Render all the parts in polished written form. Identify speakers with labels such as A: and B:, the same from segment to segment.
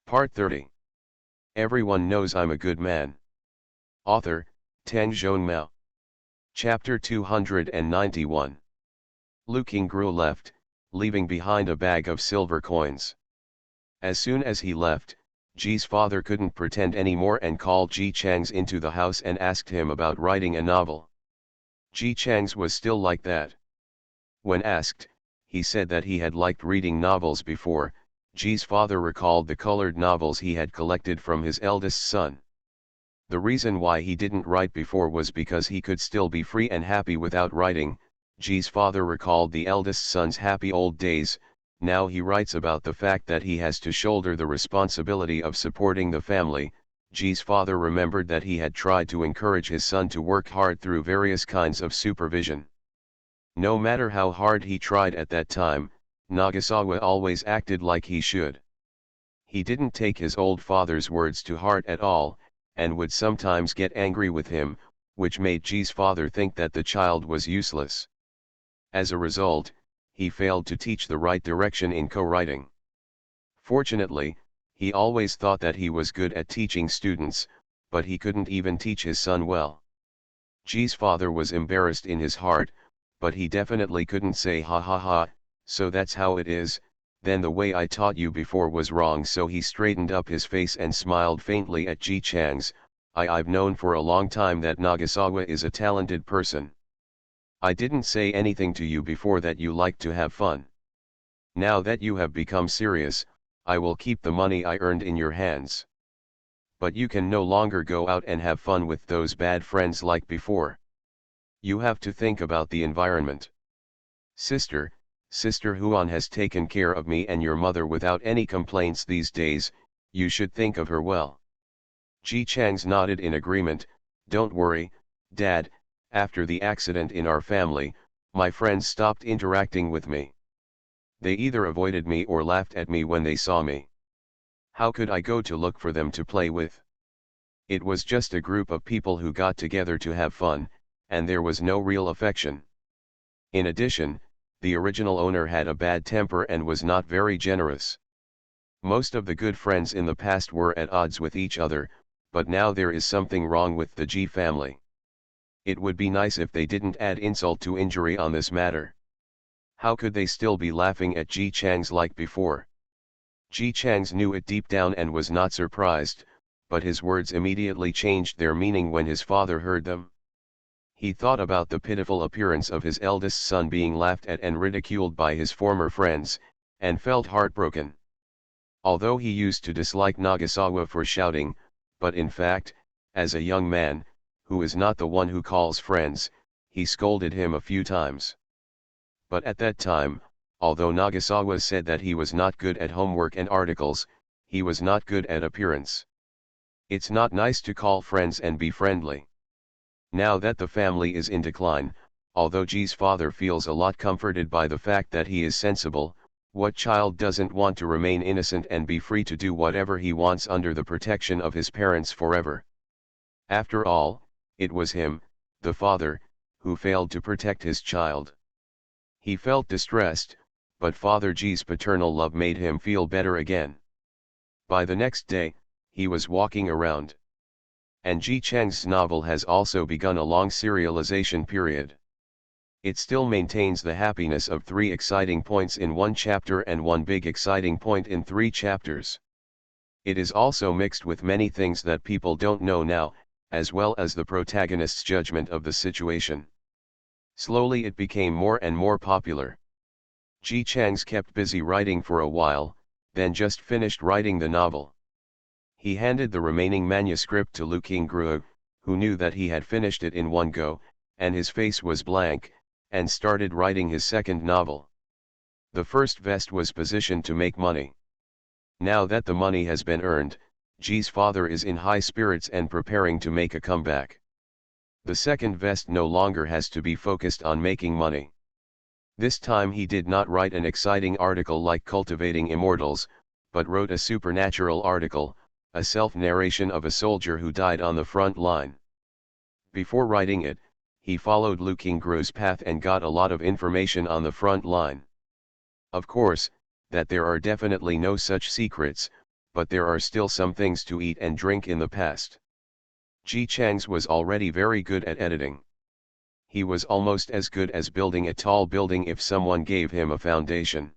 A: Part 30. Everyone knows I'm a good man. Author, Tang Zhongmao. Chapter 291. Lu Qingru left, leaving behind a bag of silver coins. As soon as he left, Ji's father couldn't pretend anymore and called Ji Chang's into the house and asked him about writing a novel. Ji Chang's was still like that. When asked, he said that he had liked reading novels before. Ji's father recalled the colored novels he had collected from his eldest son. The reason why he didn't write before was because he could still be free and happy without writing. Ji's father recalled the eldest son's happy old days. Now he writes about the fact that he has to shoulder the responsibility of supporting the family. Ji's father remembered that he had tried to encourage his son to work hard through various kinds of supervision. No matter how hard he tried at that time, Nagasawa always acted like he should. He didn't take his old father's words to heart at all, and would sometimes get angry with him, which made Ji's father think that the child was useless. As a result, he failed to teach the right direction in co-writing. Fortunately, he always thought that he was good at teaching students, but he couldn't even teach his son well. Ji's father was embarrassed in his heart, but he definitely couldn't say ha ha ha, so that's how it is. Then the way I taught you before was wrong, so he straightened up his face and smiled faintly at Ji Chang's. I've known for a long time that Nagasawa is a talented person. I didn't say anything to you before that you like to have fun. Now that you have become serious, I will keep the money I earned in your hands. But you can no longer go out and have fun with those bad friends like before. You have to think about the environment. Sister Huan has taken care of me and your mother without any complaints these days. You should think of her well. Ji Chang's nodded in agreement. Don't worry, Dad, after the accident in our family, my friends stopped interacting with me. They either avoided me or laughed at me when they saw me. How could I go to look for them to play with? It was just a group of people who got together to have fun, and there was no real affection. In addition, the original owner had a bad temper and was not very generous. Most of the good friends in the past were at odds with each other, but now there is something wrong with the Ji family. It would be nice if they didn't add insult to injury on this matter. How could they still be laughing at Ji Chang's like before? Ji Chang's knew it deep down and was not surprised, but his words immediately changed their meaning when his father heard them. He thought about the pitiful appearance of his eldest son being laughed at and ridiculed by his former friends, and felt heartbroken. Although he used to dislike Nagasawa for shouting, but in fact, as a young man, who is not the one who calls friends, he scolded him a few times. But at that time, although Nagasawa said that he was not good at homework and articles, he was not good at appearance. It's not nice to call friends and be friendly. Now that the family is in decline, although Ji's father feels a lot comforted by the fact that he is sensible, what child doesn't want to remain innocent and be free to do whatever he wants under the protection of his parents forever? After all, it was him, the father, who failed to protect his child. He felt distressed, but Father Ji's paternal love made him feel better again. By the next day, he was walking around. And Ji Chang's novel has also begun a long serialization period. It still maintains the happiness of 3 exciting points in 1 chapter and 1 big exciting point in 3 chapters. It is also mixed with many things that people don't know now, as well as the protagonist's judgment of the situation. Slowly it became more and more popular. Ji Chang's kept busy writing for a while, then just finished writing the novel. He handed the remaining manuscript to Lu Qingru, who knew that he had finished it in one go, and his face was blank, and started writing his second novel. The first vest was positioned to make money. Now that the money has been earned, Ji's father is in high spirits and preparing to make a comeback. The second vest no longer has to be focused on making money. This time he did not write an exciting article like Cultivating Immortals, but wrote a supernatural article, a self-narration of a soldier who died on the front line. Before writing it, he followed Lu Qingru's path and got a lot of information on the front line. Of course, that there are definitely no such secrets, but there are still some things to eat and drink in the past. Ji Chang's was already very good at editing. He was almost as good as building a tall building if someone gave him a foundation.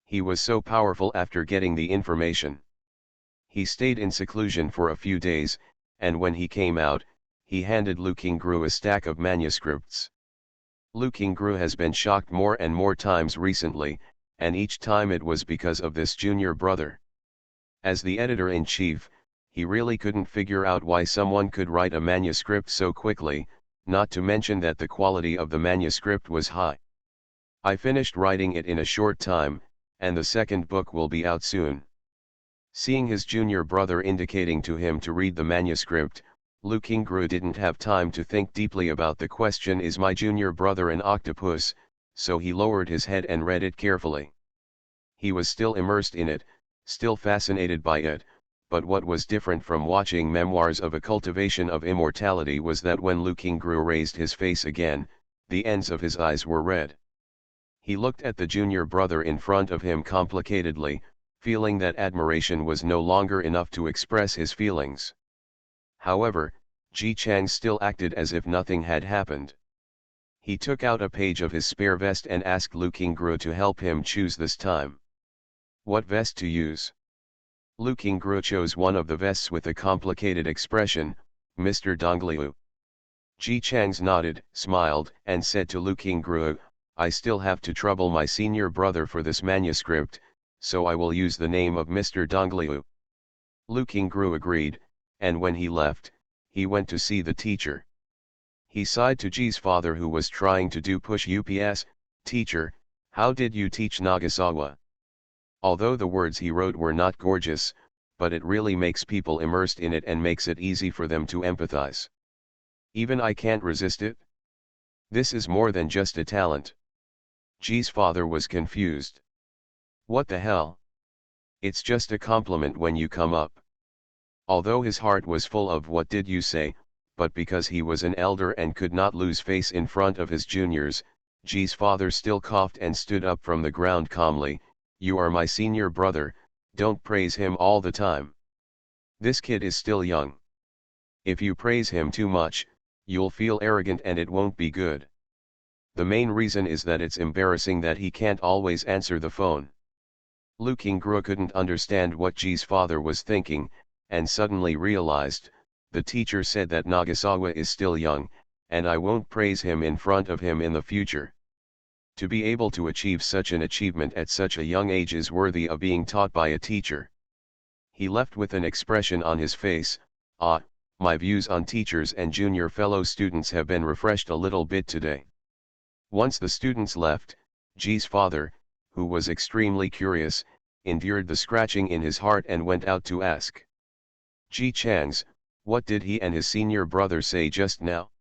A: He was so powerful after getting the information. He stayed in seclusion for a few days, and when he came out, he handed Lu Qingru a stack of manuscripts. Lu Qingru has been shocked more and more times recently, and each time it was because of this junior brother. As the editor-in-chief, he really couldn't figure out why someone could write a manuscript so quickly, not to mention that the quality of the manuscript was high. I finished writing it in a short time, and the second book will be out soon. Seeing his junior brother indicating to him to read the manuscript, Lu Qingru didn't have time to think deeply about the question, is my junior brother an octopus, so he lowered his head and read it carefully. He was still immersed in it, still fascinated by it, but what was different from watching Memoirs of a Cultivation of Immortality was that when Lu Qingru raised his face again, the ends of his eyes were red. He looked at the junior brother in front of him complicatedly, feeling that admiration was no longer enough to express his feelings. However, Ji Chang still acted as if nothing had happened. He took out a page of his spare vest and asked Lu Qingru to help him choose this time. What vest to use? Lu Qingru chose one of the vests with a complicated expression, Mr. Dongliu. Ji Chang nodded, smiled, and said to Lu Qingru, I still have to trouble my senior brother for this manuscript, so I will use the name of Mr. Dongliu. Lu Qingru agreed, and when he left, he went to see the teacher. He sighed to Ji's father, who was trying to do push-ups. Teacher, how did you teach Nagasawa? Although the words he wrote were not gorgeous, but it really makes people immersed in it and makes it easy for them to empathize. Even I can't resist it. This is more than just a talent. Ji's father was confused. What the hell? It's just a compliment when you come up. Although his heart was full of what did you say, but because he was an elder and could not lose face in front of his juniors, Ji's father still coughed and stood up from the ground calmly. You are my senior brother, don't praise him all the time. This kid is still young. If you praise him too much, you'll feel arrogant and it won't be good. The main reason is that it's embarrassing that he can't always answer the phone. Lu Qingru couldn't understand what Ji's father was thinking, and suddenly realized, the teacher said that Nagasawa is still young, and I won't praise him in front of him in the future. To be able to achieve such an achievement at such a young age is worthy of being taught by a teacher. He left with an expression on his face, my views on teachers and junior fellow students have been refreshed a little bit today. Once the students left, Ji's father, who was extremely curious, endured the scratching in his heart and went out to ask. Ji Chang's, what did he and his senior brother say just now?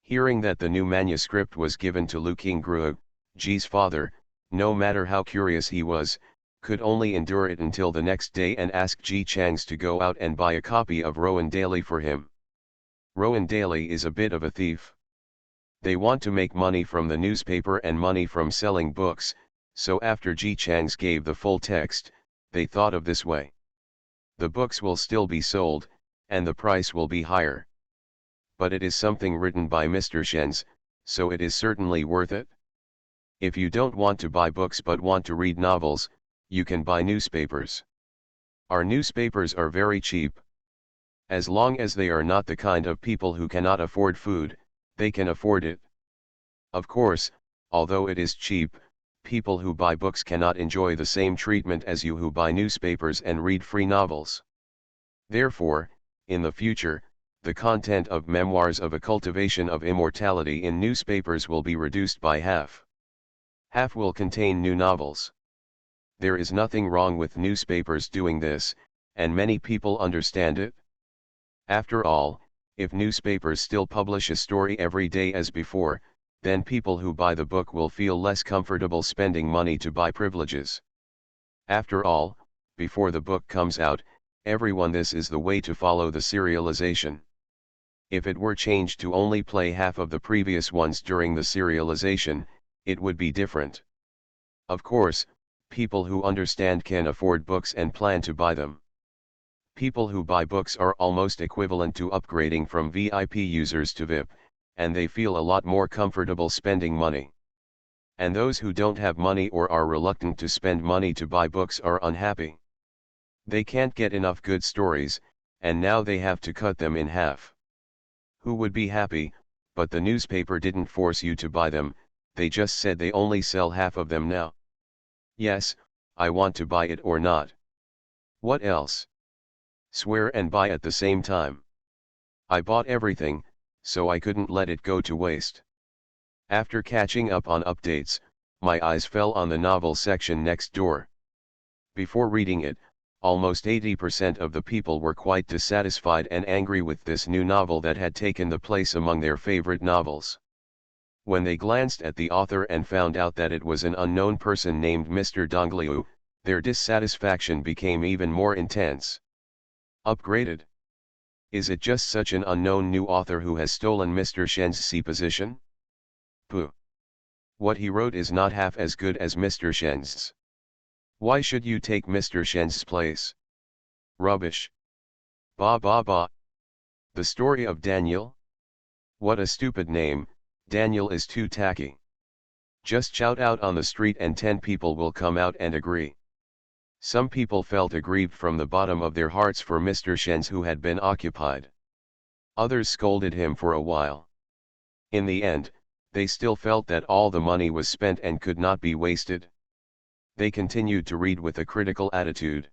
A: Hearing that the new manuscript was given to Lu Qingru, Ji's father, no matter how curious he was, could only endure it until the next day and ask Ji Chang's to go out and buy a copy of Rowan Daily for him. Rowan Daily is a bit of a thief. They want to make money from the newspaper and money from selling books, so after Ji Chang's gave the full text, they thought of this way. The books will still be sold, and the price will be higher. But it is something written by Mr. Shen's, so it is certainly worth it. If you don't want to buy books but want to read novels, you can buy newspapers. Our newspapers are very cheap. As long as they are not the kind of people who cannot afford food, they can afford it. Of course, although it is cheap, people who buy books cannot enjoy the same treatment as you who buy newspapers and read free novels. Therefore, in the future, the content of Memoirs of a Cultivation of Immortality in newspapers will be reduced by half. Half will contain new novels. There is nothing wrong with newspapers doing this, and many people understand it. After all, if newspapers still publish a story every day as before, then people who buy the book will feel less comfortable spending money to buy privileges. After all, before the book comes out, everyone this is the way to follow the serialization. If it were changed to only play half of the previous ones during the serialization, it would be different. Of course, people who understand can afford books and plan to buy them. People who buy books are almost equivalent to upgrading from VIP users to VIP, and they feel a lot more comfortable spending money. And those who don't have money or are reluctant to spend money to buy books are unhappy. They can't get enough good stories, and now they have to cut them in half. Who would be happy? But the newspaper didn't force you to buy them, they just said they only sell half of them now. Yes, I want to buy it or not. What else? Swear and buy at the same time. I bought everything, so I couldn't let it go to waste. After catching up on updates, my eyes fell on the novel section next door. Before reading it, almost 80% of the people were quite dissatisfied and angry with this new novel that had taken the place among their favorite novels. When they glanced at the author and found out that it was an unknown person named Mr. Dongliu, their dissatisfaction became even more intense. Upgraded? Is it just such an unknown new author who has stolen Mr. Shen's C position? Pooh. What he wrote is not half as good as Mr. Shen's. Why should you take Mr. Shen's place? Rubbish. Ba ba ba. The story of Daniel? What a stupid name, Daniel is too tacky. Just shout out on the street and 10 people will come out and agree. Some people felt aggrieved from the bottom of their hearts for Mr. Shen's who had been occupied. Others scolded him for a while. In the end, they still felt that all the money was spent and could not be wasted. They continued to read with a critical attitude.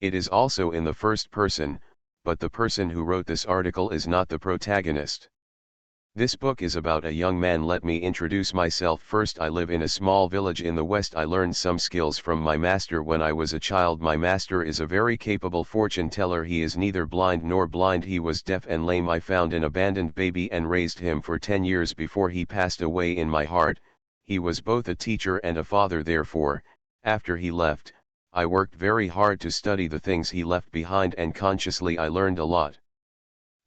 A: It is also in the first person, but the person who wrote this article is not the protagonist. This book is about a young man. Let me introduce myself first. I live in a small village in the West. I learned some skills from my master when I was a child. My master is a very capable fortune teller. He is neither blind nor blind. He was deaf and lame. I found an abandoned baby and raised him for 10 years before he passed away. In my heart, he was both a teacher and a father. Therefore, after he left, I worked very hard to study the things he left behind, and consciously I learned a lot.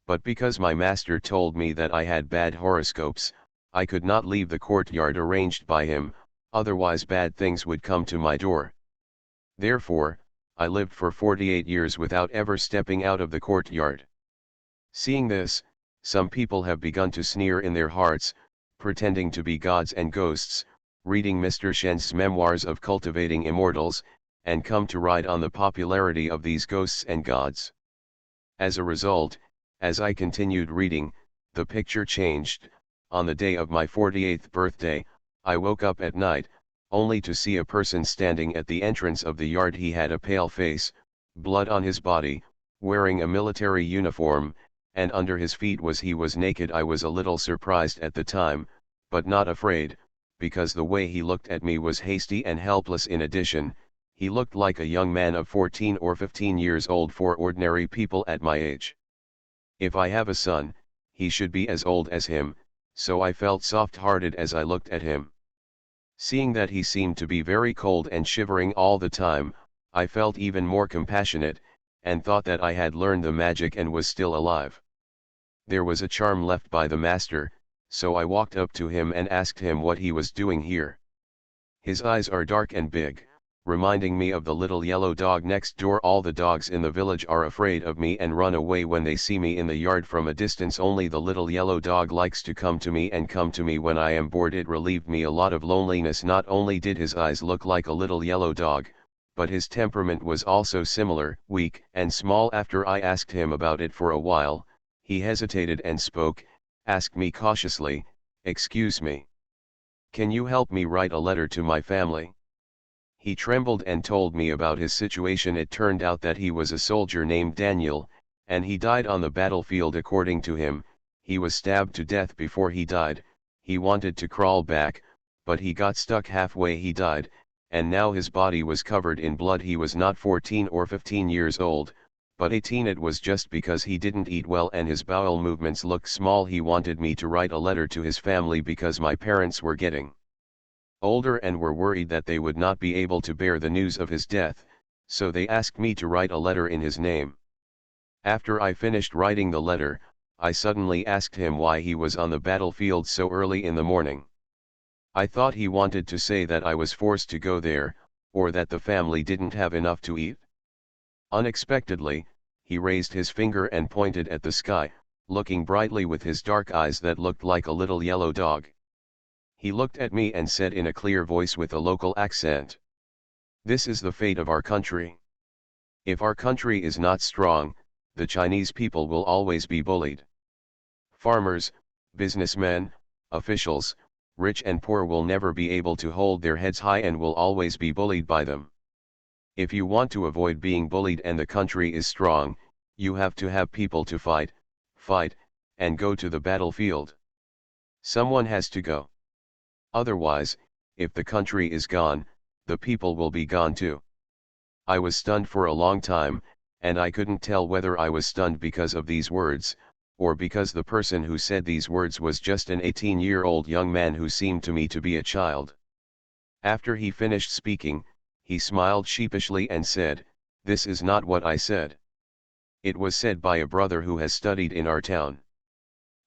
A: But because my master told me that I had bad horoscopes, I could not leave the courtyard arranged by him, otherwise bad things would come to my door. Therefore, I lived for 48 years without ever stepping out of the courtyard. Seeing this, some people have begun to sneer in their hearts, pretending to be gods and ghosts, reading Mr. Shen's memoirs of cultivating immortals, and come to ride on the popularity of these ghosts and gods. As a result, as I continued reading, the picture changed. On the day of my 48th birthday, I woke up at night, only to see a person standing at the entrance of the yard. He had a pale face, blood on his body, wearing a military uniform, and under his feet he was naked. I was a little surprised at the time, but not afraid, because the way he looked at me was hasty and helpless. In addition, he looked like a young man of 14 or 15 years old for ordinary people at my age. If I have a son, he should be as old as him, so I felt soft-hearted as I looked at him. Seeing that he seemed to be very cold and shivering all the time, I felt even more compassionate, and thought that I had learned the magic and was still alive. There was a charm left by the master, so I walked up to him and asked him what he was doing here. His eyes are dark and big, reminding me of the little yellow dog next door. All the dogs in the village are afraid of me and run away when they see me in the yard from a distance. Only the little yellow dog likes to come to me when I am bored. It relieved me a lot of loneliness. Not only did his eyes look like a little yellow dog, but his temperament was also similar, weak and small. After I asked him about it for a while, he hesitated and asked me cautiously, "Excuse me. Can you help me write a letter to my family?" He trembled and told me about his situation. It turned out that he was a soldier named Daniel, and he died on the battlefield. According to him, he was stabbed to death. Before he died, he wanted to crawl back, but he got stuck halfway. He died, and now his body was covered in blood. He was not 14 or 15 years old, but 18. It was just because he didn't eat well and his bowel movements looked small. He wanted me to write a letter to his family because my parents were getting older and were worried that they would not be able to bear the news of his death, so they asked me to write a letter in his name. After I finished writing the letter, I suddenly asked him why he was on the battlefield so early in the morning. I thought he wanted to say that I was forced to go there, or that the family didn't have enough to eat. Unexpectedly, he raised his finger and pointed at the sky, looking brightly with his dark eyes that looked like a little yellow dog. He looked at me and said in a clear voice with a local accent, "This is the fate of our country. If our country is not strong, the Chinese people will always be bullied. Farmers, businessmen, officials, rich and poor will never be able to hold their heads high and will always be bullied by them. If you want to avoid being bullied and the country is strong, you have to have people to fight, and go to the battlefield. Someone has to go. Otherwise, if the country is gone, the people will be gone too." I was stunned for a long time, and I couldn't tell whether I was stunned because of these words, or because the person who said these words was just an 18-year-old young man who seemed to me to be a child. After he finished speaking, he smiled sheepishly and said, "This is not what I said. It was said by a brother who has studied in our town."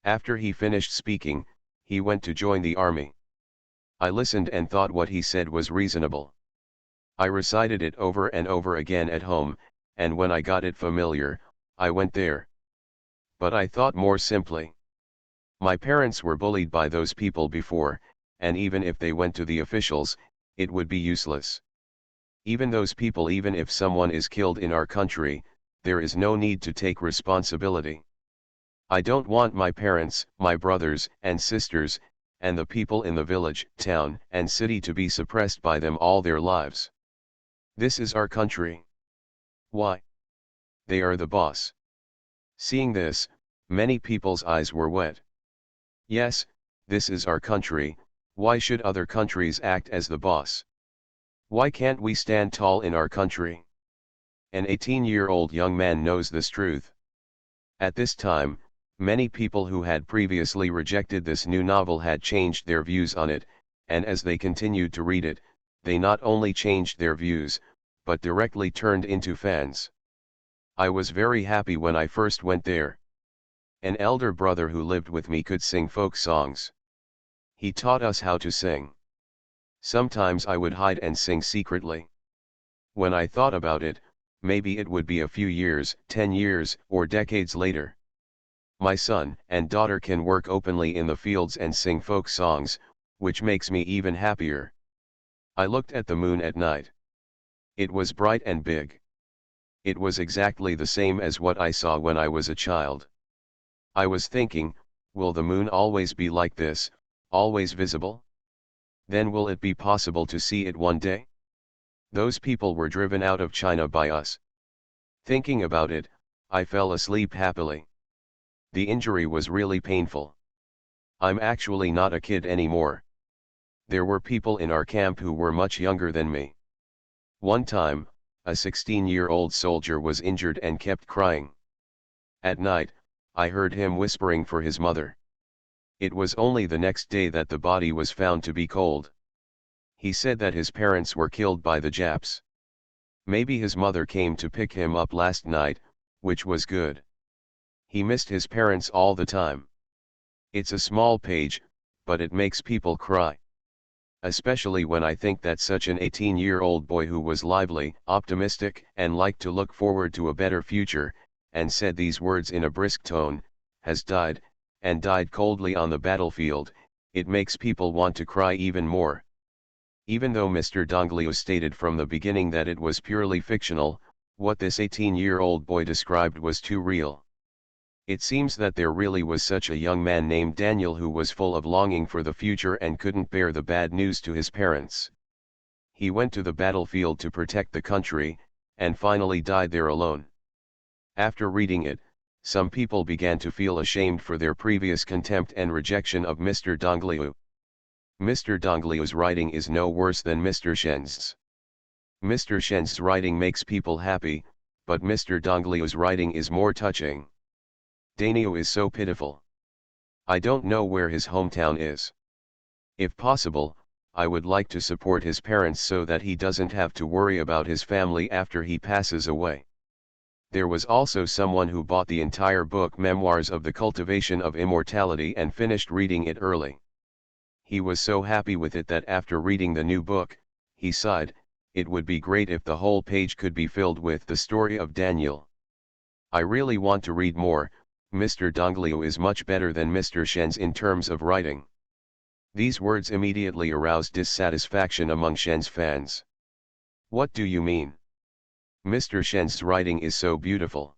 A: After he finished speaking, he went to join the army. I listened and thought what he said was reasonable. I recited it over and over again at home, and when I got it familiar, I went there. But I thought more simply. My parents were bullied by those people before, and even if they went to the officials, it would be useless. Even those people, even if someone is killed in our country, there is no need to take responsibility. I don't want my parents, my brothers and sisters, and the people in the village, town, and city to be suppressed by them all their lives. This is our country. Why? They are the boss. Seeing this, many people's eyes were wet. Yes, this is our country. Why should other countries act as the boss? Why can't we stand tall in our country? An 18-year-old young man knows this truth. At this time, many people who had previously rejected this new novel had changed their views on it, and as they continued to read it, they not only changed their views, but directly turned into fans. I was very happy when I first went there. An elder brother who lived with me could sing folk songs. He taught us how to sing. Sometimes I would hide and sing secretly. When I thought about it, maybe it would be a few years, 10 years, or decades later. My son and daughter can work openly in the fields and sing folk songs, which makes me even happier. I looked at the moon at night. It was bright and big. It was exactly the same as what I saw when I was a child. I was thinking, will the moon always be like this, always visible? Then will it be possible to see it one day? Those people were driven out of China by us. Thinking about it, I fell asleep happily. The injury was really painful. I'm actually not a kid anymore. There were people in our camp who were much younger than me. One time, a 16-year-old soldier was injured and kept crying. At night, I heard him whispering for his mother. It was only the next day that the body was found to be cold. He said that his parents were killed by the Japs. Maybe his mother came to pick him up last night, which was good. He missed his parents all the time. It's a small page, but it makes people cry. Especially when I think that such an 18-year-old boy who was lively, optimistic, and liked to look forward to a better future, and said these words in a brisk tone, has died, and died coldly on the battlefield. It makes people want to cry even more. Even though Mr. Donglio stated from the beginning that it was purely fictional, what this 18-year-old boy described was too real. It seems that there really was such a young man named Daniel who was full of longing for the future and couldn't bear the bad news to his parents. He went to the battlefield to protect the country, and finally died there alone. After reading it, some people began to feel ashamed for their previous contempt and rejection of Mr. Donglio. Mr. Donglio's writing is no worse than Mr. Shen's. Mr. Shen's writing makes people happy, but Mr. Donglio's writing is more touching. Daniel is so pitiful. I don't know where his hometown is. If possible, I would like to support his parents so that he doesn't have to worry about his family after he passes away. There was also someone who bought the entire book Memoirs of the Cultivation of Immortality and finished reading it early. He was so happy with it that after reading the new book, he sighed, it would be great if the whole page could be filled with the story of Daniel. I really want to read more. Mr. Dongliu is much better than Mr. Shen's in terms of writing. These words immediately aroused dissatisfaction among Shen's fans. What do you mean? Mr. Shen's writing is so beautiful.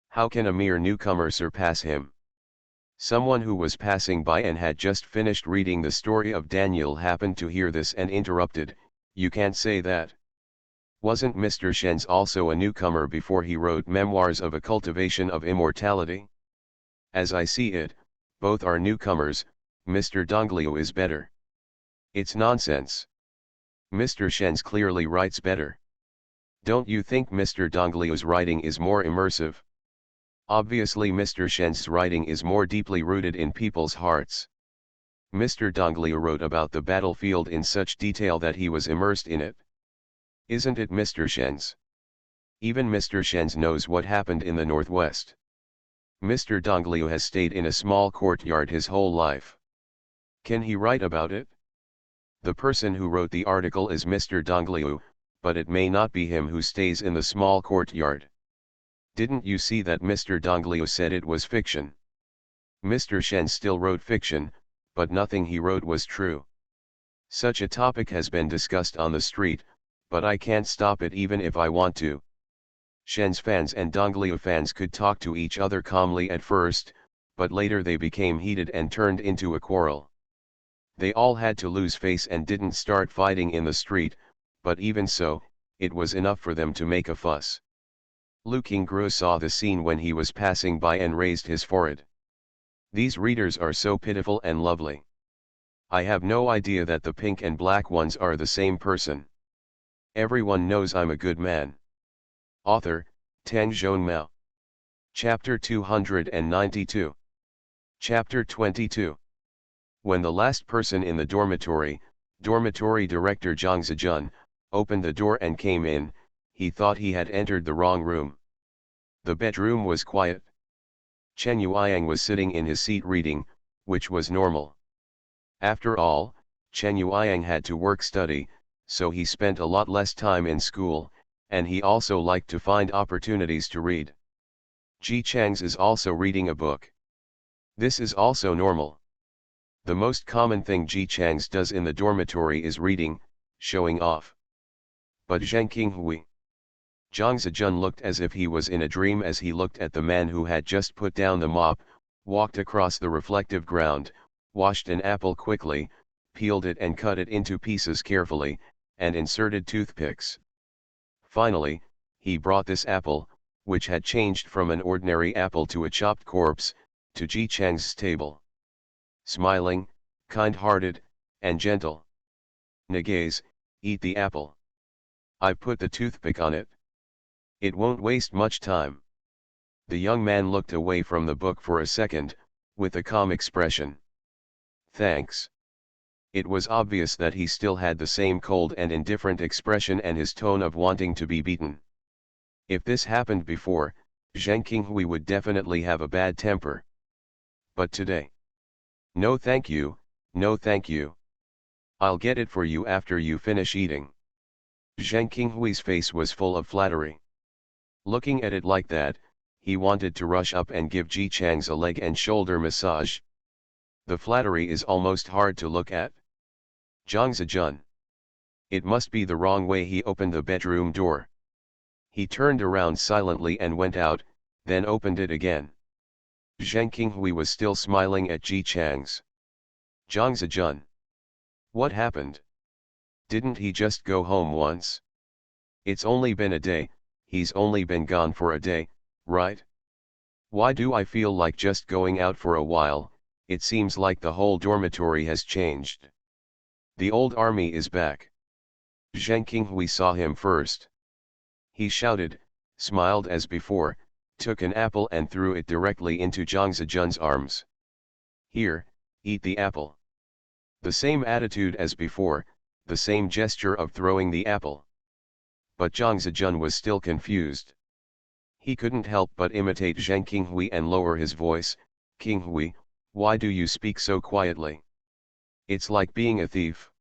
A: How can a mere newcomer surpass him? Someone who was passing by and had just finished reading the story of Daniel happened to hear this and interrupted, "You can't say that. Wasn't Mr. Shen's also a newcomer before he wrote Memoirs of a Cultivation of Immortality? As I see it, both are newcomers. Mr. Dongliu is better." It's nonsense. Mr. Shen's clearly writes better. Don't you think Mr. Dongliu's writing is more immersive? Obviously Mr. Shen's writing is more deeply rooted in people's hearts. Mr. Dongliu wrote about the battlefield in such detail that he was immersed in it. Isn't it Mr. Shen's? Even Mr. Shen's knows what happened in the Northwest. Mr. Dongliu has stayed in a small courtyard his whole life. Can he write about it? The person who wrote the article is Mr. Dongliu, but it may not be him who stays in the small courtyard. Didn't you see that Mr. Dongliu said it was fiction? Mr. Shen still wrote fiction, but nothing he wrote was true. Such a topic has been discussed on the street, but I can't stop it even if I want to. Shen's fans and Dongliu fans could talk to each other calmly at first, but later they became heated and turned into a quarrel. They all had to lose face and didn't start fighting in the street, but even so, it was enough for them to make a fuss. Lu Qingguo saw the scene when he was passing by and raised his forehead. These readers are so pitiful and lovely. I have no idea that the pink and black ones are the same person. Everyone knows I'm a good man. Author, Tang Zhonmao. Chapter 292. Chapter 22. When the last person in the dormitory director Zhang Zijun, opened the door and came in, he thought he had entered the wrong room. The bedroom was quiet. Chen Yueyang was sitting in his seat reading, which was normal. After all, Chen Yueyang had to study, so he spent a lot less time in school, and he also liked to find opportunities to read. Ji Chang's is also reading a book. This is also normal. The most common thing Ji Chang's does in the dormitory is reading, showing off. But Zheng Qinghui. Zhang Zijun looked as if he was in a dream as he looked at the man who had just put down the mop, walked across the reflective ground, washed an apple quickly, peeled it and cut it into pieces carefully, and inserted toothpicks. Finally, he brought this apple, which had changed from an ordinary apple to a chopped corpse, to Ji Chang's table. Smiling, kind-hearted, and gentle. "Nagaze, eat the apple. I've put the toothpick on it. It won't waste much time." The young man looked away from the book for a second, with a calm expression. "Thanks." It was obvious that he still had the same cold and indifferent expression and his tone of wanting to be beaten. If this happened before, Zheng Qinghui would definitely have a bad temper. But today? "No thank you, no thank you. I'll get it for you after you finish eating." Zheng Qinghui's face was full of flattery. Looking at it like that, he wanted to rush up and give Ji Chang's a leg and shoulder massage. The flattery is almost hard to look at. Zhang Zijun. It must be the wrong way. He opened the bedroom door. He turned around silently and went out, then opened it again. Zheng Qinghui was still smiling at Ji Chang's. "Zhang Zijun. What happened? Didn't he just go home once? It's only been a day, he's only been gone for a day, right? Why do I feel like just going out for a while? It seems like the whole dormitory has changed. The old army is back." Zheng Qinghui saw him first. He shouted, smiled as before, took an apple and threw it directly into Zhang Zijun's arms. "Here, eat the apple." The same attitude as before, the same gesture of throwing the apple. But Zhang Zijun was still confused. He couldn't help but imitate Zheng Qinghui and lower his voice. "Qinghui, why do you speak so quietly? It's like being a thief."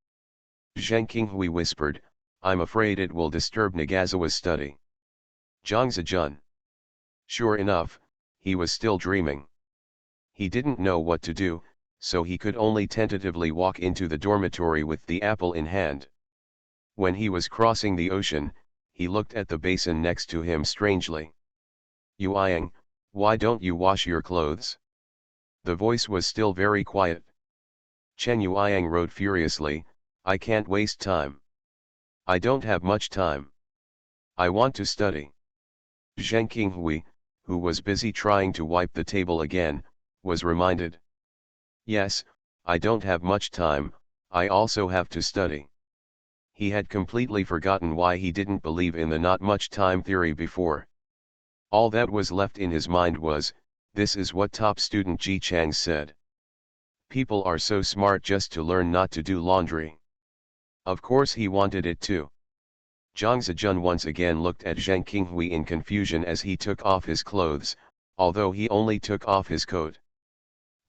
A: Zheng Qinghui whispered, "I'm afraid it will disturb Nagasawa's study." Zhang Zijun. Sure enough, he was still dreaming. He didn't know what to do, so he could only tentatively walk into the dormitory with the apple in hand. When he was crossing the ocean, he looked at the basin next to him strangely. "Yueyang, why don't you wash your clothes?" The voice was still very quiet. Chen Yueyang wrote furiously, "I can't waste time. I don't have much time. I want to study." Zheng Qinghui, who was busy trying to wipe the table again, was reminded. "Yes, I don't have much time, I also have to study." He had completely forgotten why he didn't believe in the not much time theory before. All that was left in his mind was, this is what top student Ji Chang said. People are so smart just to learn not to do laundry. Of course he wanted it too. Zhang Zijun once again looked at Zheng Qinghui in confusion as he took off his clothes, although he only took off his coat.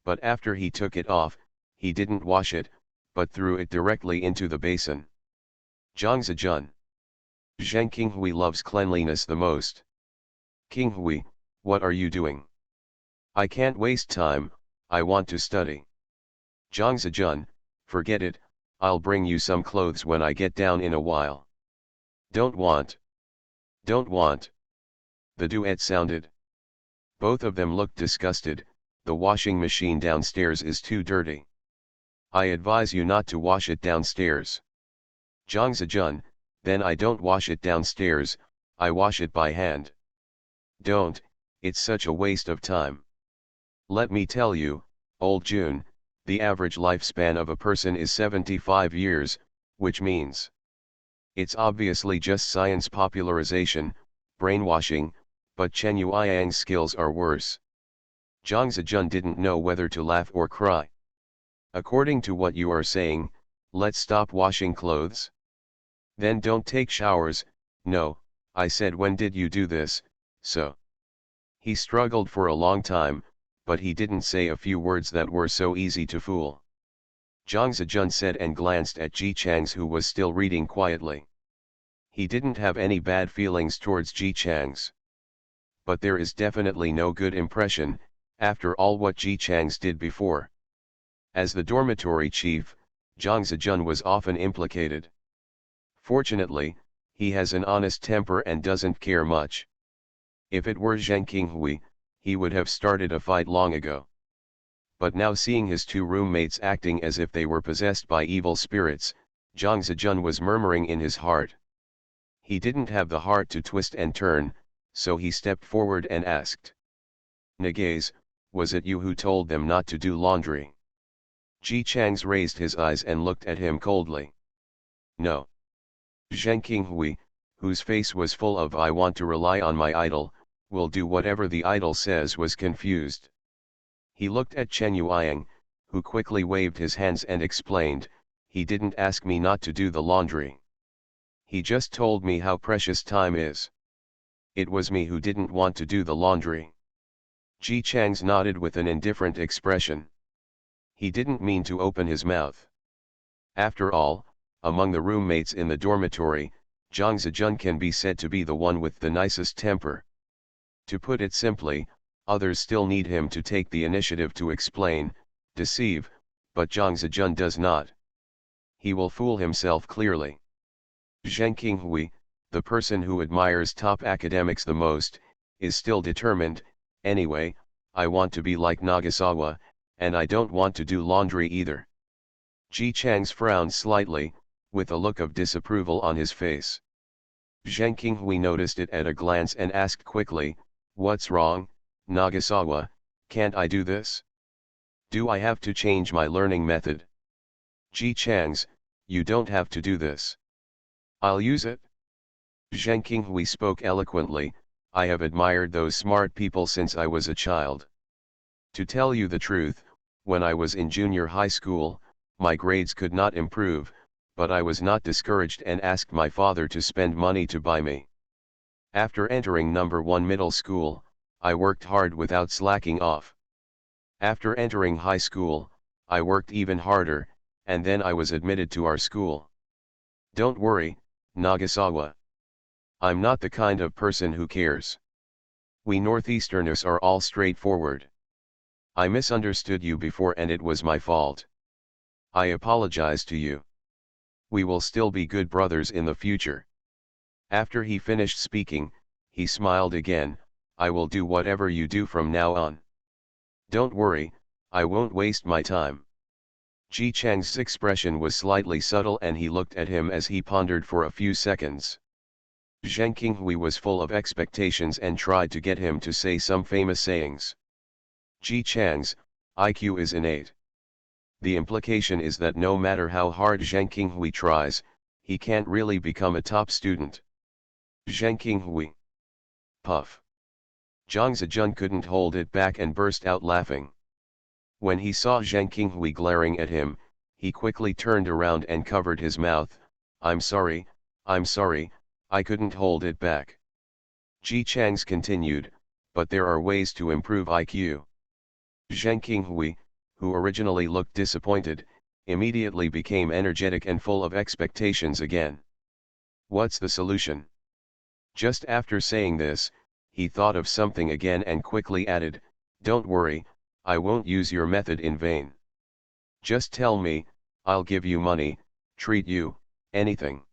A: But after he took it off, he didn't wash it, but threw it directly into the basin. Zhang Zijun. Zheng Qinghui loves cleanliness the most. "Qinghui, what are you doing?" "I can't waste time, I want to study." Zhang Zijun, "Forget it, I'll bring you some clothes when I get down in a while." "Don't want. Don't want." The duet sounded. Both of them looked disgusted. "The washing machine downstairs is too dirty. I advise you not to wash it downstairs." Zhang Zijun, "Then I don't wash it downstairs, I wash it by hand." "Don't, it's such a waste of time. Let me tell you, old June, the average lifespan of a person is 75 years, which means it's obviously just science popularization, brainwashing, but Chen Yueyang's skills are worse." Zhang Zijun didn't know whether to laugh or cry. "According to what you are saying, let's stop washing clothes? Then don't take showers." "No, I said when did you do this, so." He struggled for a long time, but he didn't say a few words that were so easy to fool. Zhang Zijun said and glanced at Ji Chang's, who was still reading quietly. He didn't have any bad feelings towards Ji Chang's. But there is definitely no good impression, after all what Ji Chang's did before. As the dormitory chief, Zhang Zijun was often implicated. Fortunately, he has an honest temper and doesn't care much. If it were Zheng Qinghui, he would have started a fight long ago. But now seeing his two roommates acting as if they were possessed by evil spirits, Zhang Zijun was murmuring in his heart. He didn't have the heart to twist and turn, so he stepped forward and asked. "Nagaze, was it you who told them not to do laundry?" Ji Chang's raised his eyes and looked at him coldly. "No." Zheng Qinghui, whose face was full of "I want to rely on my idol, will do whatever the idol says," was confused. He looked at Chen Yueyang, who quickly waved his hands and explained, "He didn't ask me not to do the laundry. He just told me how precious time is. It was me who didn't want to do the laundry." Ji Chang's nodded with an indifferent expression. He didn't mean to open his mouth. After all, among the roommates in the dormitory, Zhang Zijun can be said to be the one with the nicest temper. To put it simply, others still need him to take the initiative to explain, deceive, but Zhang Zijun does not. He will fool himself clearly. Zheng Qinghui, the person who admires top academics the most, is still determined. "Anyway, I want to be like Nagasawa, and I don't want to do laundry either." Ji Chang's frowned slightly, with a look of disapproval on his face. Zheng Qinghui noticed it at a glance and asked quickly, "What's wrong, Nagasawa, can't I do this? Do I have to change my learning method?" Ji Chang's, "You don't have to do this. I'll use it." Zheng Qinghui spoke eloquently, "I have admired those smart people since I was a child. To tell you the truth, when I was in junior high school, my grades could not improve, but I was not discouraged and asked my father to spend money to buy me. After entering number 1 middle school, I worked hard without slacking off. After entering high school, I worked even harder, and then I was admitted to our school. Don't worry, Nagasawa. I'm not the kind of person who cares. We Northeasterners are all straightforward. I misunderstood you before and it was my fault. I apologize to you. We will still be good brothers in the future. After he finished speaking, he smiled again. I will do whatever you do from now on. Don't worry, I won't waste my time. Ji Chang's expression was slightly subtle and he looked at him as he pondered for a few seconds. Zheng Qinghui was full of expectations and tried to get him to say some famous sayings. Ji Chang's IQ is innate. The implication is that no matter how hard Zheng Qinghui tries, he can't really become a top student. Zheng Qinghui. Puff. Zhang Zijun couldn't hold it back and burst out laughing. When he saw Zheng Qinghui glaring at him, he quickly turned around and covered his mouth. I'm sorry, I couldn't hold it back. Ji Chang's continued, but there are ways to improve IQ. Zheng Qinghui, who originally looked disappointed, immediately became energetic and full of expectations again. What's the solution? Just after saying this, he thought of something again and quickly added, don't worry, I won't use your method in vain. Just tell me, I'll give you money, treat you, anything.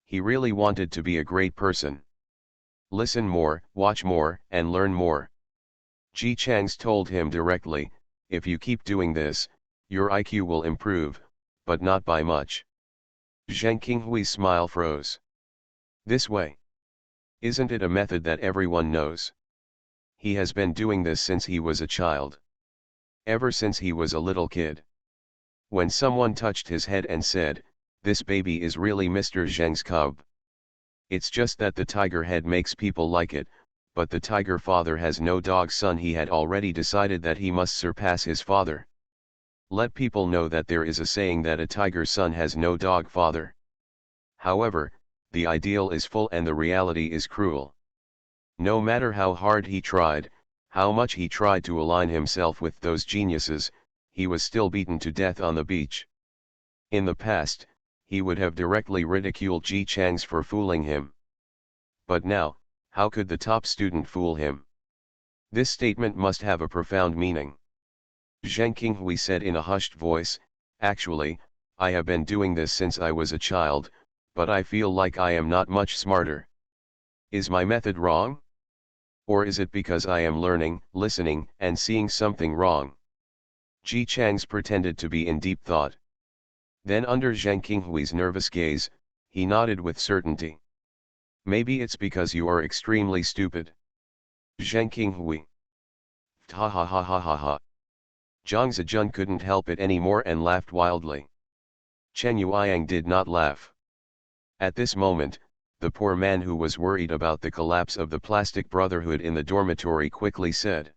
A: He really wanted to be a great person. Listen more, watch more, and learn more. Ji Chang's told him directly, if you keep doing this, your IQ will improve, but not by much. Zheng Qinghui's smile froze. This way. Isn't it a method that everyone knows? He has been doing this since he was a child. Ever since he was a little kid. When someone touched his head and said, this baby is really Mr. Zheng's cub. It's just that the tiger head makes people like it, but the tiger father has no dog son. He had already decided that he must surpass his father. Let people know that there is a saying that a tiger son has no dog father. However, the ideal is full and the reality is cruel. No matter how hard he tried, how much he tried to align himself with those geniuses, he was still beaten to death on the beach. In the past, he would have directly ridiculed Ji Chang's for fooling him. But now, how could the top student fool him? This statement must have a profound meaning. Zheng Qinghui said in a hushed voice, actually, I have been doing this since I was a child, but I feel like I am not much smarter. Is my method wrong? Or is it because I am learning, listening, and seeing something wrong? Ji Chang's pretended to be in deep thought. Then under Zheng Qinghui's nervous gaze, he nodded with certainty. Maybe it's because you are extremely stupid. Zheng Qinghui. Ha ha ha ha ha ha. Zhang Zijun couldn't help it anymore and laughed wildly. Chen Yueyang did not laugh. At this moment, the poor man who was worried about the collapse of the plastic brotherhood in the dormitory quickly said.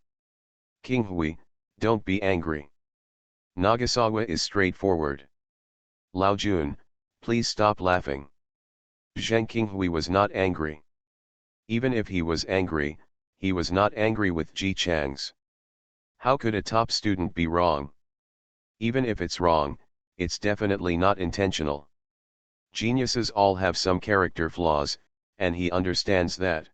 A: Qinghui, don't be angry. Nagasawa is straightforward. Lao Jun, please stop laughing. Zheng Qinghui was not angry. Even if he was angry, he was not angry with Ji Chang's. How could a top student be wrong? Even if it's wrong, it's definitely not intentional. Geniuses all have some character flaws, and he understands that.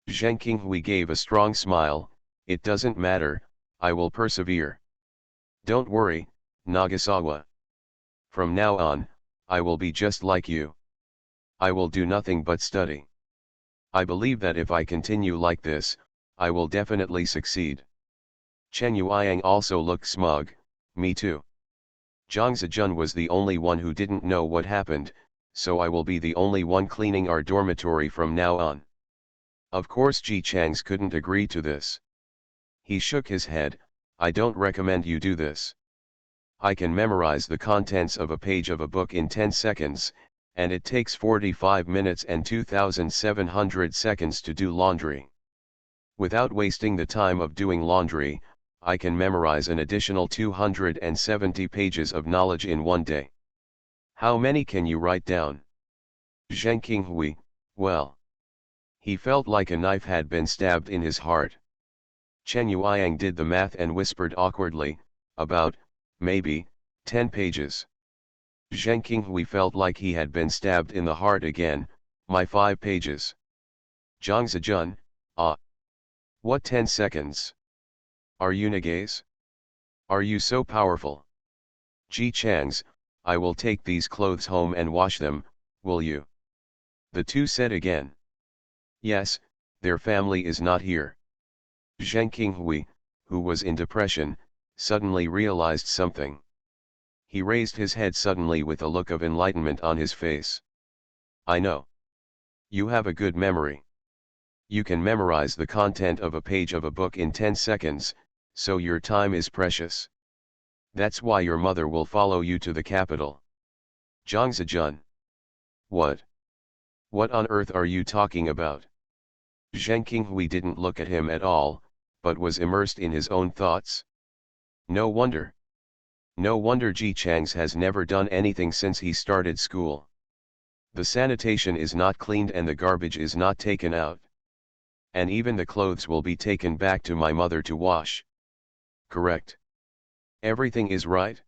A: Zheng Qinghui gave a strong smile. It doesn't matter, I will persevere. Don't worry, Nagasawa. From now on, I will be just like you. I will do nothing but study. I believe that if I continue like this, I will definitely succeed. Chen Yueyang also looked smug. Me too. Zhang Zijun was the only one who didn't know what happened, so I will be the only one cleaning our dormitory from now on. Of course Ji Chang's couldn't agree to this. He shook his head. I don't recommend you do this. I can memorize the contents of a page of a book in 10 seconds, and it takes 45 minutes and 2,700 seconds to do laundry. Without wasting the time of doing laundry, I can memorize an additional 270 pages of knowledge in one day. How many can you write down? Zheng Qinghui, well. He felt like a knife had been stabbed in his heart. Chen Yueyang did the math and whispered awkwardly, about, maybe, 10 pages. Zheng Qinghui felt like he had been stabbed in the heart again, my 5 pages. Zhang Zijun, ah. What 10 seconds? Are you Nagays? Are you so powerful? Ji Changs, I will take these clothes home and wash them, will you? The two said again. Yes, their family is not here. Zheng Qinghui, who was in depression, suddenly realized something. He raised his head suddenly with a look of enlightenment on his face. I know. You have a good memory. You can memorize the content of a page of a book in 10 seconds, so your time is precious. That's why your mother will follow you to the capital. Zhang Zijun. What? What on earth are you talking about? Zheng Qinghui didn't look at him at all, but was immersed in his own thoughts. No wonder. No wonder Ji Changs has never done anything since he started school. The sanitation is not cleaned and the garbage is not taken out. And even the clothes will be taken back to my mother to wash. Correct. Everything is right?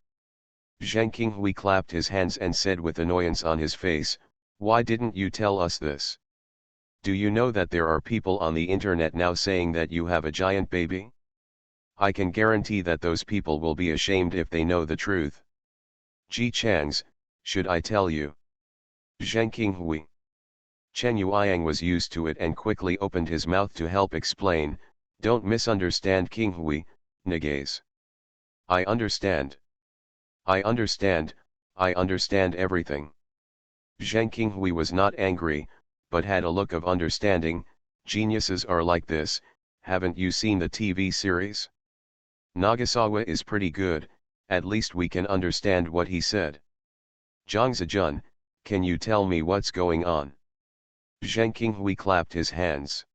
A: Zheng Qinghui clapped his hands and said with annoyance on his face, why didn't you tell us this? Do you know that there are people on the internet now saying that you have a giant baby? I can guarantee that those people will be ashamed if they know the truth. Ji Changs, should I tell you? Zheng Qinghui. Chen Yueyang was used to it and quickly opened his mouth to help explain, don't misunderstand Qinghui, Nagays. I understand. I understand everything. Zheng Qinghui was not angry, but had a look of understanding. Geniuses are like this, haven't you seen the TV series? Nagasawa is pretty good, at least we can understand what he said. Zhang Zijun, can you tell me what's going on? Zheng Qinghui clapped his hands.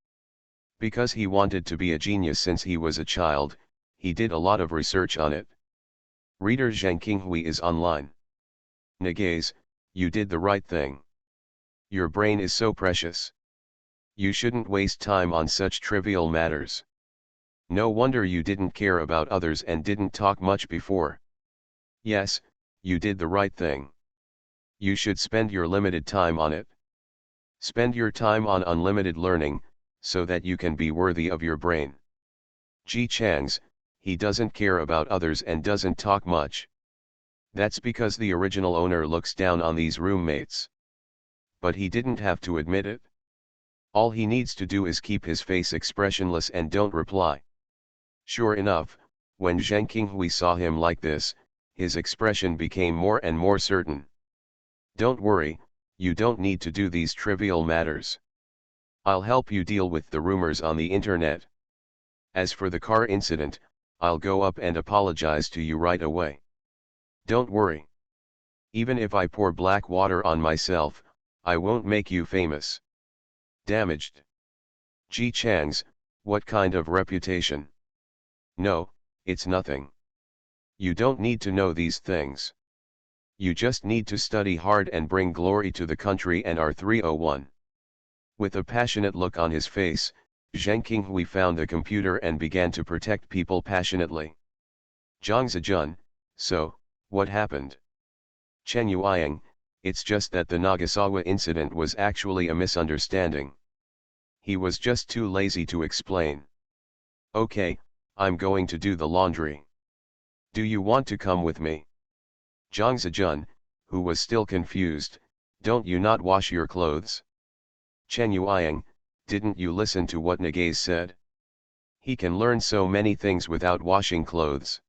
A: Because he wanted to be a genius since he was a child, he did a lot of research on it. Reader Zheng Qinghui is online. Nagays, you did the right thing. Your brain is so precious. You shouldn't waste time on such trivial matters. No wonder you didn't care about others and didn't talk much before. Yes, you did the right thing. You should spend your limited time on it. Spend your time on unlimited learning, so that you can be worthy of your brain. Ji Changs, he doesn't care about others and doesn't talk much. That's because the original owner looks down on these roommates. But he didn't have to admit it. All he needs to do is keep his face expressionless and don't reply. Sure enough, when Zheng Qinghui saw him like this, his expression became more and more certain. Don't worry, you don't need to do these trivial matters. I'll help you deal with the rumors on the internet. As for the car incident, I'll go up and apologize to you right away. Don't worry. Even if I pour black water on myself, I won't make you famous. Damaged. Ji Changs, what kind of reputation? No, it's nothing. You don't need to know these things. You just need to study hard and bring glory to the country and our 301. With a passionate look on his face, Zheng Qinghui found the computer and began to protect people passionately. Zhang Zijun, so, what happened? Chen Yueyang, it's just that the Nagasawa incident was actually a misunderstanding. He was just too lazy to explain. Okay, I'm going to do the laundry. Do you want to come with me? Zhang Zijun, who was still confused, don't you not wash your clothes? Chen Yueyang, didn't you listen to what Nagays said? He can learn so many things without washing clothes.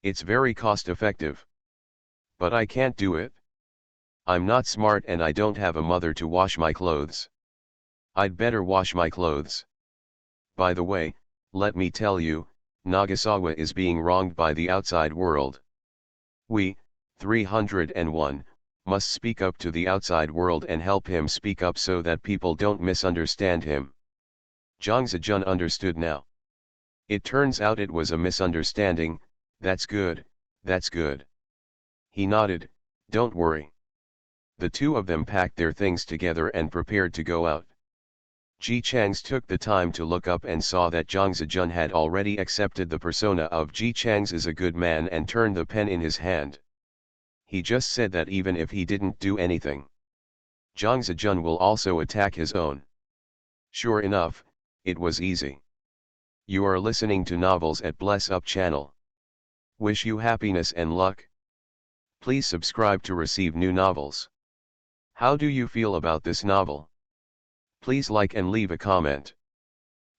A: It's very cost-effective. But I can't do it. I'm not smart and I don't have a mother to wash my clothes. I'd better wash my clothes. By the way, let me tell you, Nagasawa is being wronged by the outside world. We, 301, must speak up to the outside world and help him speak up so that people don't misunderstand him. Zhang Zijun understood now. It turns out it was a misunderstanding, that's good, that's good. He nodded, don't worry. The two of them packed their things together and prepared to go out. Ji Changs took the time to look up and saw that Zhang Zijun had already accepted the persona of Ji Changs as a good man and turned the pen in his hand. He just said that even if he didn't do anything, Zhang Zijun will also attack his own. Sure enough, it was easy. You are listening to Novels at Bless Up channel. Wish you happiness and luck. Please subscribe to receive new novels. How do you feel about this novel? Please like and leave a comment.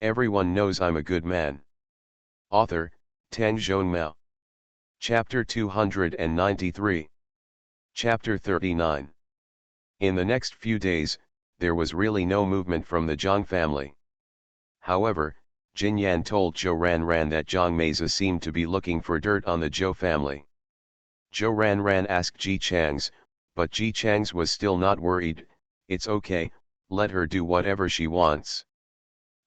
A: Everyone knows I'm a good man. Author, Tang Zhongmao. Chapter 293. Chapter 39. In the next few days, there was really no movement from the Zhang family. However, Jin Yan told Zhou Ranran that Zhang Meizi seemed to be looking for dirt on the Zhou family. Zhou Ranran asked Ji Chang's, but Ji Chang's was still not worried. It's okay, let her do whatever she wants.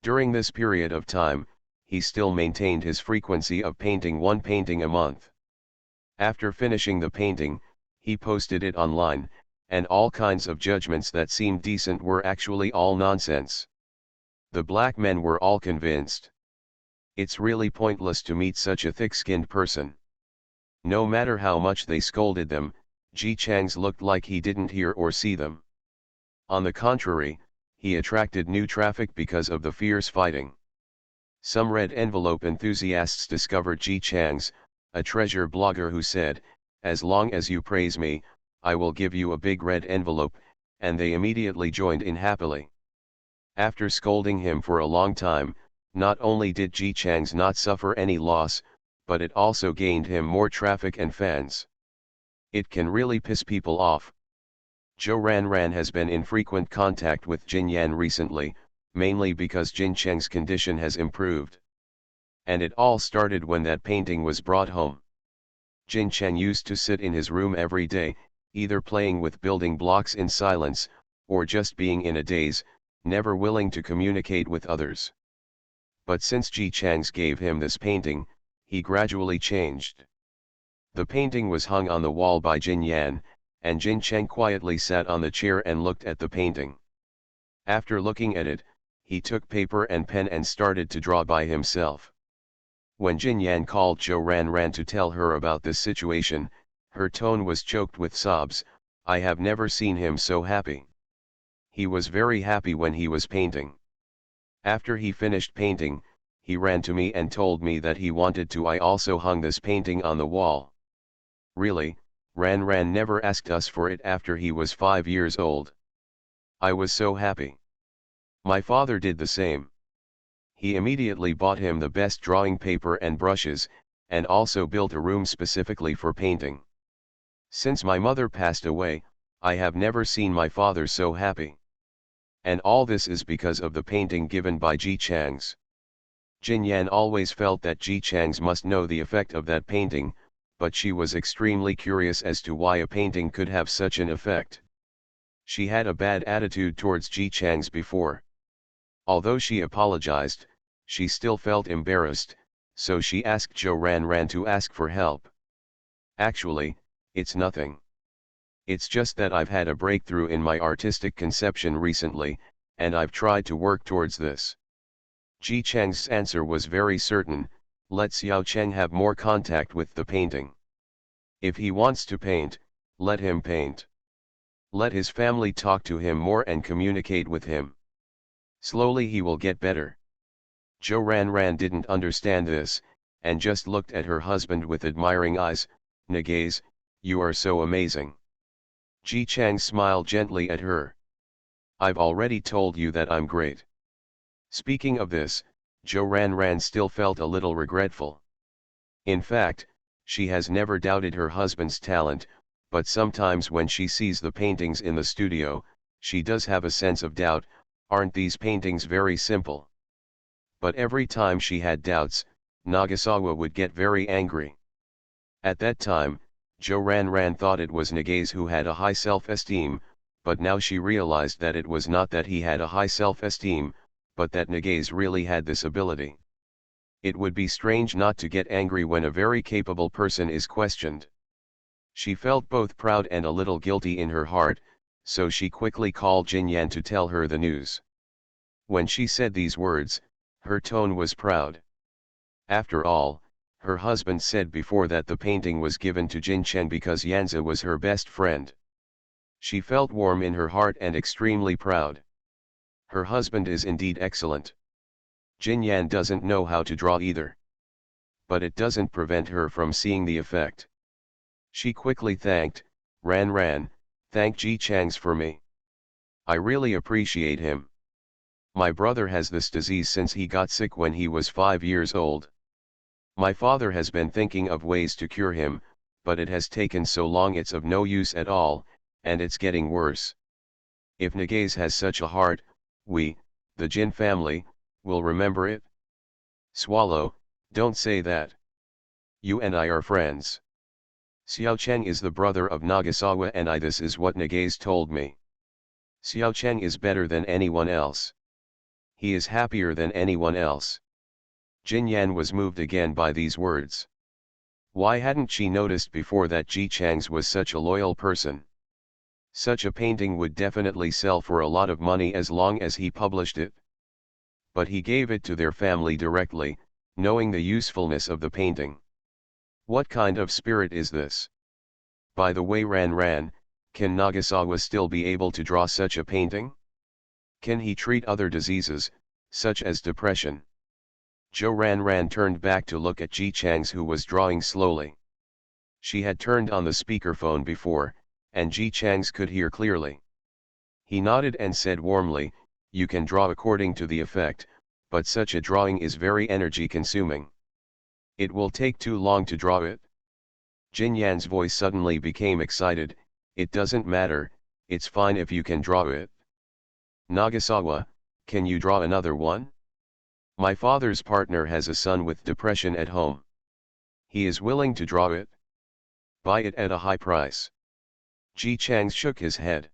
A: During this period of time, he still maintained his frequency of painting one painting a month. After finishing the painting, he posted it online, and all kinds of judgments that seemed decent were actually all nonsense. The black men were all convinced. It's really pointless to meet such a thick-skinned person. No matter how much they scolded them, Ji Chang's looked like he didn't hear or see them. On the contrary, he attracted new traffic because of the fierce fighting. Some red envelope enthusiasts discovered Ji Chang's, a treasure blogger who said, "As long as you praise me, I will give you a big red envelope," and they immediately joined in happily. After scolding him for a long time, not only did Ji Chang's not suffer any loss, but it also gained him more traffic and fans. It can really piss people off. Zhou Ranran has been in frequent contact with Jin Yan recently, mainly because Jin Cheng's condition has improved. And it all started when that painting was brought home. Jin Cheng used to sit in his room every day, either playing with building blocks in silence, or just being in a daze, never willing to communicate with others. But since Ji Chang's gave him this painting, he gradually changed. The painting was hung on the wall by Jin Yan, and Jin Cheng quietly sat on the chair and looked at the painting. After looking at it, he took paper and pen and started to draw by himself. When Jin Yan called Zhou Ranran to tell her about this situation, her tone was choked with sobs. "I have never seen him so happy. He was very happy when he was painting. After he finished painting, he ran to me and told me that he wanted to. I also hung this painting on the wall. Really, Ranran never asked us for it after he was 5 years old. I was so happy. My father did the same. He immediately bought him the best drawing paper and brushes, and also built a room specifically for painting. Since my mother passed away, I have never seen my father so happy. And all this is because of the painting given by Ji Chang's." Jin Yan always felt that Ji Chang's must know the effect of that painting, but she was extremely curious as to why a painting could have such an effect. She had a bad attitude towards Ji Chang's before. Although she apologized, she still felt embarrassed, so she asked Zhou Ranran to ask for help. "Actually, it's nothing. It's just that I've had a breakthrough in my artistic conception recently, and I've tried to work towards this." Ji Chang's answer was very certain. "Let Xiao Cheng have more contact with the painting. If he wants to paint, let him paint. Let his family talk to him more and communicate with him. Slowly he will get better." Zhou Ranran didn't understand this, and just looked at her husband with admiring eyes. "Nagaze, you are so amazing." Ji Chang smiled gently at her. "I've already told you that I'm great." Speaking of this, Zhou Ranran still felt a little regretful. In fact, she has never doubted her husband's talent, but sometimes when she sees the paintings in the studio, she does have a sense of doubt. Aren't these paintings very simple? But every time she had doubts, Nagasawa would get very angry. At that time, Zhou Ranran thought it was Nagaze who had a high self-esteem, but now she realized that it was not that he had a high self-esteem, but that Nagaze really had this ability. It would be strange not to get angry when a very capable person is questioned. She felt both proud and a little guilty in her heart, so she quickly called Jin Yan to tell her the news. When she said these words, her tone was proud. After all, her husband said before that the painting was given to Jin Cheng because Yanzi was her best friend. She felt warm in her heart and extremely proud. Her husband is indeed excellent. Jin Yan doesn't know how to draw either. But it doesn't prevent her from seeing the effect. She quickly thanked, Ran, thank Ji Chang's for me. I really appreciate him. My brother has this disease since he got sick when he was 5 years old. My father has been thinking of ways to cure him, but it has taken so long it's of no use at all, and it's getting worse. If Nagaze has such a heart, we, the Jin family, will remember it. Swallow, don't say that. You and I are friends. Xiao Cheng is the brother of Nagasawa and this is what Nagaze told me. Xiao Cheng is better than anyone else. He is happier than anyone else. Jin Yan was moved again by these words. Why hadn't she noticed before that Ji Chang's was such a loyal person? Such a painting would definitely sell for a lot of money as long as he published it. But he gave it to their family directly, knowing the usefulness of the painting. What kind of spirit is this? By the way, Ran, can Nagasawa still be able to draw such a painting? Can he treat other diseases, such as depression? Zhou Ran turned back to look at Ji Chang's, who was drawing slowly. She had turned on the speakerphone before, and Ji Chang's could hear clearly. He nodded and said warmly, you can draw according to the effect, but such a drawing is very energy consuming. It will take too long to draw it. Jin Yan's voice suddenly became excited, it doesn't matter, it's fine if you can draw it. Nagasawa, can you draw another one? My father's partner has a son with depression at home. He is willing to draw it. Buy it at a high price. Ji Chang shook his head.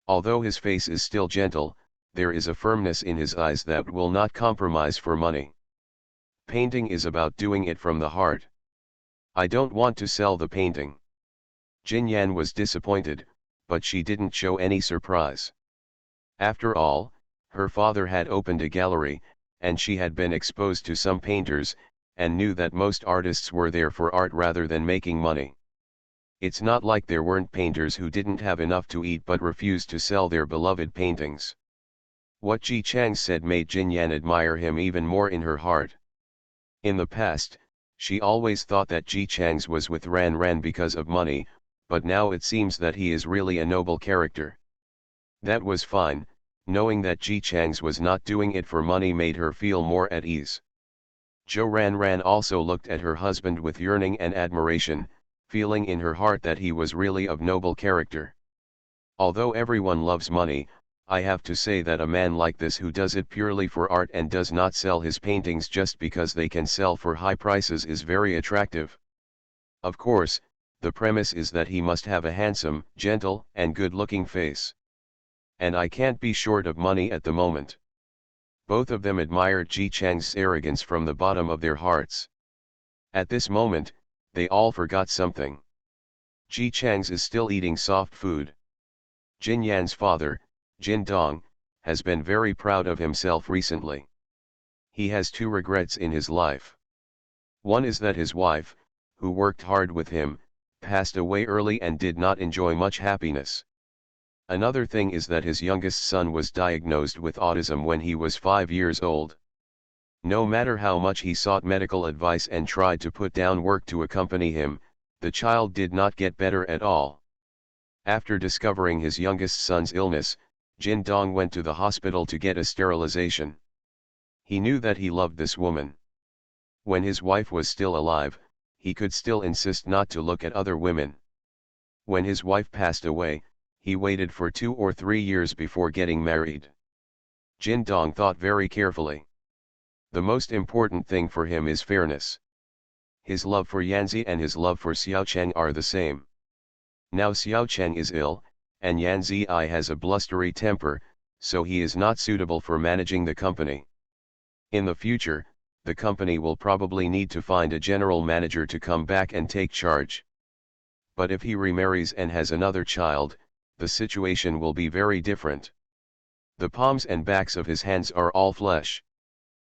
A: Although his face is still gentle, there is a firmness in his eyes that will not compromise for money. Painting is about doing it from the heart. I don't want to sell the painting. Jin Yan was disappointed, but she didn't show any surprise. After all, her father had opened a gallery, and she had been exposed to some painters, and knew that most artists were there for art rather than making money. It's not like there weren't painters who didn't have enough to eat but refused to sell their beloved paintings. What Ji Chang said made Jin Yan admire him even more in her heart. In the past, she always thought that Ji Chang's was with Ran because of money, but now it seems that he is really a noble character. That was fine, knowing that Ji Chang's was not doing it for money made her feel more at ease. Zhou Ran also looked at her husband with yearning and admiration, feeling in her heart that he was really of noble character. Although everyone loves money, I have to say that a man like this who does it purely for art and does not sell his paintings just because they can sell for high prices is very attractive. Of course, the premise is that he must have a handsome, gentle, and good-looking face. And I can't be short of money at the moment. Both of them admired Ji Chang's arrogance from the bottom of their hearts. At this moment, they all forgot something. Ji Chang's is still eating soft food. Jin Yan's father, Jin Dong, has been very proud of himself recently. He has two regrets in his life. One is that his wife, who worked hard with him, passed away early and did not enjoy much happiness. Another thing is that his youngest son was diagnosed with autism when he was 5 years old. No matter how much he sought medical advice and tried to put down work to accompany him, the child did not get better at all. After discovering his youngest son's illness, Jin Dong went to the hospital to get a sterilization. He knew that he loved this woman. When his wife was still alive, he could still insist not to look at other women. When his wife passed away, he waited for 2 or 3 years before getting married. Jin Dong thought very carefully. The most important thing for him is fairness. His love for Yanzi and his love for Xiao Cheng are the same. Now Xiao Cheng is ill, and Yanzi has a blustery temper, so he is not suitable for managing the company. In the future, the company will probably need to find a general manager to come back and take charge. But if he remarries and has another child, the situation will be very different. The palms and backs of his hands are all flesh.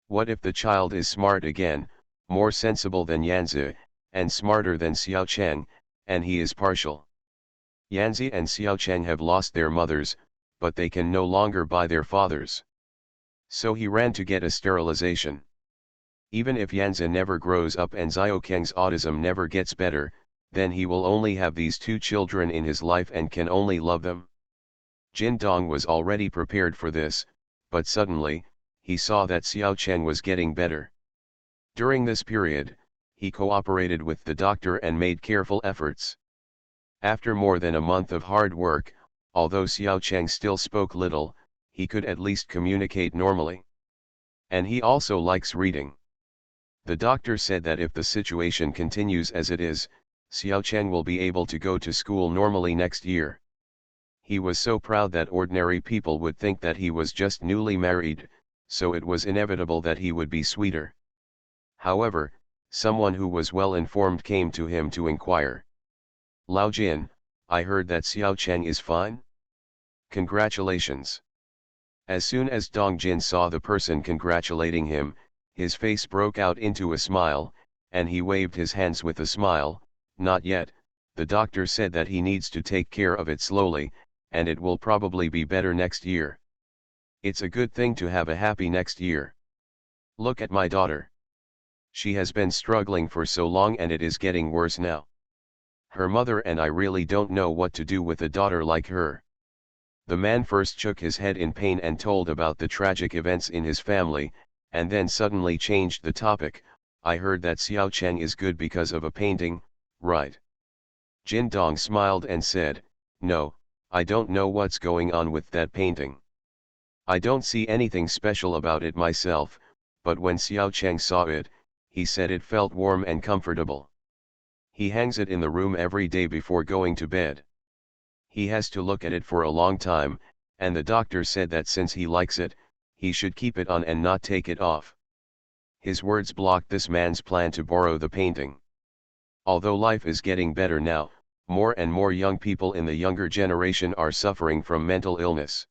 A: What if the child is smart again, more sensible than Yanzi, and smarter than Xiao Cheng, and he is partial? Yanzi and Xiao Cheng have lost their mothers, but they can no longer buy their fathers. So he ran to get a sterilization. Even if Yanzi never grows up and Xiaokeng's autism never gets better, then he will only have these two children in his life and can only love them. Jin Dong was already prepared for this, but suddenly, he saw that Xiao Cheng was getting better. During this period, he cooperated with the doctor and made careful efforts. After more than a month of hard work, although Xiao Cheng still spoke little, he could at least communicate normally. And he also likes reading. The doctor said that if the situation continues as it is, Xiao Cheng will be able to go to school normally next year. He was so proud that ordinary people would think that he was just newly married, so it was inevitable that he would be sweeter. However, someone who was well informed came to him to inquire. "Lao Jin, I heard that Xiao Cheng is fine? Congratulations." As soon as Dong Jin saw the person congratulating him, his face broke out into a smile, and he waved his hands with a smile. "Not yet, the doctor said that he needs to take care of it slowly, and it will probably be better next year. It's a good thing to have a happy next year. Look at my daughter. She has been struggling for so long and it is getting worse now. Her mother and I really don't know what to do with a daughter like her." The man first shook his head in pain and told about the tragic events in his family, and then suddenly changed the topic. "I heard that Xiao Cheng is good because of a painting, right?" Jin Dong smiled and said, "No, I don't know what's going on with that painting. I don't see anything special about it myself, but when Xiao Cheng saw it, he said it felt warm and comfortable. He hangs it in the room every day before going to bed. He has to look at it for a long time, and the doctor said that since he likes it, he should keep it on and not take it off." His words blocked this man's plan to borrow the painting. Although life is getting better now, more and more young people in the younger generation are suffering from mental illness.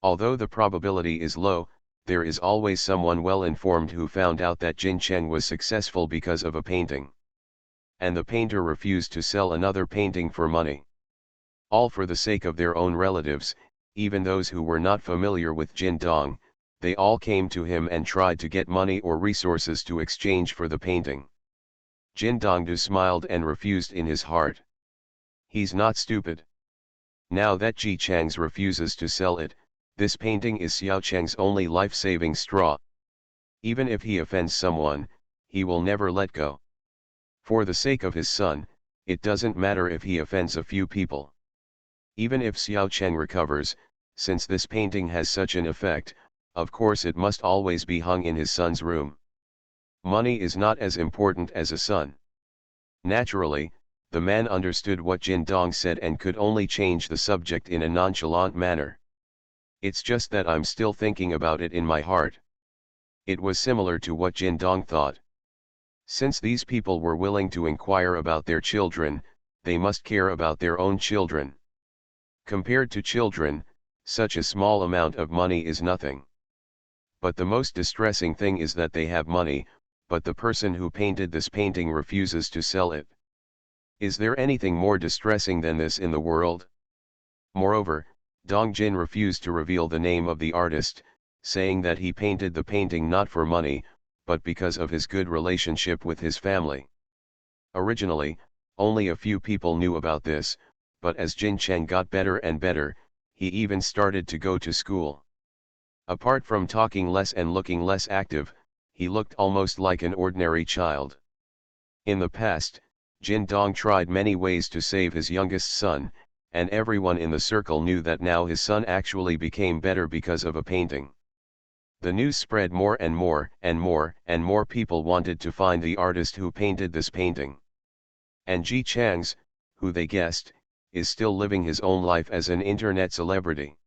A: Although the probability is low, there is always someone well informed who found out that Jin Cheng was successful because of a painting. And the painter refused to sell another painting for money. All for the sake of their own relatives, even those who were not familiar with Jin Dong, they all came to him and tried to get money or resources to exchange for the painting. Jin Dongdu smiled and refused in his heart. He's not stupid. Now that Ji Chang's refuses to sell it, this painting is Xiao Cheng's only life-saving straw. Even if he offends someone, he will never let go. For the sake of his son, it doesn't matter if he offends a few people. Even if Xiao Cheng recovers, since this painting has such an effect, of course it must always be hung in his son's room. Money is not as important as a son. Naturally, the man understood what Jin Dong said and could only change the subject in a nonchalant manner. "It's just that I'm still thinking about it in my heart." It was similar to what Jin Dong thought. Since these people were willing to inquire about their children, they must care about their own children. Compared to children, such a small amount of money is nothing. But the most distressing thing is that they have money, but the person who painted this painting refuses to sell it. Is there anything more distressing than this in the world? Moreover, Dong Jin refused to reveal the name of the artist, saying that he painted the painting not for money, but because of his good relationship with his family. Originally, only a few people knew about this, but as Jin Cheng got better and better, he even started to go to school. Apart from talking less and looking less active, he looked almost like an ordinary child. In the past, Jin Dong tried many ways to save his youngest son, and everyone in the circle knew that now his son actually became better because of a painting. The news spread more and more, and more and more people wanted to find the artist who painted this painting. And Ji Chang's, who they guessed, is still living his own life as an internet celebrity.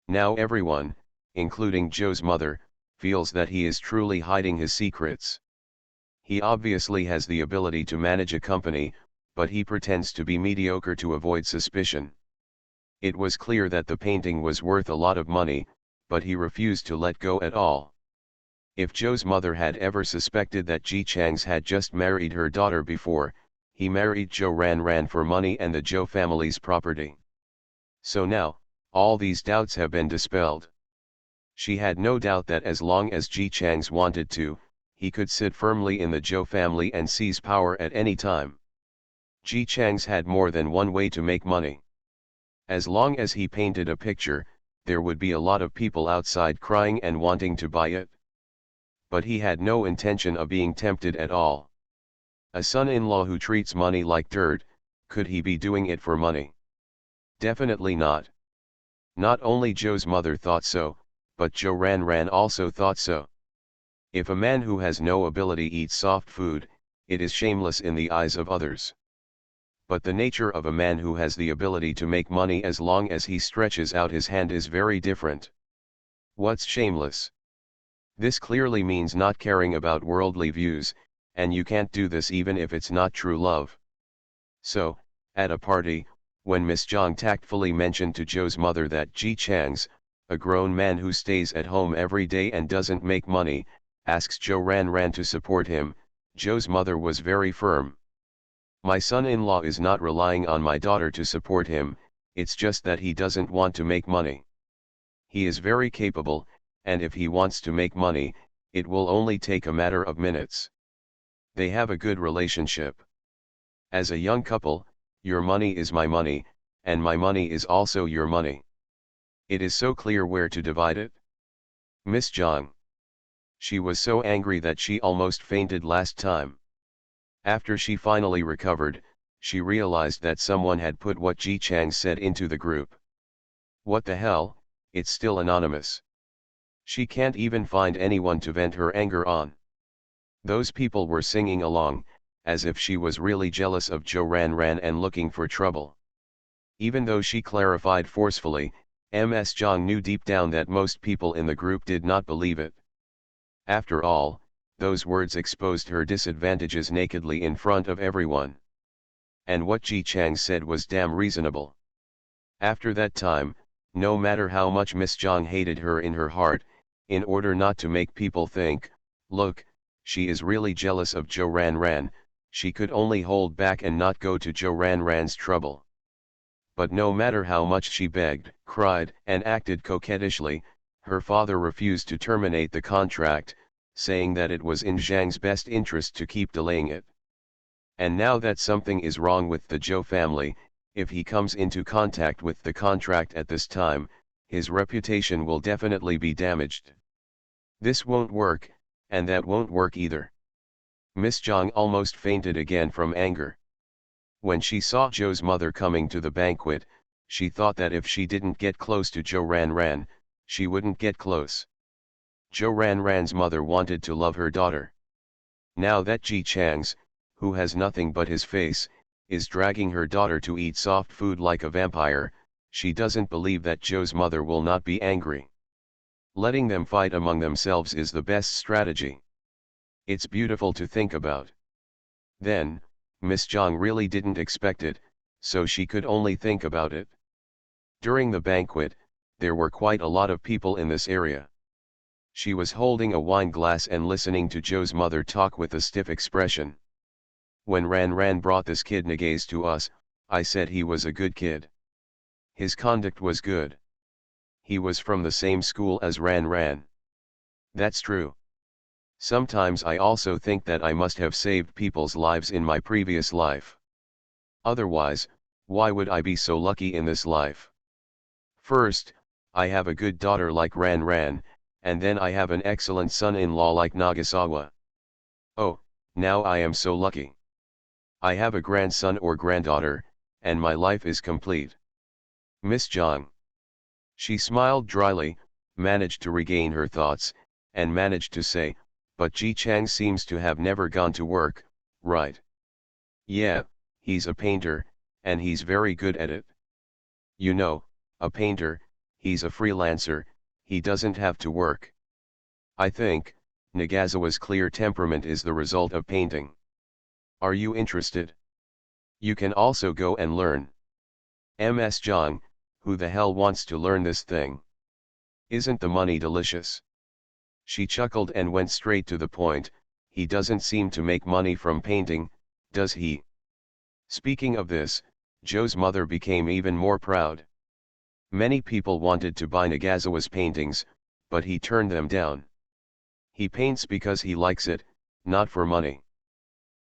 A: Now everyone, including Joe's mother, feels that he is truly hiding his secrets. He obviously has the ability to manage a company, but he pretends to be mediocre to avoid suspicion. It was clear that the painting was worth a lot of money, but he refused to let go at all. If Joe's mother had ever suspected that Ji Chang's had just married her daughter before, he married Joe Ran for money and the Joe family's property. So now, all these doubts have been dispelled. She had no doubt that as long as Ji Chang's wanted to, he could sit firmly in the Zhou family and seize power at any time. Ji Chang's had more than one way to make money. As long as he painted a picture, there would be a lot of people outside crying and wanting to buy it. But he had no intention of being tempted at all. A son-in-law who treats money like dirt, could he be doing it for money? Definitely not. Not only Zhou's mother thought so, but Zhou Ranran also thought so. If a man who has no ability eats soft food, it is shameless in the eyes of others. But the nature of a man who has the ability to make money as long as he stretches out his hand is very different. What's shameless? This clearly means not caring about worldly views, and you can't do this even if it's not true love. So, at a party, when Miss Zhang tactfully mentioned to Zhou's mother that Ji Chang's, a grown man who stays at home every day and doesn't make money, asks Zhou Ranran to support him, Zhou's mother was very firm. My son-in-law is not relying on my daughter to support him, it's just that he doesn't want to make money. He is very capable, and if he wants to make money, it will only take a matter of minutes. They have a good relationship. As a young couple, your money is my money, and my money is also your money. It is so clear where to divide it. Miss Zhang. She was so angry that she almost fainted last time. After she finally recovered, she realized that someone had put what Ji Chang said into the group. What the hell, it's still anonymous. She can't even find anyone to vent her anger on. Those people were singing along, as if she was really jealous of Zhou Ranran and looking for trouble. Even though she clarified forcefully, Ms. Zhang knew deep down that most people in the group did not believe it. After all, those words exposed her disadvantages nakedly in front of everyone. And what Ji Chang said was damn reasonable. After that time, no matter how much Miss Zhang hated her in her heart, in order not to make people think, look, she is really jealous of Zhou Ranran, she could only hold back and not go to Zhou Ranran's trouble. But no matter how much she begged, cried, and acted coquettishly, her father refused to terminate the contract, saying that it was in Zhang's best interest to keep delaying it. And now that something is wrong with the Zhou family, if he comes into contact with the contract at this time, his reputation will definitely be damaged. This won't work, and that won't work either. Miss Zhang almost fainted again from anger. When she saw Zhou's mother coming to the banquet, she thought that if she didn't get close to Zhou Ranran, she wouldn't get close. Zhou Ranran's mother wanted to love her daughter. Now that Ji Chang's, who has nothing but his face, is dragging her daughter to eat soft food like a vampire, she doesn't believe that Zhou's mother will not be angry. Letting them fight among themselves is the best strategy. It's beautiful to think about. Then, Miss Zhang really didn't expect it, so she could only think about it. During the banquet, there were quite a lot of people in this area. She was holding a wine glass and listening to Zhou's mother talk with a stiff expression. When Ranran brought this kid Nagaze to us, I said he was a good kid. His conduct was good. He was from the same school as Ranran. That's true. Sometimes I also think that I must have saved people's lives in my previous life. Otherwise, why would I be so lucky in this life? First, I have a good daughter like Ranran, and then I have an excellent son-in-law like Nagasawa. Oh, now I am so lucky. I have a grandson or granddaughter, and my life is complete. Miss Zhang. She smiled dryly, managed to regain her thoughts, and managed to say, but Ji Chang seems to have never gone to work, right? Yeah, he's a painter, and he's very good at it. You know, a painter, he's a freelancer, he doesn't have to work. I think, Nagasawa's clear temperament is the result of painting. Are you interested? You can also go and learn. Ms. Zhang, who the hell wants to learn this thing? Isn't the money delicious? She chuckled and went straight to the point, he doesn't seem to make money from painting, does he? Speaking of this, Zhou's mother became even more proud. Many people wanted to buy Nagasawa's paintings, but he turned them down. He paints because he likes it, not for money.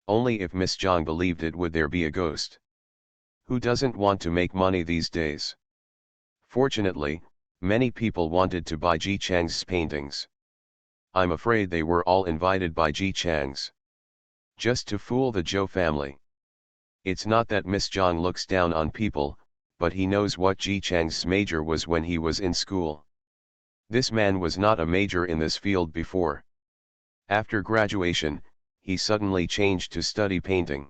A: Only if Miss Zhang believed it would there be a ghost. Who doesn't want to make money these days? Fortunately, many people wanted to buy Ji Chang's paintings. I'm afraid they were all invited by Ji Chang's. Just to fool the Zhou family. It's not that Miss Zhang looks down on people, but he knows what Ji Chang's major was when he was in school. This man was not a major in this field before. After graduation, he suddenly changed to study painting.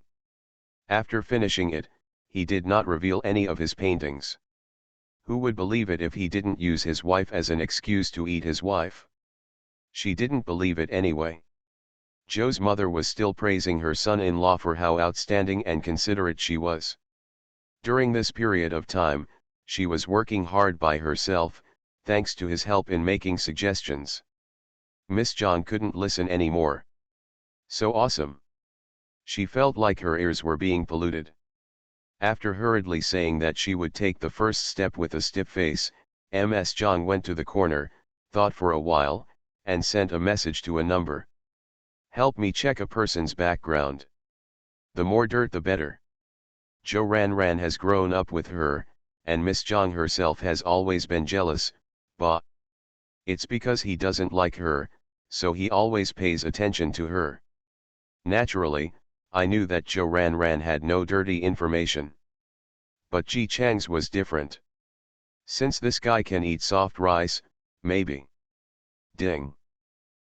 A: After finishing it, he did not reveal any of his paintings. Who would believe it if he didn't use his wife as an excuse to eat his wife? She didn't believe it anyway. Zhou's mother was still praising her son-in-law for how outstanding and considerate she was. During this period of time, she was working hard by herself, thanks to his help in making suggestions. Miss Zhang couldn't listen anymore. So awesome! She felt like her ears were being polluted. After hurriedly saying that she would take the first step with a stiff face, Ms. Zhang went to the corner, thought for a while, and sent a message to a number. Help me check a person's background. The more dirt the better. Zhou Ranran has grown up with her, and Miss Zhang herself has always been jealous, but it's because he doesn't like her, so he always pays attention to her. Naturally, I knew that Zhou Ranran had no dirty information. But Ji Chang's was different. Since this guy can eat soft rice, maybe. Ding.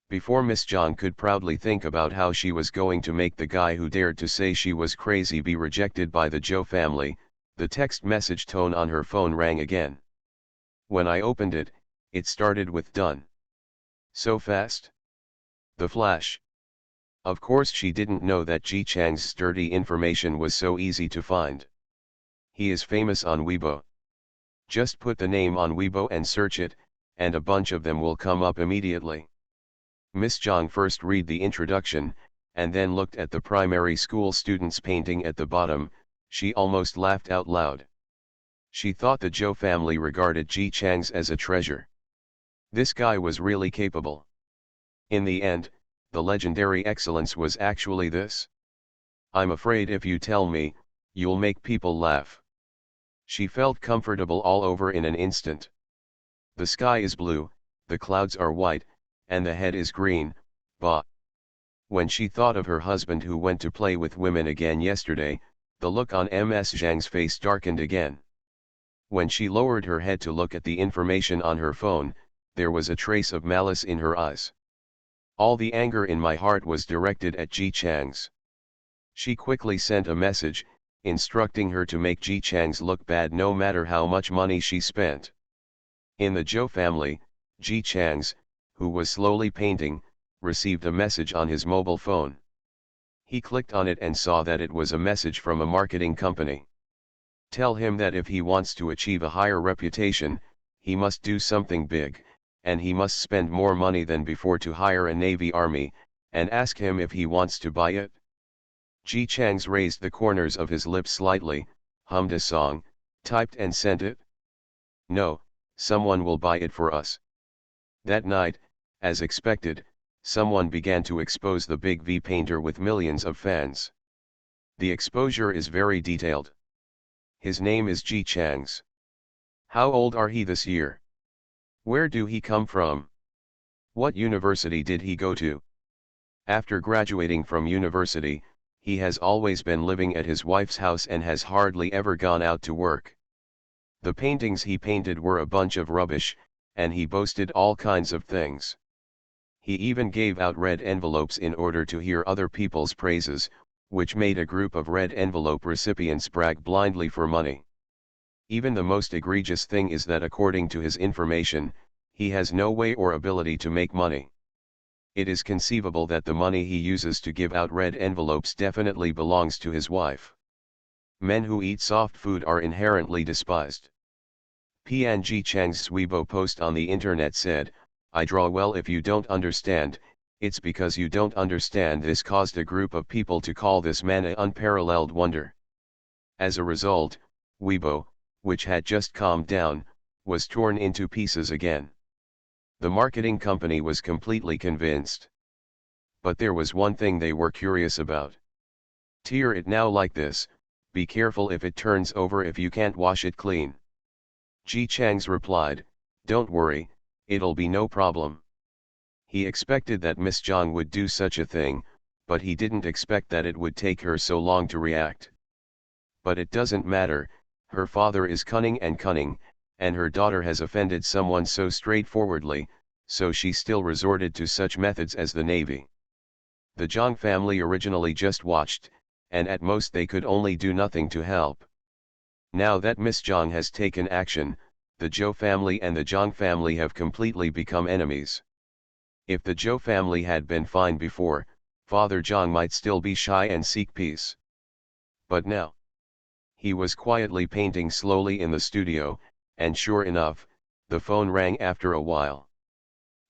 A: Before Miss Zhang could proudly think about how she was going to make the guy who dared to say she was crazy be rejected by the Zhou family, the text message tone on her phone rang again. When I opened it, it started with "done." So fast? The flash. Of course she didn't know that Ji Chang's sturdy information was so easy to find. He is famous on Weibo. Just put the name on Weibo and search it, and a bunch of them will come up immediately. Miss Zhang first read the introduction, and then looked at the primary school student's painting at the bottom. She almost laughed out loud. She thought the Zhou family regarded Ji Chang's as a treasure. This guy was really capable. In the end, the legendary excellence was actually this. I'm afraid if you tell me, you'll make people laugh. She felt comfortable all over in an instant. The sky is blue, the clouds are white, and the head is green, but when she thought of her husband who went to play with women again yesterday, the look on Ms. Zhang's face darkened again. When she lowered her head to look at the information on her phone, there was a trace of malice in her eyes. All the anger in my heart was directed at Ji Chang's. She quickly sent a message, instructing her to make Ji Chang's look bad no matter how much money she spent. In the Zhou family, Ji Chang's, who was slowly painting, received a message on his mobile phone. He clicked on it and saw that it was a message from a marketing company. Tell him that if he wants to achieve a higher reputation, he must do something big, and he must spend more money than before to hire a Navy army, and ask him if he wants to buy it. Ji Chang's raised the corners of his lips slightly, hummed a song, typed and sent it. No, someone will buy it for us. That night, as expected, someone began to expose the Big V painter with millions of fans. The exposure is very detailed. His name is Ji Chang's. How old are he this year? Where do he come from? What university did he go to? After graduating from university, he has always been living at his wife's house and has hardly ever gone out to work. The paintings he painted were a bunch of rubbish, and he boasted all kinds of things. He even gave out red envelopes in order to hear other people's praises, which made a group of red envelope recipients brag blindly for money. Even the most egregious thing is that according to his information, he has no way or ability to make money. It is conceivable that the money he uses to give out red envelopes definitely belongs to his wife. Men who eat soft food are inherently despised. Ji Chang's Weibo post on the internet said, "I draw well. If you don't understand, it's because you don't understand." This caused a group of people to call this man an unparalleled wonder. As a result, Weibo, which had just calmed down, was torn into pieces again. The marketing company was completely convinced. But there was one thing they were curious about. Tear it now like this, be careful if it turns over if you can't wash it clean. Ji Chang's replied, don't worry, it'll be no problem. He expected that Miss Zhang would do such a thing, but he didn't expect that it would take her so long to react. But it doesn't matter, her father is cunning, and her daughter has offended someone so straightforwardly, so she still resorted to such methods as the Navy. The Zhang family originally just watched, and at most they could only do nothing to help. Now that Miss Zhang has taken action, the Zhou family and the Zhang family have completely become enemies. If the Zhou family had been fine before, Father Zhang might still be shy and seek peace. But now, he was quietly painting slowly in the studio, and sure enough, the phone rang after a while.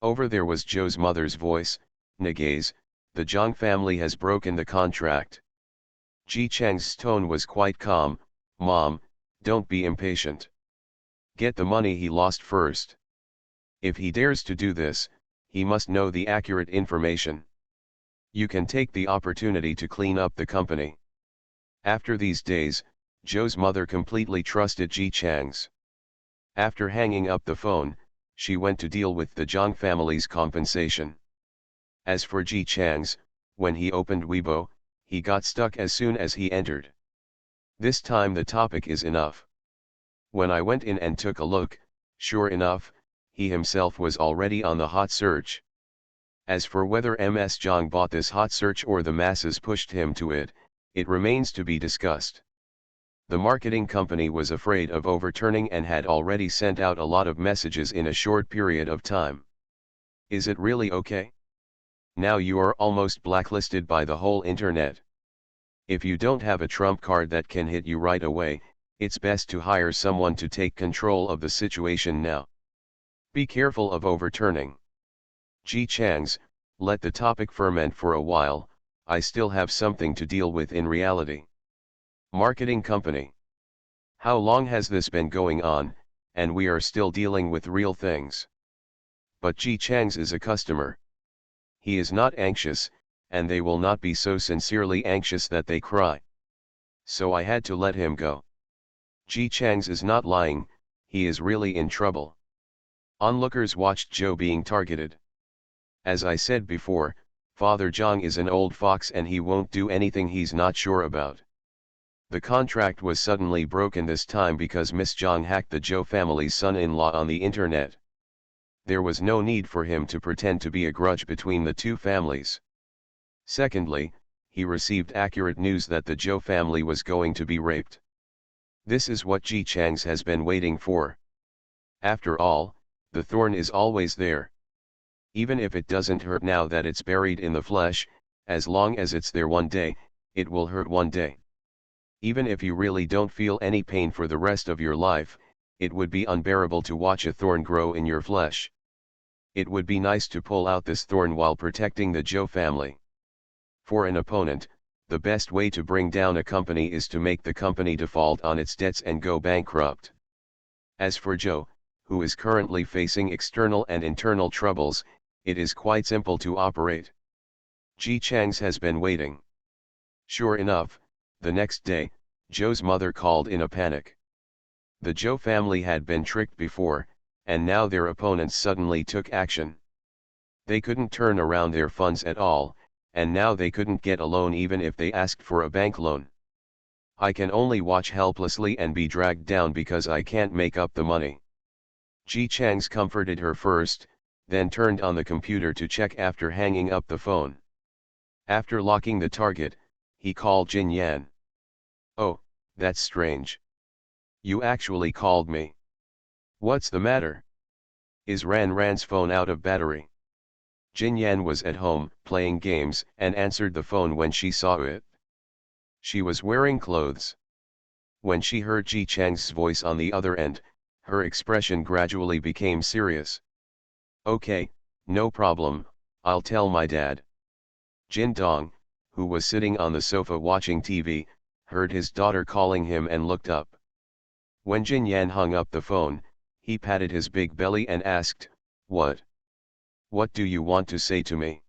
A: Over there was Zhou's mother's voice, Nagaze, the Zhang family has broken the contract. Ji Chang's tone was quite calm, Mom, don't be impatient. Get the money he lost first. If he dares to do this, he must know the accurate information. You can take the opportunity to clean up the company. After these days, Zhou's mother completely trusted Ji Chang's. After hanging up the phone, she went to deal with the Zhang family's compensation. As for Ji Chang's, when he opened Weibo, he got stuck as soon as he entered. This time the topic is enough. When I went in and took a look, sure enough, he himself was already on the hot search. As for whether Ms. Zhang bought this hot search or the masses pushed him to it, it remains to be discussed. The marketing company was afraid of overturning and had already sent out a lot of messages in a short period of time. Is it really okay? Now you are almost blacklisted by the whole internet. If you don't have a trump card that can hit you right away, it's best to hire someone to take control of the situation now. Be careful of overturning. Ji Chang's, let the topic ferment for a while, I still have something to deal with in reality. Marketing company. How long has this been going on, and we are still dealing with real things? But Ji Chang's is a customer. He is not anxious, and they will not be so sincerely anxious that they cry. So I had to let him go. Ji Chang's is not lying, he is really in trouble. Onlookers watched Zhou being targeted. As I said before, Father Zhang is an old fox and he won't do anything he's not sure about. The contract was suddenly broken this time because Miss Zhang hacked the Zhou family's son-in-law on the internet. There was no need for him to pretend to be a grudge between the two families. Secondly, he received accurate news that the Zhou family was going to be raped. This is what Ji Chang's has been waiting for. After all, the thorn is always there. Even if it doesn't hurt now that it's buried in the flesh, as long as it's there one day, it will hurt one day. Even if you really don't feel any pain for the rest of your life, it would be unbearable to watch a thorn grow in your flesh. It would be nice to pull out this thorn while protecting the Zhou family. For an opponent, the best way to bring down a company is to make the company default on its debts and go bankrupt. As for Zhou, who is currently facing external and internal troubles, it is quite simple to operate. Ji Chang's has been waiting. Sure enough, the next day, Zhou's mother called in a panic. The Zhou family had been tricked before, and now their opponents suddenly took action. They couldn't turn around their funds at all, and now they couldn't get a loan even if they asked for a bank loan. I can only watch helplessly and be dragged down because I can't make up the money. Ji Chang's comforted her first, then turned on the computer to check after hanging up the phone. After locking the target, he called Jin Yan. Oh, that's strange. You actually called me. What's the matter? Is Ran's phone out of battery? Jin Yan was at home, playing games, and answered the phone when she saw it. She was wearing clothes. When she heard Ji Chang's voice on the other end, her expression gradually became serious. Okay, no problem, I'll tell my dad. Jin Dong, who was sitting on the sofa watching TV, heard his daughter calling him and looked up. When Jin Yan hung up the phone, he patted his big belly and asked, "What?" What do you want to say to me?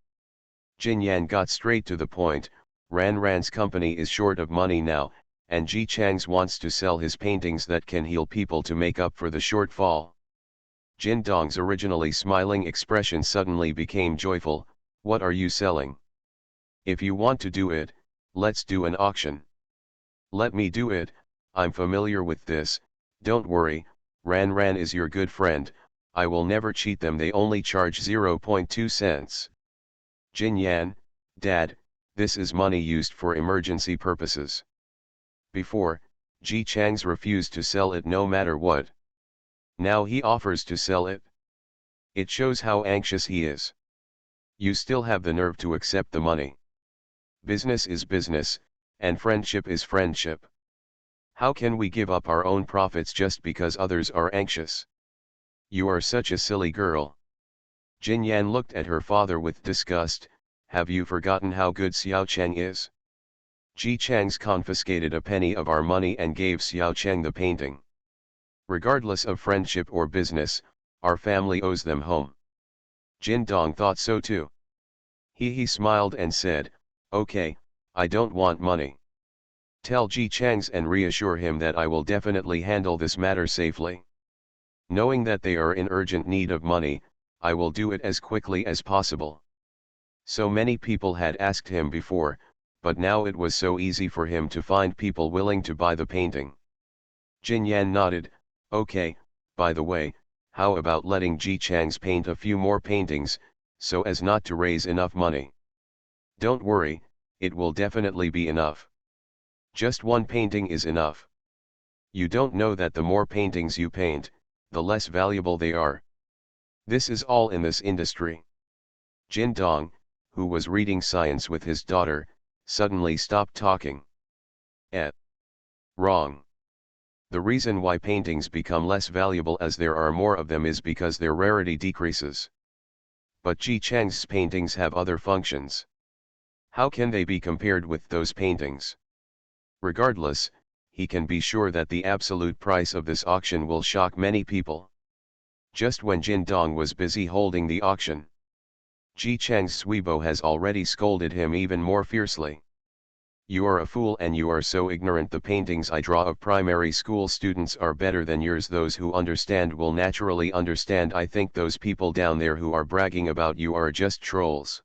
A: Jin Yan got straight to the point. Ran's company is short of money now, and Ji Chang's wants to sell his paintings that can heal people to make up for the shortfall. Jin Dong's originally smiling expression suddenly became joyful. What are you selling? If you want to do it, let's do an auction. Let me do it, I'm familiar with this, don't worry, Ran is your good friend, I will never cheat them, they only charge 0.2 cents. Jin Yan, Dad, this is money used for emergency purposes. Before, Ji Chang's refused to sell it no matter what. Now he offers to sell it. It shows how anxious he is. You still have the nerve to accept the money. Business is business, and friendship is friendship. How can we give up our own profits just because others are anxious? You are such a silly girl. Jin Yan looked at her father with disgust. Have you forgotten how good Xiao Cheng is? Ji Chang's confiscated a penny of our money and gave Xiao Cheng the painting. Regardless of friendship or business, our family owes them home. Jin Dong thought so too. He smiled and said, okay, I don't want money. Tell Ji Chang's and reassure him that I will definitely handle this matter safely. Knowing that they are in urgent need of money, I will do it as quickly as possible. So many people had asked him before, but now it was so easy for him to find people willing to buy the painting. Jin Yan nodded, okay, by the way, how about letting Ji Chang's paint a few more paintings, so as not to raise enough money? Don't worry, it will definitely be enough. Just one painting is enough. You don't know that the more paintings you paint, the less valuable they are. This is all in this industry. Jin Dong, who was reading science with his daughter, suddenly stopped talking. Wrong. The reason why paintings become less valuable as there are more of them is because their rarity decreases. But Ji Chang's paintings have other functions. How can they be compared with those paintings? Regardless, he can be sure that the absolute price of this auction will shock many people. Just when Jin Dong was busy holding the auction, Ji Chang's Swibo has already scolded him even more fiercely. You are a fool and you are so ignorant. The paintings I draw of primary school students are better than yours. Those who understand will naturally understand. I think those people down there who are bragging about you are just trolls.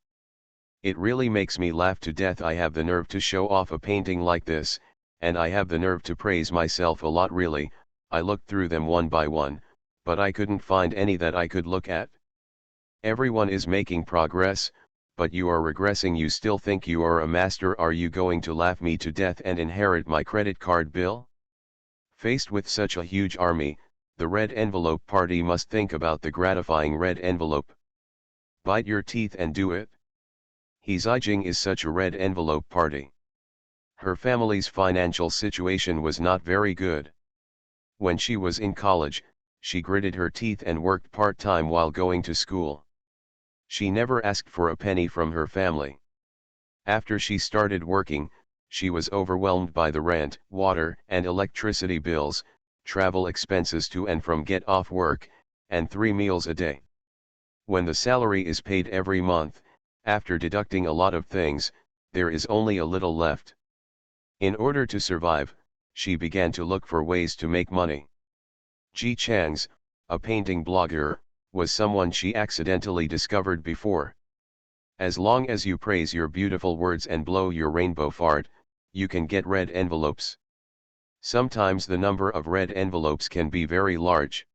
A: It really makes me laugh to death. I have the nerve to show off a painting like this, and I have the nerve to praise myself a lot really. I looked through them one by one, but I couldn't find any that I could look at. Everyone is making progress, but you are regressing. You still think you are a master. Are you going to laugh me to death and inherit my credit card bill? Faced with such a huge army, the red envelope party must think about the gratifying red envelope. Bite your teeth and do it. He Zijing is such a red envelope party. Her family's financial situation was not very good. When she was in college, she gritted her teeth and worked part-time while going to school. She never asked for a penny from her family. After she started working, she was overwhelmed by the rent, water and electricity bills, travel expenses to and from get off work, and 3 meals a day. When the salary is paid every month, after deducting a lot of things, there is only a little left. In order to survive, she began to look for ways to make money. Ji Chang's, a painting blogger, was someone she accidentally discovered before. As long as you praise your beautiful words and blow your rainbow fart, you can get red envelopes. Sometimes the number of red envelopes can be very large.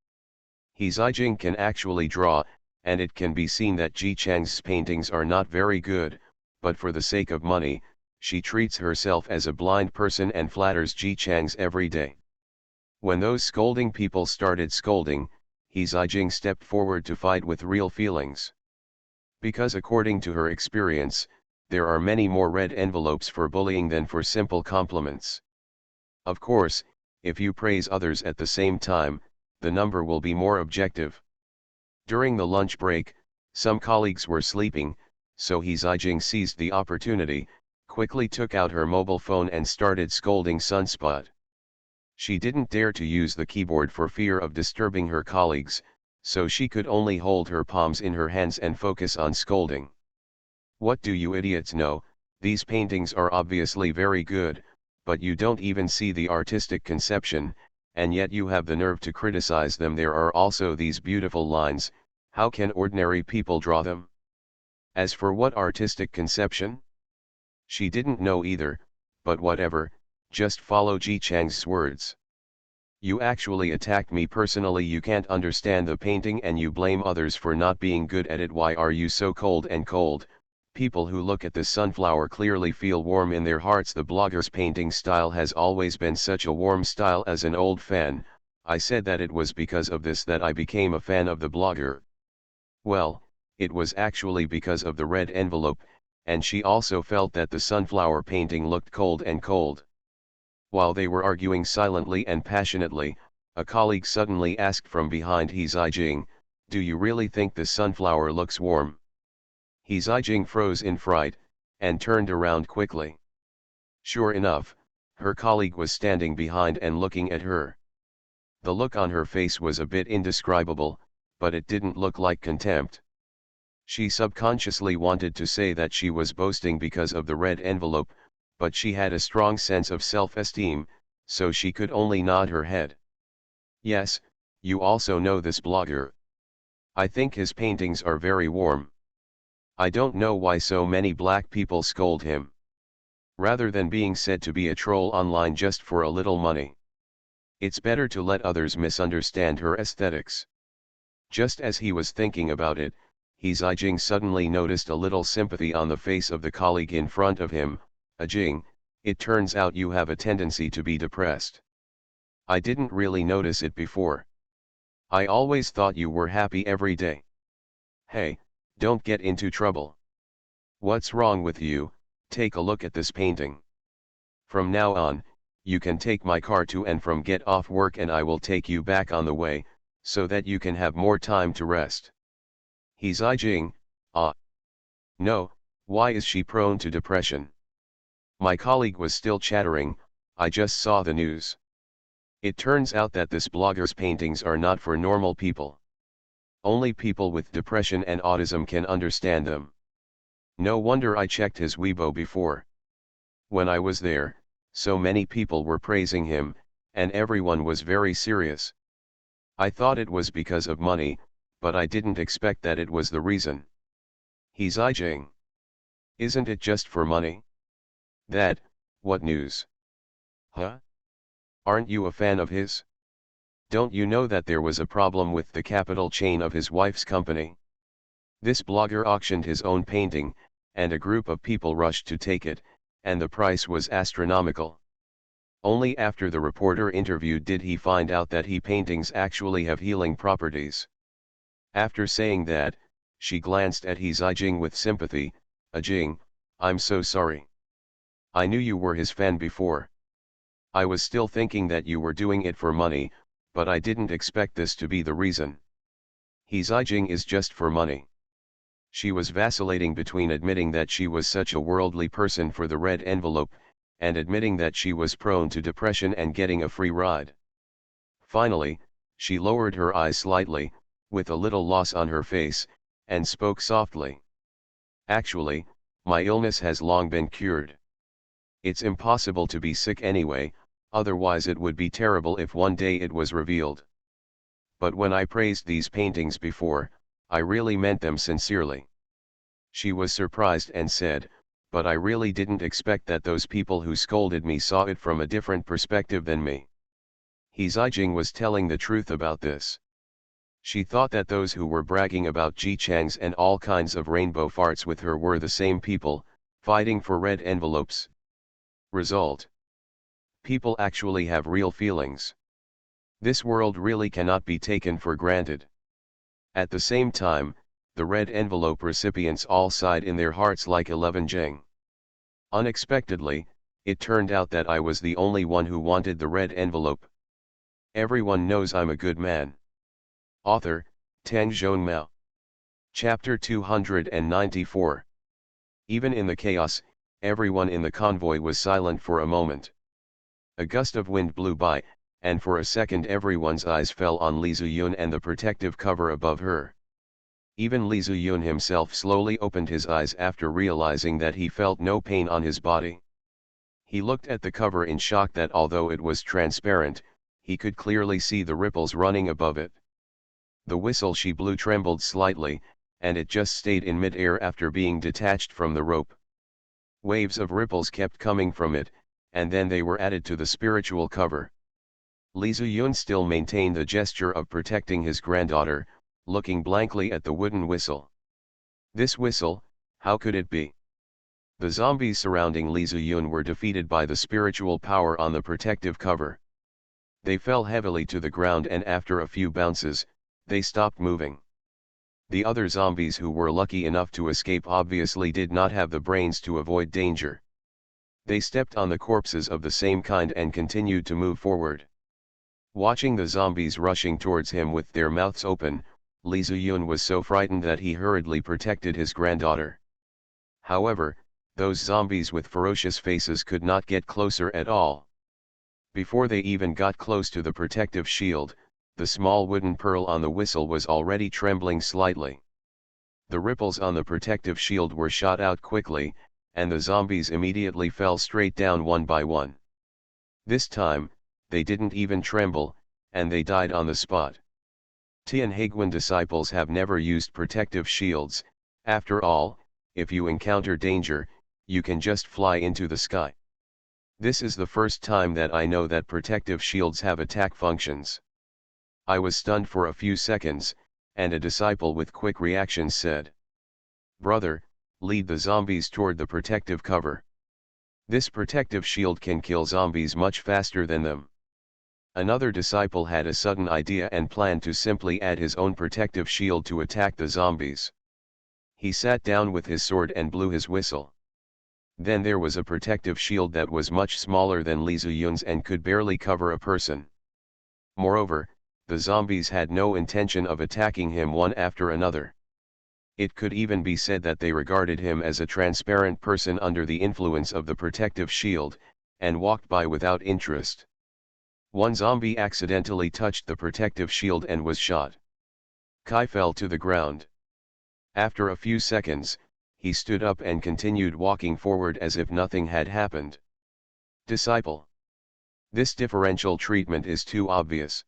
A: He Zijing can actually draw, and it can be seen that Ji Chang's paintings are not very good, but for the sake of money, she treats herself as a blind person and flatters Ji Chang's every day. When those scolding people started scolding, He Zijing stepped forward to fight with real feelings. Because according to her experience, there are many more red envelopes for bullying than for simple compliments. Of course, if you praise others at the same time, the number will be more objective. During the lunch break, some colleagues were sleeping, so He Zijing seized the opportunity, quickly took out her mobile phone and started scolding Sunspot. She didn't dare to use the keyboard for fear of disturbing her colleagues, so she could only hold her palms in her hands and focus on scolding. What do you idiots know? These paintings are obviously very good, but you don't even see the artistic conception, and yet you have the nerve to criticize them. There are also these beautiful lines, how can ordinary people draw them? As for what artistic conception? She didn't know either, but whatever, just follow Ji Chang's words. You actually attacked me personally. You can't understand the painting and you blame others for not being good at it. Why are you so cold and cold? People who look at the sunflower clearly feel warm in their hearts. The blogger's painting style has always been such a warm style. As an old fan, I said that it was because of this that I became a fan of the blogger. Well, it was actually because of the red envelope, and she also felt that the sunflower painting looked cold and cold. While they were arguing silently and passionately, a colleague suddenly asked from behind He Zijing, "Do you really think the sunflower looks warm?" He Zijing froze in fright, and turned around quickly. Sure enough, her colleague was standing behind and looking at her. The look on her face was a bit indescribable, but it didn't look like contempt. She subconsciously wanted to say that she was boasting because of the red envelope, but she had a strong sense of self-esteem, so she could only nod her head. Yes, you also know this blogger. I think his paintings are very warm. I don't know why so many black people scold him. Rather than being said to be a troll online just for a little money. It's better to let others misunderstand her aesthetics. Just as he was thinking about it, He Zijing suddenly noticed a little sympathy on the face of the colleague in front of him. Jing, it turns out you have a tendency to be depressed. I didn't really notice it before. I always thought you were happy every day. Hey, don't get into trouble. What's wrong with you? Take a look at this painting. From now on, you can take my car to and from get off work and I will take you back on the way, so that you can have more time to rest. He Zijing, no, why is she prone to depression? My colleague was still chattering, I just saw the news. It turns out that this blogger's paintings are not for normal people. Only people with depression and autism can understand them. No wonder I checked his Weibo before. When I was there, so many people were praising him, and everyone was very serious. I thought it was because of money, but I didn't expect that it was the reason. He Zijing. Isn't it just for money? What news? Huh? Aren't you a fan of his? Don't you know that there was a problem with the capital chain of his wife's company? This blogger auctioned his own painting, and a group of people rushed to take it, and the price was astronomical. Only after the reporter interviewed did he find out that his paintings actually have healing properties. After saying that, she glanced at He Zijing with sympathy. Jing, I'm so sorry. I knew you were his fan before. I was still thinking that you were doing it for money, but I didn't expect this to be the reason. He Zijing is just for money. She was vacillating between admitting that she was such a worldly person for the red envelope, and admitting that she was prone to depression and getting a free ride. Finally, she lowered her eyes slightly, with a little loss on her face, and spoke softly. Actually, my illness has long been cured. It's impossible to be sick anyway, otherwise it would be terrible if one day it was revealed. But when I praised these paintings before, I really meant them sincerely. She was surprised and said, but I really didn't expect that those people who scolded me saw it from a different perspective than me. He Zijing was telling the truth about this. She thought that those who were bragging about Ji Chang's and all kinds of rainbow farts with her were the same people, fighting for red envelopes. Result: people actually have real feelings. This world really cannot be taken for granted. At the same time, the red envelope recipients all sighed in their hearts like 11 Jing. Unexpectedly, it turned out that I was the only one who wanted the red envelope. Everyone knows I'm a good man. Author, Tang Zhonmao. Chapter 294. Even in the chaos, everyone in the convoy was silent for a moment. A gust of wind blew by, and for a second everyone's eyes fell on Li Ziyun and the protective cover above her. Even Li Ziyun himself slowly opened his eyes after realizing that he felt no pain on his body. He looked at the cover in shock that although it was transparent, he could clearly see the ripples running above it. The whistle she blew trembled slightly, and it just stayed in mid-air after being detached from the rope. Waves of ripples kept coming from it, and then they were added to the spiritual cover. Li Ziyun still maintained the gesture of protecting his granddaughter, looking blankly at the wooden whistle. This whistle, how could it be? The zombies surrounding Li Ziyun were defeated by the spiritual power on the protective cover. They fell heavily to the ground, and after a few bounces, they stopped moving. The other zombies who were lucky enough to escape obviously did not have the brains to avoid danger. They stepped on the corpses of the same kind and continued to move forward. Watching the zombies rushing towards him with their mouths open, Li Ziyun was so frightened that he hurriedly protected his granddaughter. However, those zombies with ferocious faces could not get closer at all. Before they even got close to the protective shield, the small wooden pearl on the whistle was already trembling slightly. The ripples on the protective shield were shot out quickly, and the zombies immediately fell straight down one by one. This time, they didn't even tremble, and they died on the spot. Tianheiguan disciples have never used protective shields. After all, if you encounter danger, you can just fly into the sky. This is the first time that I know that protective shields have attack functions. I was stunned for a few seconds, and a disciple with quick reactions said, "Brother, lead the zombies toward the protective cover. This protective shield can kill zombies much faster than them." Another disciple had a sudden idea and planned to simply add his own protective shield to attack the zombies. He sat down with his sword and blew his whistle. Then there was a protective shield that was much smaller than Li Ziyun's and could barely cover a person. Moreover, the zombies had no intention of attacking him one after another. It could even be said that they regarded him as a transparent person under the influence of the protective shield, and walked by without interest. One zombie accidentally touched the protective shield and was shot. Kai fell to the ground. After a few seconds, he stood up and continued walking forward as if nothing had happened. Disciple. This differential treatment is too obvious.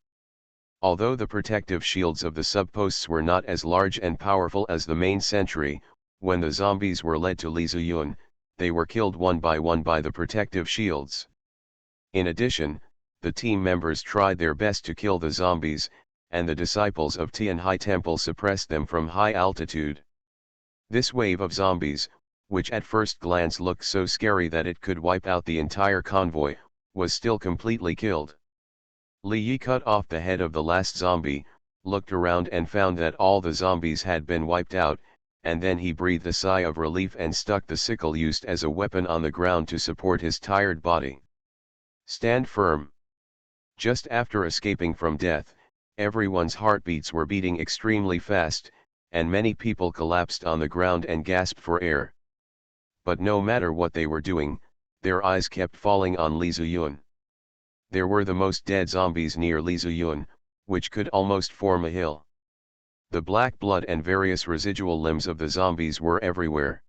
A: Although the protective shields of the subposts were not as large and powerful as the main sentry, when the zombies were led to Li Ziyun, they were killed one by the protective shields. In addition, the team members tried their best to kill the zombies, and the disciples of Tianhai Temple suppressed them from high altitude. This wave of zombies, which at first glance looked so scary that it could wipe out the entire convoy, was still completely killed. Li Yi cut off the head of the last zombie, looked around and found that all the zombies had been wiped out, and then he breathed a sigh of relief and stuck the sickle used as a weapon on the ground to support his tired body. Stand firm. Just after escaping from death, everyone's heartbeats were beating extremely fast, and many people collapsed on the ground and gasped for air. But no matter what they were doing, their eyes kept falling on Li Ziyun. There were the most dead zombies near Li Ziyun, which could almost form a hill. The black blood and various residual limbs of the zombies were everywhere.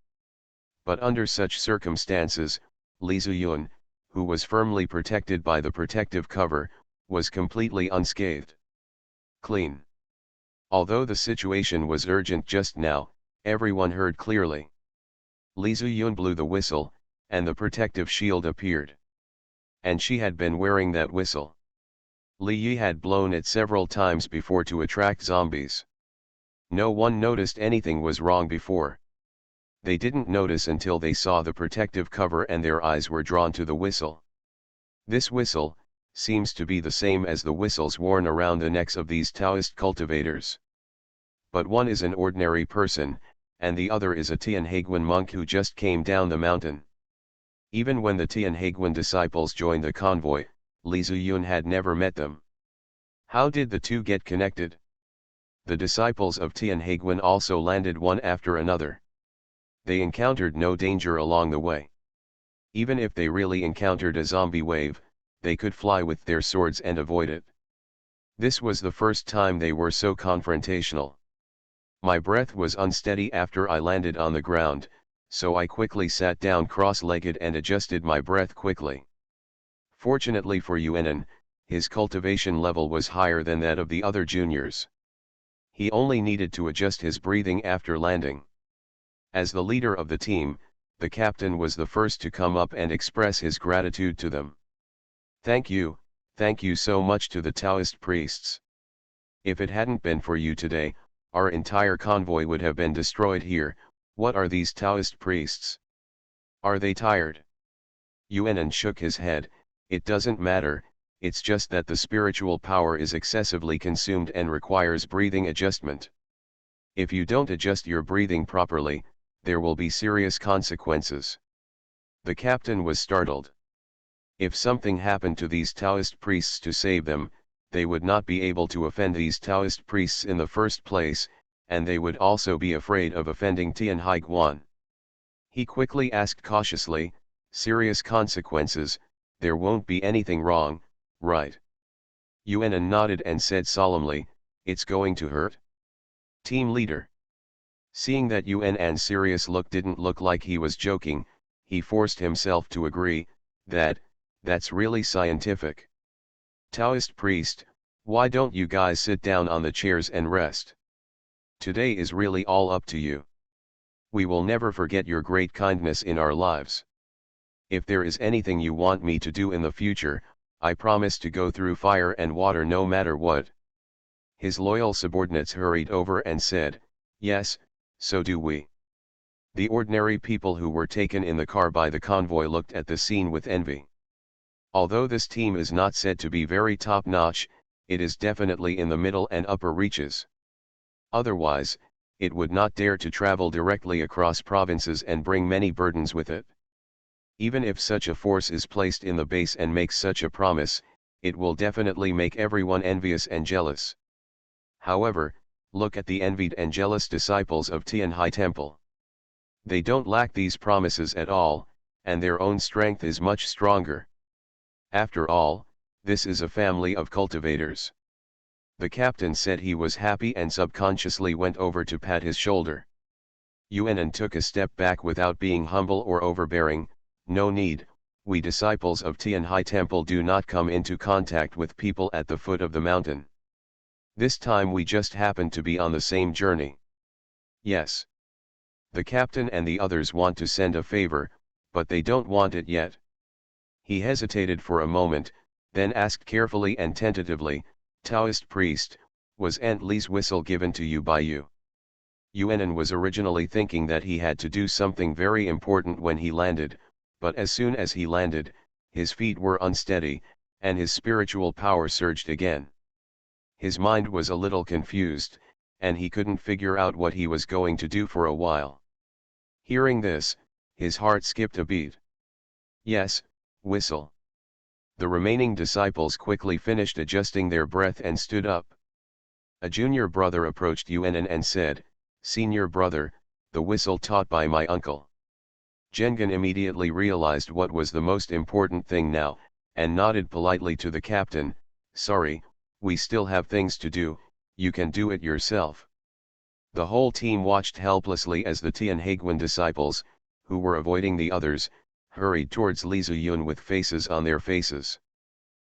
A: But under such circumstances, Li Ziyun, who was firmly protected by the protective cover, was completely unscathed. Clean. Although the situation was urgent just now, everyone heard clearly. Li Ziyun blew the whistle, and the protective shield appeared. And she had been wearing that whistle. Li Yi had blown it several times before to attract zombies. No one noticed anything was wrong before. They didn't notice until they saw the protective cover and their eyes were drawn to the whistle. This whistle seems to be the same as the whistles worn around the necks of these Taoist cultivators. But one is an ordinary person, and the other is a Tianheiguan monk who just came down the mountain. Even when the Tianheiguan disciples joined the convoy, Li Ziyun had never met them. How did the two get connected? The disciples of Tianheiguan also landed one after another. They encountered no danger along the way. Even if they really encountered a zombie wave, they could fly with their swords and avoid it. This was the first time they were so confrontational. My breath was unsteady after I landed on the ground, so I quickly sat down cross-legged and adjusted my breath quickly. Fortunately for Yuanan, his cultivation level was higher than that of the other juniors. He only needed to adjust his breathing after landing. As the leader of the team, the captain was the first to come up and express his gratitude to them. Thank you so much to the Taoist priests. If it hadn't been for you today, our entire convoy would have been destroyed here. What are these Taoist priests? Are they tired? Yuanan shook his head. It doesn't matter, it's just that the spiritual power is excessively consumed and requires breathing adjustment. If you don't adjust your breathing properly, there will be serious consequences. The captain was startled. If something happened to these Taoist priests to save them, they would not be able to offend these Taoist priests in the first place, and they would also be afraid of offending Tian Haiguan. He quickly asked cautiously, serious consequences, there won't be anything wrong, right? Yuanan nodded and said solemnly, it's going to hurt? Team leader. Seeing that Yuanan's serious look didn't look like he was joking, he forced himself to agree, that's really scientific. Taoist priest, why don't you guys sit down on the chairs and rest? Today is really all up to you. We will never forget your great kindness in our lives. If there is anything you want me to do in the future, I promise to go through fire and water no matter what. His loyal subordinates hurried over and said, yes, so do we. The ordinary people who were taken in the car by the convoy looked at the scene with envy. Although this team is not said to be very top-notch, it is definitely in the middle and upper reaches. Otherwise, it would not dare to travel directly across provinces and bring many burdens with it. Even if such a force is placed in the base and makes such a promise, it will definitely make everyone envious and jealous. However, look at the envied and jealous disciples of Tianhai Temple. They don't lack these promises at all, and their own strength is much stronger. After all, this is a family of cultivators. The captain said he was happy and subconsciously went over to pat his shoulder. Yuanan took a step back without being humble or overbearing. No need, we disciples of Tianhai Temple do not come into contact with people at the foot of the mountain. This time we just happened to be on the same journey. Yes. The captain and the others want to send a favor, but they don't want it yet. He hesitated for a moment, then asked carefully and tentatively, Taoist priest, was Aunt Lee's whistle given to you by you? Yuanan was originally thinking that he had to do something very important when he landed, but as soon as he landed, his feet were unsteady, and his spiritual power surged again. His mind was a little confused, and he couldn't figure out what he was going to do for a while. Hearing this, his heart skipped a beat. Yes, whistle. The remaining disciples quickly finished adjusting their breath and stood up. A junior brother approached Yuanan and said, Senior brother, the whistle taught by my uncle. Zhengan immediately realized what was the most important thing now, and nodded politely to the captain, sorry, we still have things to do, you can do it yourself. The whole team watched helplessly as the Tianhaiguan disciples, who were avoiding the others, hurried towards Li Ziyun with faces on their faces.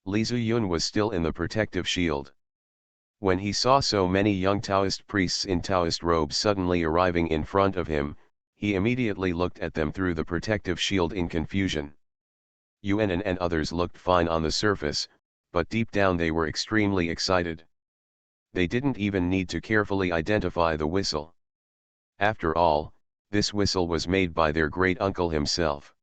A: Li Ziyun was still in the protective shield. When he saw so many young Taoist priests in Taoist robes suddenly arriving in front of him, he immediately looked at them through the protective shield in confusion. Yuanan and others looked fine on the surface, but deep down they were extremely excited. They didn't even need to carefully identify the whistle. After all, this whistle was made by their great-uncle himself.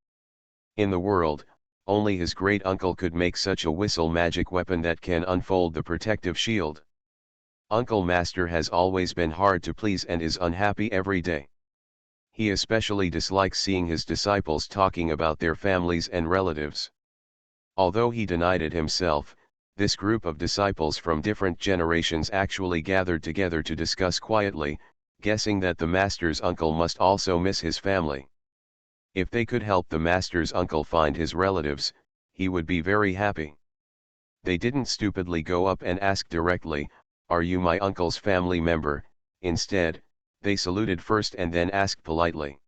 A: In the world, only his great-uncle could make such a whistle magic weapon that can unfold the protective shield. Uncle Master has always been hard to please and is unhappy every day. He especially dislikes seeing his disciples talking about their families and relatives. Although he denied it himself, this group of disciples from different generations actually gathered together to discuss quietly, guessing that the master's uncle must also miss his family. If they could help the master's uncle find his relatives, he would be very happy. They didn't stupidly go up and ask directly, "Are you my uncle's family member?" Instead, they saluted first and then asked politely,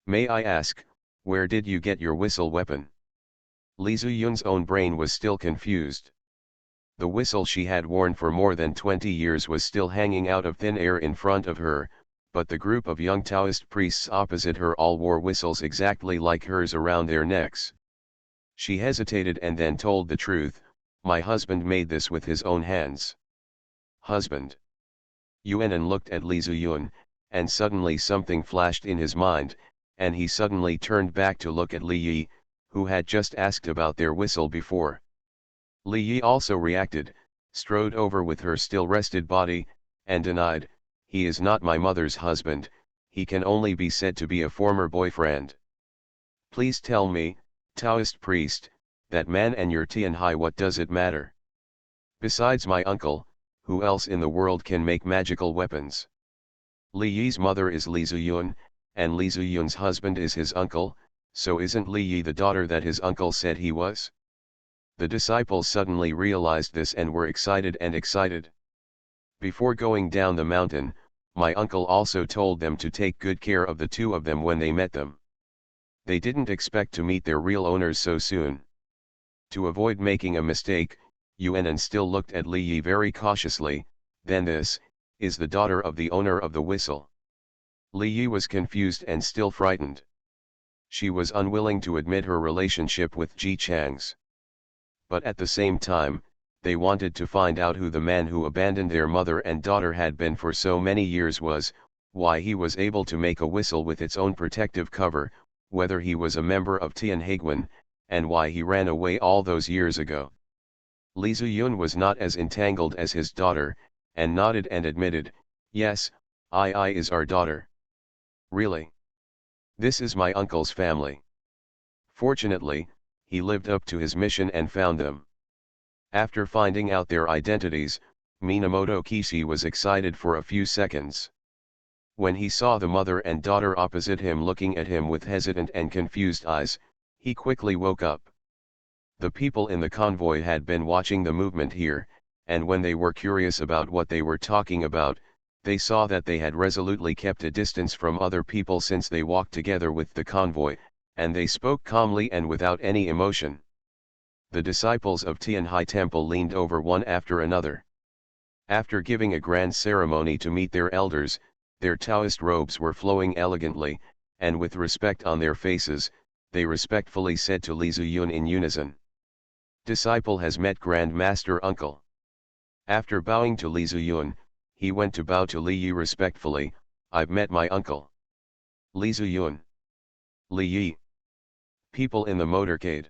A: "May I ask, where did you get your whistle weapon?" Li Ziyun's own brain was still confused. The whistle she had worn for more than 20 years was still hanging out of thin air in front of her, but the group of young Taoist priests opposite her all wore whistles exactly like hers around their necks. She hesitated and then told the truth, "My husband made this with his own hands." Husband? Yuanan looked at Li Ziyun, and suddenly something flashed in his mind, and he suddenly turned back to look at Li Yi, who had just asked about their whistle before. Li Yi also reacted, strode over with her still rested body, and denied, "He is not my mother's husband, he can only be said to be a former boyfriend." "Please tell me, Taoist priest, that man and your Tianhai, what does it matter? Besides my uncle, who else in the world can make magical weapons?" Li Yi's mother is Li Ziyun, and Li Ziyun's husband is his uncle, so isn't Li Yi the daughter that his uncle said he was? The disciples suddenly realized this and were excited. "Before going down the mountain, my uncle also told them to take good care of the two of them when they met them. They didn't expect to meet their real owners so soon." To avoid making a mistake, Yuanan still looked at Li Yi very cautiously. "Then this is the daughter of the owner of the whistle?" Li Yi was confused and still frightened. She was unwilling to admit her relationship with Ji Chang's. But at the same time, they wanted to find out who the man who abandoned their mother and daughter had been for so many years was, why he was able to make a whistle with its own protective cover, whether he was a member of Tianhaiguan, and why he ran away all those years ago. Li Ziyun was not as entangled as his daughter, and nodded and admitted, "Yes, I is our daughter." "Really? This is my uncle's family." Fortunately, he lived up to his mission and found them. After finding out their identities, Minamoto Kishi was excited for a few seconds. When he saw the mother and daughter opposite him looking at him with hesitant and confused eyes, he quickly woke up. The people in the convoy had been watching the movement here, and when they were curious about what they were talking about, they saw that they had resolutely kept a distance from other people since they walked together with the convoy, and they spoke calmly and without any emotion. The disciples of Tianhai Temple leaned over one after another. After giving a grand ceremony to meet their elders, their Taoist robes were flowing elegantly, and with respect on their faces, they respectfully said to Li Ziyun in unison, "Disciple has met Grand Master Uncle." After bowing to Li Ziyun, he went to bow to Li Yi respectfully, "I've met my uncle." Li Ziyun. Li Yi. People in the motorcade.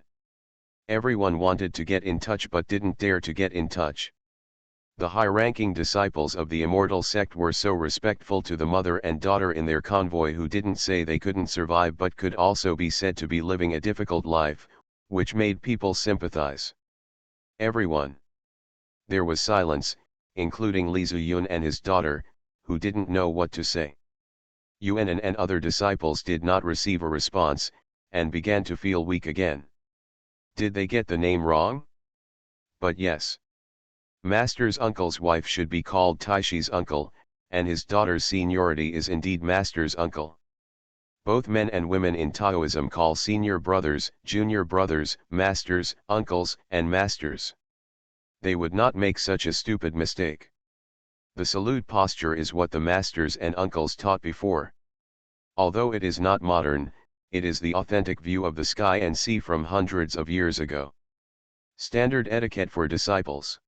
A: Everyone wanted to get in touch but didn't dare to get in touch. The high-ranking disciples of the immortal sect were so respectful to the mother and daughter in their convoy who didn't say they couldn't survive but could also be said to be living a difficult life, which made people sympathize. Everyone. There was silence, including Li Ziyun and his daughter, who didn't know what to say. Yuanan and other disciples did not receive a response, and began to feel weak again. Did they get the name wrong? But yes. Master's uncle's wife should be called Taishi's uncle, and his daughter's seniority is indeed Master's uncle. Both men and women in Taoism call senior brothers, junior brothers, masters, uncles, and masters. They would not make such a stupid mistake. The salute posture is what the masters and uncles taught before. Although it is not modern, it is the authentic view of the sky and sea from hundreds of years ago. Standard etiquette for disciples.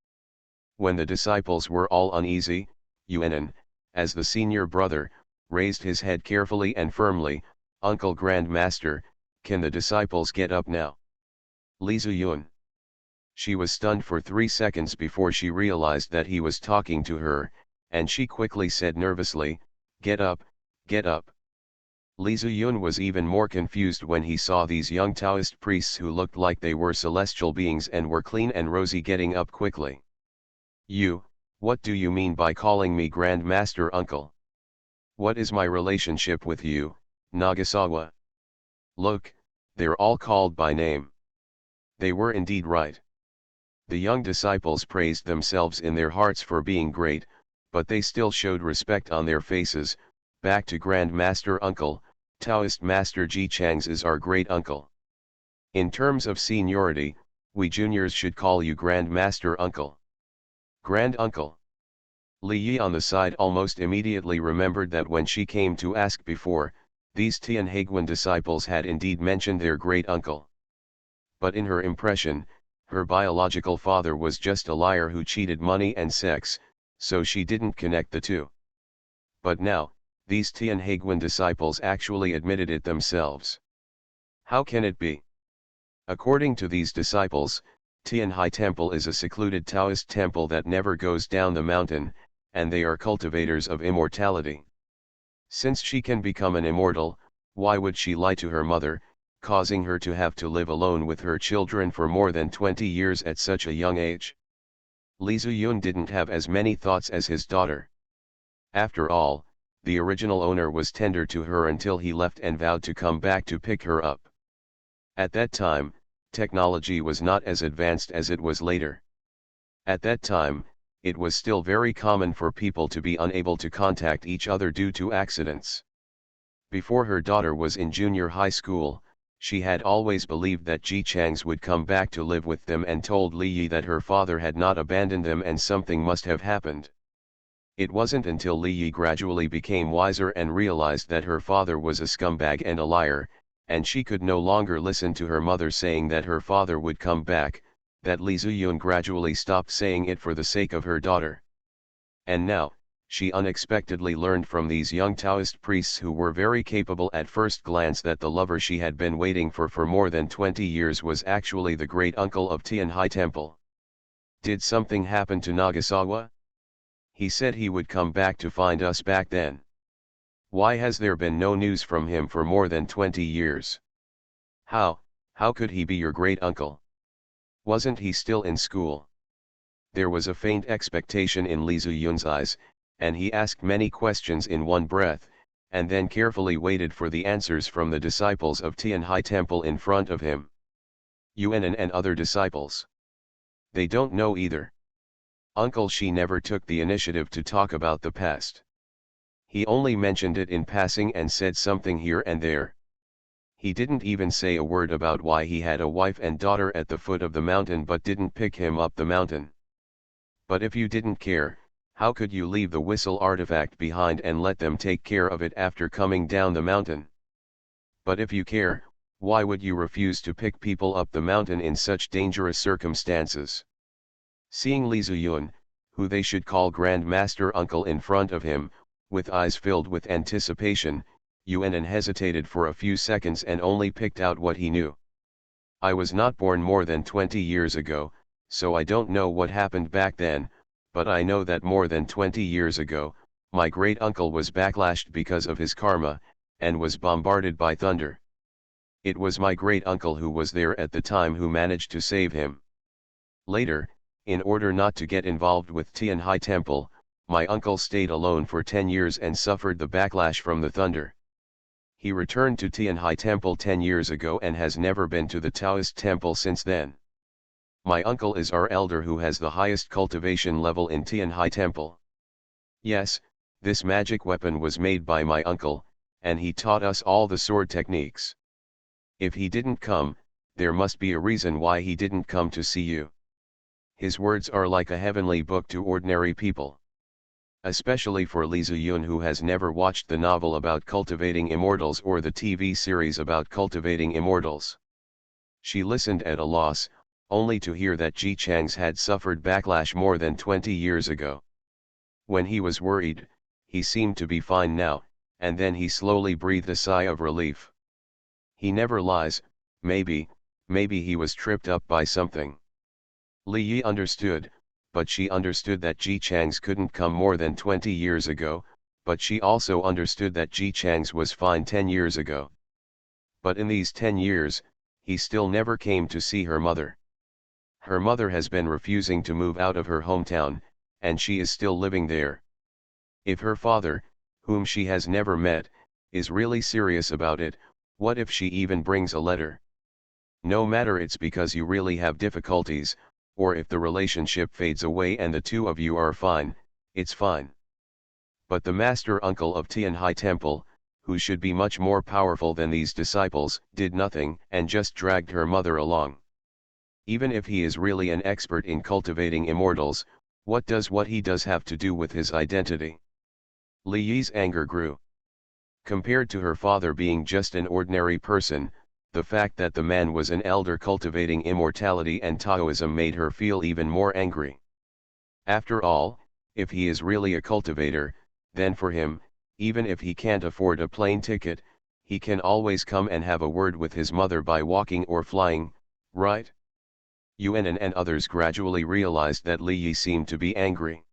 A: When the disciples were all uneasy, Yuanan, as the senior brother, raised his head carefully and firmly, "Uncle Grand Master, can the disciples get up now?" Li Ziyun. She was stunned for 3 seconds before she realized that he was talking to her, and she quickly said nervously, "Get up, get up." Li Ziyun was even more confused when he saw these young Taoist priests who looked like they were celestial beings and were clean and rosy getting up quickly. What do you mean by calling me Grand Master Uncle? What is my relationship with you, Nagasawa?" "Look, they're all called by name." They were indeed right. The young disciples praised themselves in their hearts for being great, but they still showed respect on their faces. Back to Grand Master Uncle, Taoist Master Ji Chang's is our great uncle. In terms of seniority, we juniors should call you Grand Master Uncle. Grand Uncle. Li Yi on the side almost immediately remembered that when she came to ask before, these Tianhaiguan disciples had indeed mentioned their great uncle. But in her impression, her biological father was just a liar who cheated money and sex, so she didn't connect the two. But now, these Tianhaiguan disciples actually admitted it themselves. How can it be? According to these disciples, Tianhai Temple is a secluded Taoist temple that never goes down the mountain, and they are cultivators of immortality. Since she can become an immortal, why would she lie to her mother, causing her to have to live alone with her children for more than 20 years at such a young age? Li Ziyun didn't have as many thoughts as his daughter. After all, the original owner was tender to her until he left and vowed to come back to pick her up. At that time, technology was not as advanced as it was later. At that time, it was still very common for people to be unable to contact each other due to accidents. Before her daughter was in junior high school, she had always believed that Ji Chang's would come back to live with them and told Li Yi that her father had not abandoned them and something must have happened. It wasn't until Li Yi gradually became wiser and realized that her father was a scumbag and a liar, and she could no longer listen to her mother saying that her father would come back, that Li Ziyun gradually stopped saying it for the sake of her daughter. And now, she unexpectedly learned from these young Taoist priests who were very capable at first glance that the lover she had been waiting for more than 20 years was actually the great uncle of Tianhai Temple. Did something happen to Nagasawa? He said he would come back to find us back then. Why has there been no news from him for more than 20 years? How could he be your great uncle? Wasn't he still in school? There was a faint expectation in Li Ziyun's eyes, and he asked many questions in one breath, and then carefully waited for the answers from the disciples of Tianhai Temple in front of him. Yuan and other disciples. They don't know either. Uncle Shi never took the initiative to talk about the past. He only mentioned it in passing and said something here and there. He didn't even say a word about why he had a wife and daughter at the foot of the mountain but didn't pick him up the mountain. But if you didn't care, how could you leave the whistle artifact behind and let them take care of it after coming down the mountain? But if you care, why would you refuse to pick people up the mountain in such dangerous circumstances? Seeing Li Ziyun, who they should call Grand Master Uncle in front of him, with eyes filled with anticipation, Yuan hesitated for a few seconds and only picked out what he knew. I was not born more than 20 years ago, so I don't know what happened back then, but I know that more than 20 years ago, my great uncle was backlashed because of his karma, and was bombarded by thunder. It was my great uncle who was there at the time who managed to save him. Later, in order not to get involved with Tianhai Temple, my uncle stayed alone for 10 years and suffered the backlash from the thunder. He returned to Tianhai Temple 10 years ago and has never been to the Taoist temple since then. My uncle is our elder who has the highest cultivation level in Tianhai Temple. Yes, this magic weapon was made by my uncle, and he taught us all the sword techniques. If he didn't come, there must be a reason why he didn't come to see you. His words are like a heavenly book to ordinary people. Especially for Li Ziyun, who has never watched the novel about cultivating immortals or the TV series about cultivating immortals. She listened at a loss, only to hear that Ji Chang's had suffered backlash more than 20 years ago. When he was worried, he seemed to be fine now, and then he slowly breathed a sigh of relief. He never lies, maybe he was tripped up by something. Li Yi understood, but she understood that Ji Chang's couldn't come more than 20 years ago, but she also understood that Ji Chang's was fine 10 years ago. But in these 10 years, he still never came to see her mother. Her mother has been refusing to move out of her hometown, and she is still living there. If her father, whom she has never met, is really serious about it, what if she even brings a letter? No matter it's because you really have difficulties, or if the relationship fades away and the two of you are fine, it's fine. But the master uncle of Tianhai Temple, who should be much more powerful than these disciples, did nothing and just dragged her mother along. Even if he is really an expert in cultivating immortals, what does what he does have to do with his identity? Li Yi's anger grew. Compared to her father being just an ordinary person, the fact that the man was an elder cultivating immortality and Taoism made her feel even more angry. After all, if he is really a cultivator, then for him, even if he can't afford a plane ticket, he can always come and have a word with his mother by walking or flying, right? Yuan and others gradually realized that Li Yi seemed to be angry.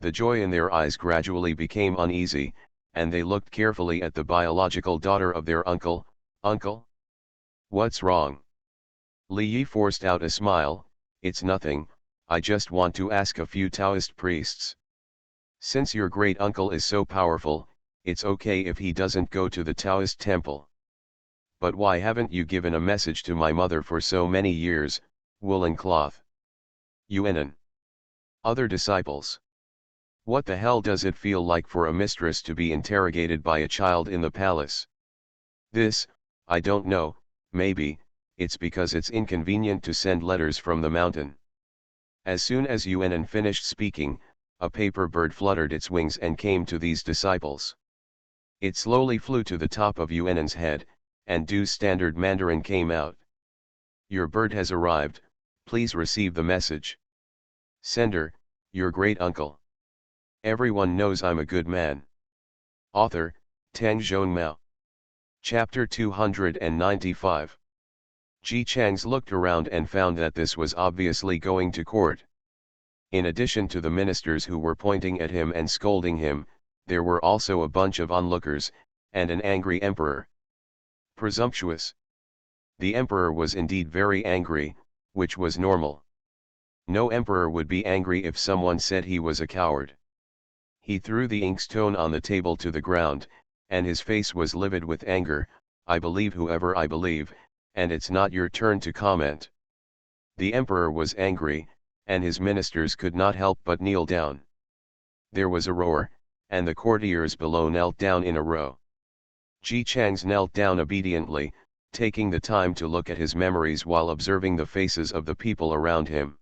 A: The joy in their eyes gradually became uneasy, and they looked carefully at the biological daughter of their uncle. Uncle? What's wrong? Li Yi forced out a smile. It's nothing, I just want to ask a few Taoist priests. Since your great uncle is so powerful, it's okay if he doesn't go to the Taoist temple. But why haven't you given a message to my mother for so many years, woolen cloth? Yuan. Other disciples. What the hell does it feel like for a mistress to be interrogated by a child in the palace? This, I don't know, maybe, it's because it's inconvenient to send letters from the mountain. As soon as Yuan finished speaking, a paper bird fluttered its wings and came to these disciples. It slowly flew to the top of Yuan's head, and Du's standard Mandarin came out. Your bird has arrived, please receive the message. Sender, your great uncle. Everyone knows I'm a good man. Author, Tang Zhongmao. Chapter 295. Ji Changs looked around and found that this was obviously going to court. In addition to the ministers who were pointing at him and scolding him, there were also a bunch of onlookers, and an angry emperor. Presumptuous. The emperor was indeed very angry, which was normal. No emperor would be angry if someone said he was a coward. He threw the inkstone on the table to the ground, and his face was livid with anger. I believe whoever I believe, and it's not your turn to comment. The emperor was angry, and his ministers could not help but kneel down. There was a roar, and the courtiers below knelt down in a row. Ji Changs knelt down obediently, taking the time to look at his memories while observing the faces of the people around him.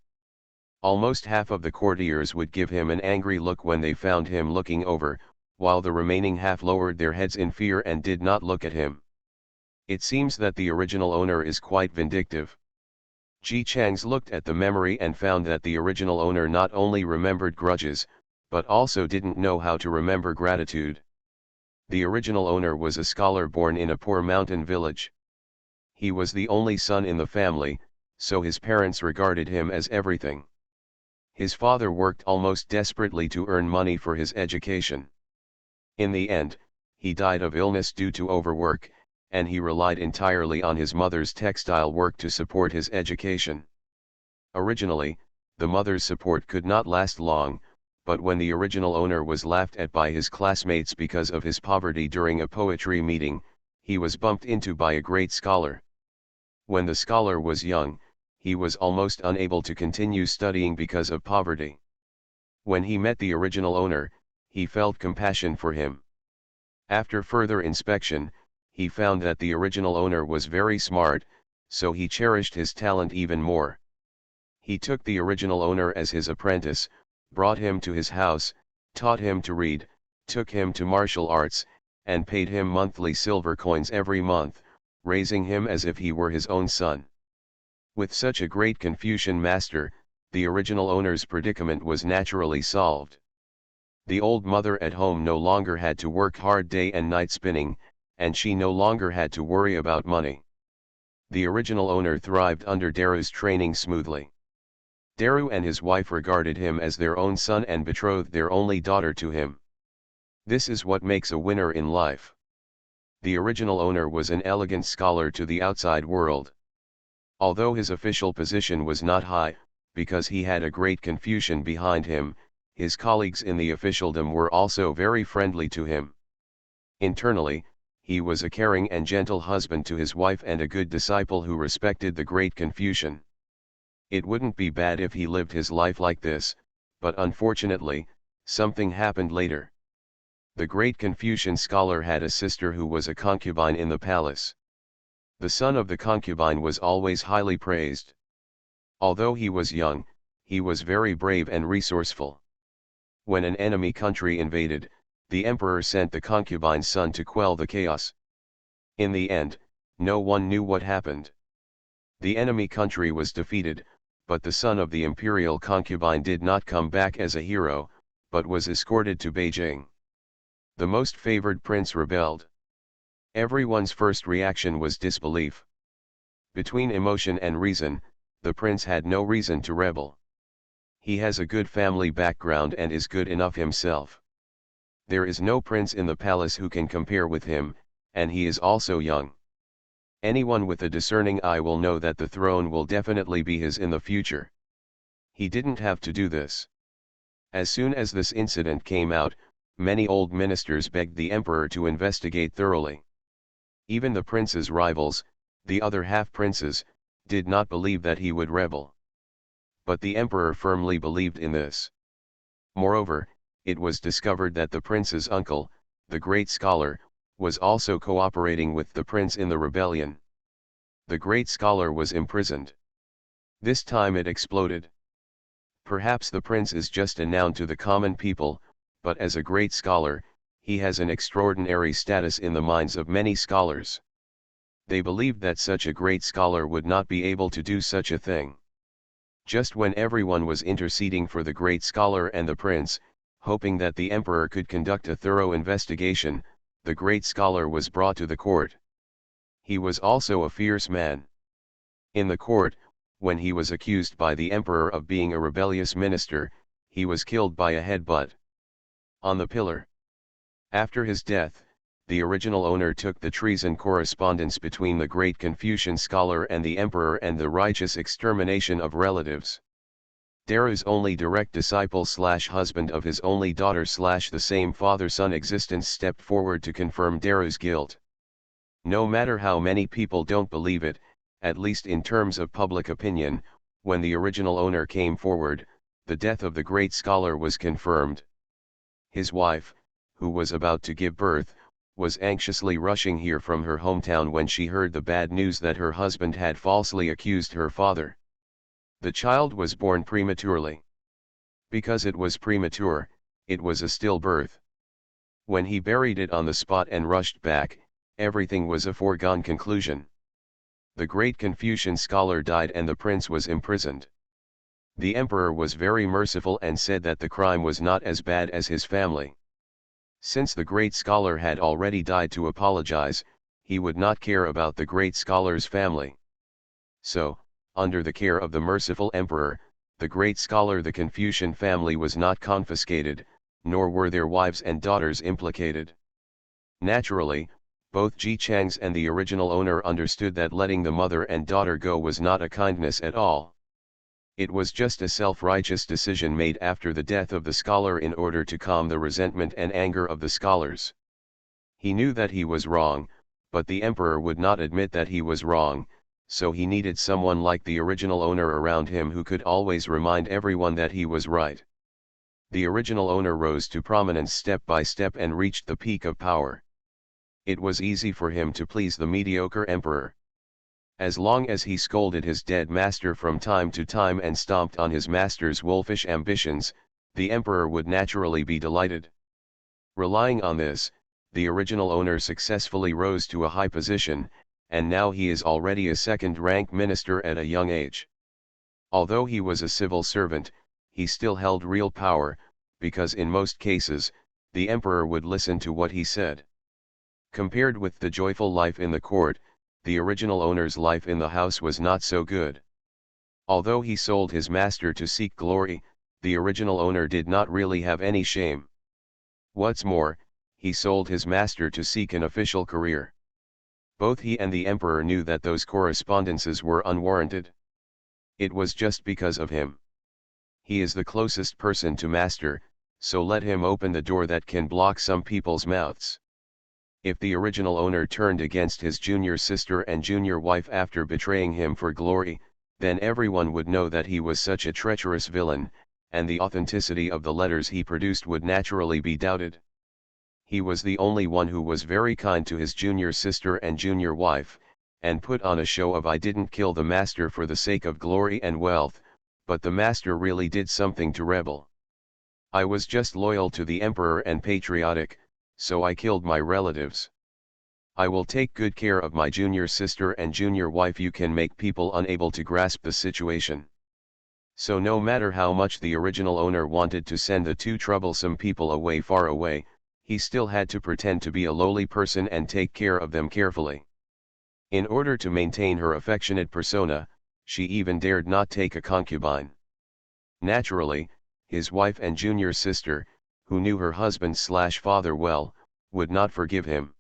A: Almost half of the courtiers would give him an angry look when they found him looking over, while the remaining half lowered their heads in fear and did not look at him. It seems that the original owner is quite vindictive. Ji Changs looked at the memory and found that the original owner not only remembered grudges, but also didn't know how to remember gratitude. The original owner was a scholar born in a poor mountain village. He was the only son in the family, so his parents regarded him as everything. His father worked almost desperately to earn money for his education. In the end, he died of illness due to overwork, and he relied entirely on his mother's textile work to support his education. Originally, the mother's support could not last long, but when the original owner was laughed at by his classmates because of his poverty during a poetry meeting, he was bumped into by a great scholar. When the scholar was young, he was almost unable to continue studying because of poverty. When he met the original owner, he felt compassion for him. After further inspection, he found that the original owner was very smart, so he cherished his talent even more. He took the original owner as his apprentice, brought him to his house, taught him to read, took him to martial arts, and paid him monthly silver coins every month, raising him as if he were his own son. With such a great Confucian master, the original owner's predicament was naturally solved. The old mother at home no longer had to work hard day and night spinning, and she no longer had to worry about money. The original owner thrived under Daru's training smoothly. Daru and his wife regarded him as their own son and betrothed their only daughter to him. This is what makes a winner in life. The original owner was an elegant scholar to the outside world. Although his official position was not high, because he had a great Confucian behind him, his colleagues in the officialdom were also very friendly to him. Internally, he was a caring and gentle husband to his wife and a good disciple who respected the great Confucian. It wouldn't be bad if he lived his life like this, but unfortunately, something happened later. The great Confucian scholar had a sister who was a concubine in the palace. The son of the concubine was always highly praised. Although he was young, he was very brave and resourceful. When an enemy country invaded, the emperor sent the concubine's son to quell the chaos. In the end, no one knew what happened. The enemy country was defeated, but the son of the imperial concubine did not come back as a hero, but was escorted to Beijing. The most favored prince rebelled. Everyone's first reaction was disbelief. Between emotion and reason, the prince had no reason to rebel. He has a good family background and is good enough himself. There is no prince in the palace who can compare with him, and he is also young. Anyone with a discerning eye will know that the throne will definitely be his in the future. He didn't have to do this. As soon as this incident came out, many old ministers begged the emperor to investigate thoroughly. Even the prince's rivals, the other half-princes, did not believe that he would rebel. But the emperor firmly believed in this. Moreover, it was discovered that the prince's uncle, the great scholar, was also cooperating with the prince in the rebellion. The great scholar was imprisoned. This time it exploded. Perhaps the prince is just a noun to the common people, but as a great scholar, he has an extraordinary status in the minds of many scholars. They believed that such a great scholar would not be able to do such a thing. Just when everyone was interceding for the great scholar and the prince, hoping that the emperor could conduct a thorough investigation, the great scholar was brought to the court. He was also a fierce man. In the court, when he was accused by the emperor of being a rebellious minister, he was killed by a headbutt on the pillar. After his death, the original owner took the treason correspondence between the great Confucian scholar and the emperor and the righteous extermination of relatives. Daru's only direct disciple/husband of his only daughter/ the same father-son existence stepped forward to confirm Daru's guilt. No matter how many people don't believe it, at least in terms of public opinion, when the original owner came forward, the death of the great scholar was confirmed. His wife, who was about to give birth, was anxiously rushing here from her hometown when she heard the bad news that her husband had falsely accused her father. The child was born prematurely. Because it was premature, it was a stillbirth. When he buried it on the spot and rushed back, everything was a foregone conclusion. The great Confucian scholar died and the prince was imprisoned. The emperor was very merciful and said that the crime was not as bad as his family. Since the great scholar had already died to apologize, he would not care about the great scholar's family. So, under the care of the merciful emperor, the great scholar the Confucian family was not confiscated, nor were their wives and daughters implicated. Naturally, both Ji Chang's and the original owner understood that letting the mother and daughter go was not a kindness at all. It was just a self-righteous decision made after the death of the scholar in order to calm the resentment and anger of the scholars. He knew that he was wrong, but the emperor would not admit that he was wrong, so he needed someone like the original owner around him who could always remind everyone that he was right. The original owner rose to prominence step by step and reached the peak of power. It was easy for him to please the mediocre emperor. As long as he scolded his dead master from time to time and stomped on his master's wolfish ambitions, the emperor would naturally be delighted. Relying on this, the original owner successfully rose to a high position, and now he is already a second-rank minister at a young age. Although he was a civil servant, he still held real power, because in most cases, the emperor would listen to what he said. Compared with the joyful life in the court, the original owner's life in the house was not so good. Although he sold his master to seek glory, the original owner did not really have any shame. What's more, he sold his master to seek an official career. Both he and the emperor knew that those correspondences were unwarranted. It was just because of him. He is the closest person to master, so let him open the door that can block some people's mouths. If the original owner turned against his junior sister and junior wife after betraying him for glory, then everyone would know that he was such a treacherous villain, and the authenticity of the letters he produced would naturally be doubted. He was the only one who was very kind to his junior sister and junior wife, and put on a show of "I didn't kill the master for the sake of glory and wealth, but the master really did something to rebel. I was just loyal to the emperor and patriotic, so I killed my relatives. I will take good care of my junior sister and junior wife." You can make people unable to grasp the situation. So no matter how much the original owner wanted to send the two troublesome people away, far away, he still had to pretend to be a lowly person and take care of them carefully. In order to maintain her affectionate persona, she even dared not take a concubine. Naturally, his wife and junior sister, who knew her husband/father well, would not forgive him.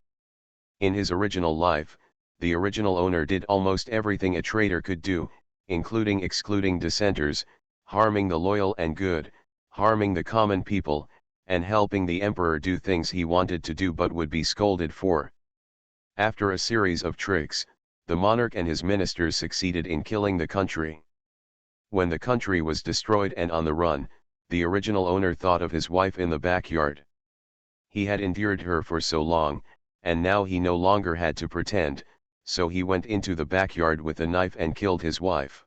A: In his original life, the original owner did almost everything a traitor could do, including excluding dissenters, harming the loyal and good, harming the common people, and helping the emperor do things he wanted to do but would be scolded for. After a series of tricks, the monarch and his ministers succeeded in killing the country. When the country was destroyed and on the run, the original owner thought of his wife in the backyard. He had endured her for so long, and now he no longer had to pretend, so he went into the backyard with a knife and killed his wife.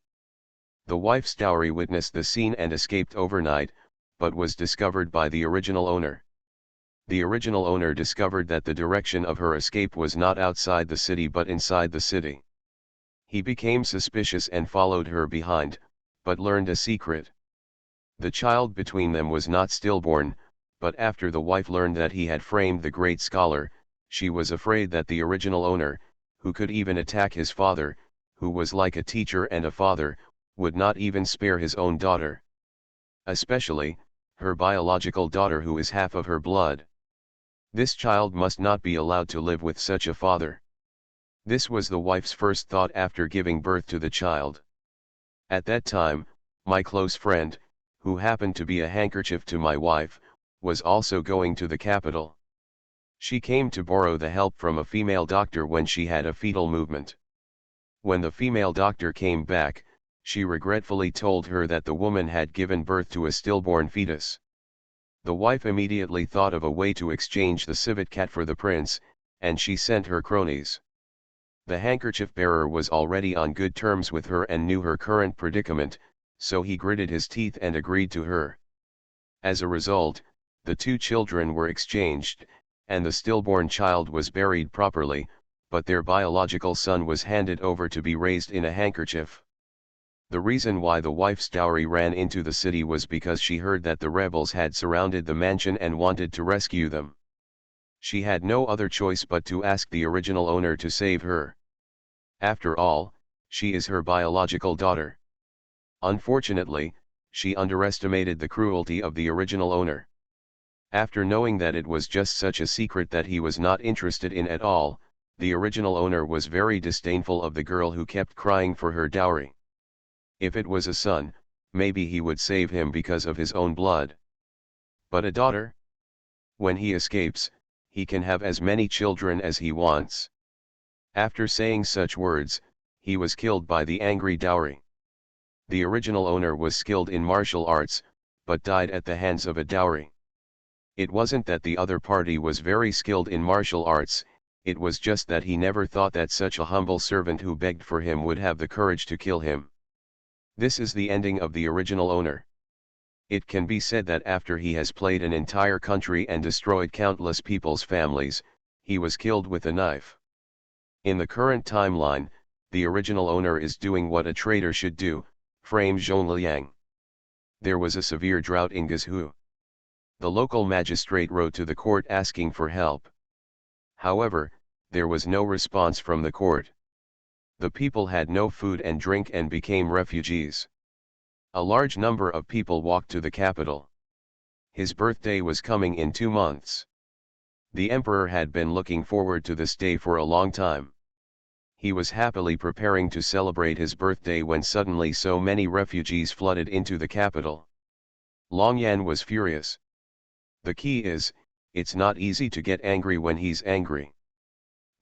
A: The wife's dowry witnessed the scene and escaped overnight, but was discovered by the original owner. The original owner discovered that the direction of her escape was not outside the city but inside the city. He became suspicious and followed her behind, but learned a secret. The child between them was not stillborn, but after the wife learned that he had framed the great scholar, she was afraid that the original owner, who could even attack his father, who was like a teacher and a father, would not even spare his own daughter. Especially, her biological daughter, who is half of her blood. This child must not be allowed to live with such a father. This was the wife's first thought after giving birth to the child. At that time, my close friend, who happened to be a handkerchief to my wife, was also going to the capital. She came to borrow the help from a female doctor when she had a fetal movement. When the female doctor came back, she regretfully told her that the woman had given birth to a stillborn fetus. The wife immediately thought of a way to exchange the civet cat for the prince, and she sent her cronies. The handkerchief bearer was already on good terms with her and knew her current predicament, so he gritted his teeth and agreed to her. As a result, the two children were exchanged, and the stillborn child was buried properly, but their biological son was handed over to be raised in a handkerchief. The reason why the wife's dowry ran into the city was because she heard that the rebels had surrounded the mansion and wanted to rescue them. She had no other choice but to ask the original owner to save her. After all, she is her biological daughter. Unfortunately, she underestimated the cruelty of the original owner. After knowing that it was just such a secret that he was not interested in at all, the original owner was very disdainful of the girl who kept crying for her dowry. If it was a son, maybe he would save him because of his own blood. But a daughter? When he escapes, he can have as many children as he wants. After saying such words, he was killed by the angry dowry. The original owner was skilled in martial arts, but died at the hands of a dowry. It wasn't that the other party was very skilled in martial arts, it was just that he never thought that such a humble servant who begged for him would have the courage to kill him. This is the ending of the original owner. It can be said that after he has played an entire country and destroyed countless people's families, he was killed with a knife. In the current timeline, the original owner is doing what a traitor should do, frame Zhongliang. There was a severe drought in Guizhou. The local magistrate wrote to the court asking for help. However, there was no response from the court. The people had no food and drink and became refugees. A large number of people walked to the capital. His birthday was coming in 2 months. The emperor had been looking forward to this day for a long time. He was happily preparing to celebrate his birthday when suddenly so many refugees flooded into the capital. Longyan was furious. The key is, it's not easy to get angry when he's angry.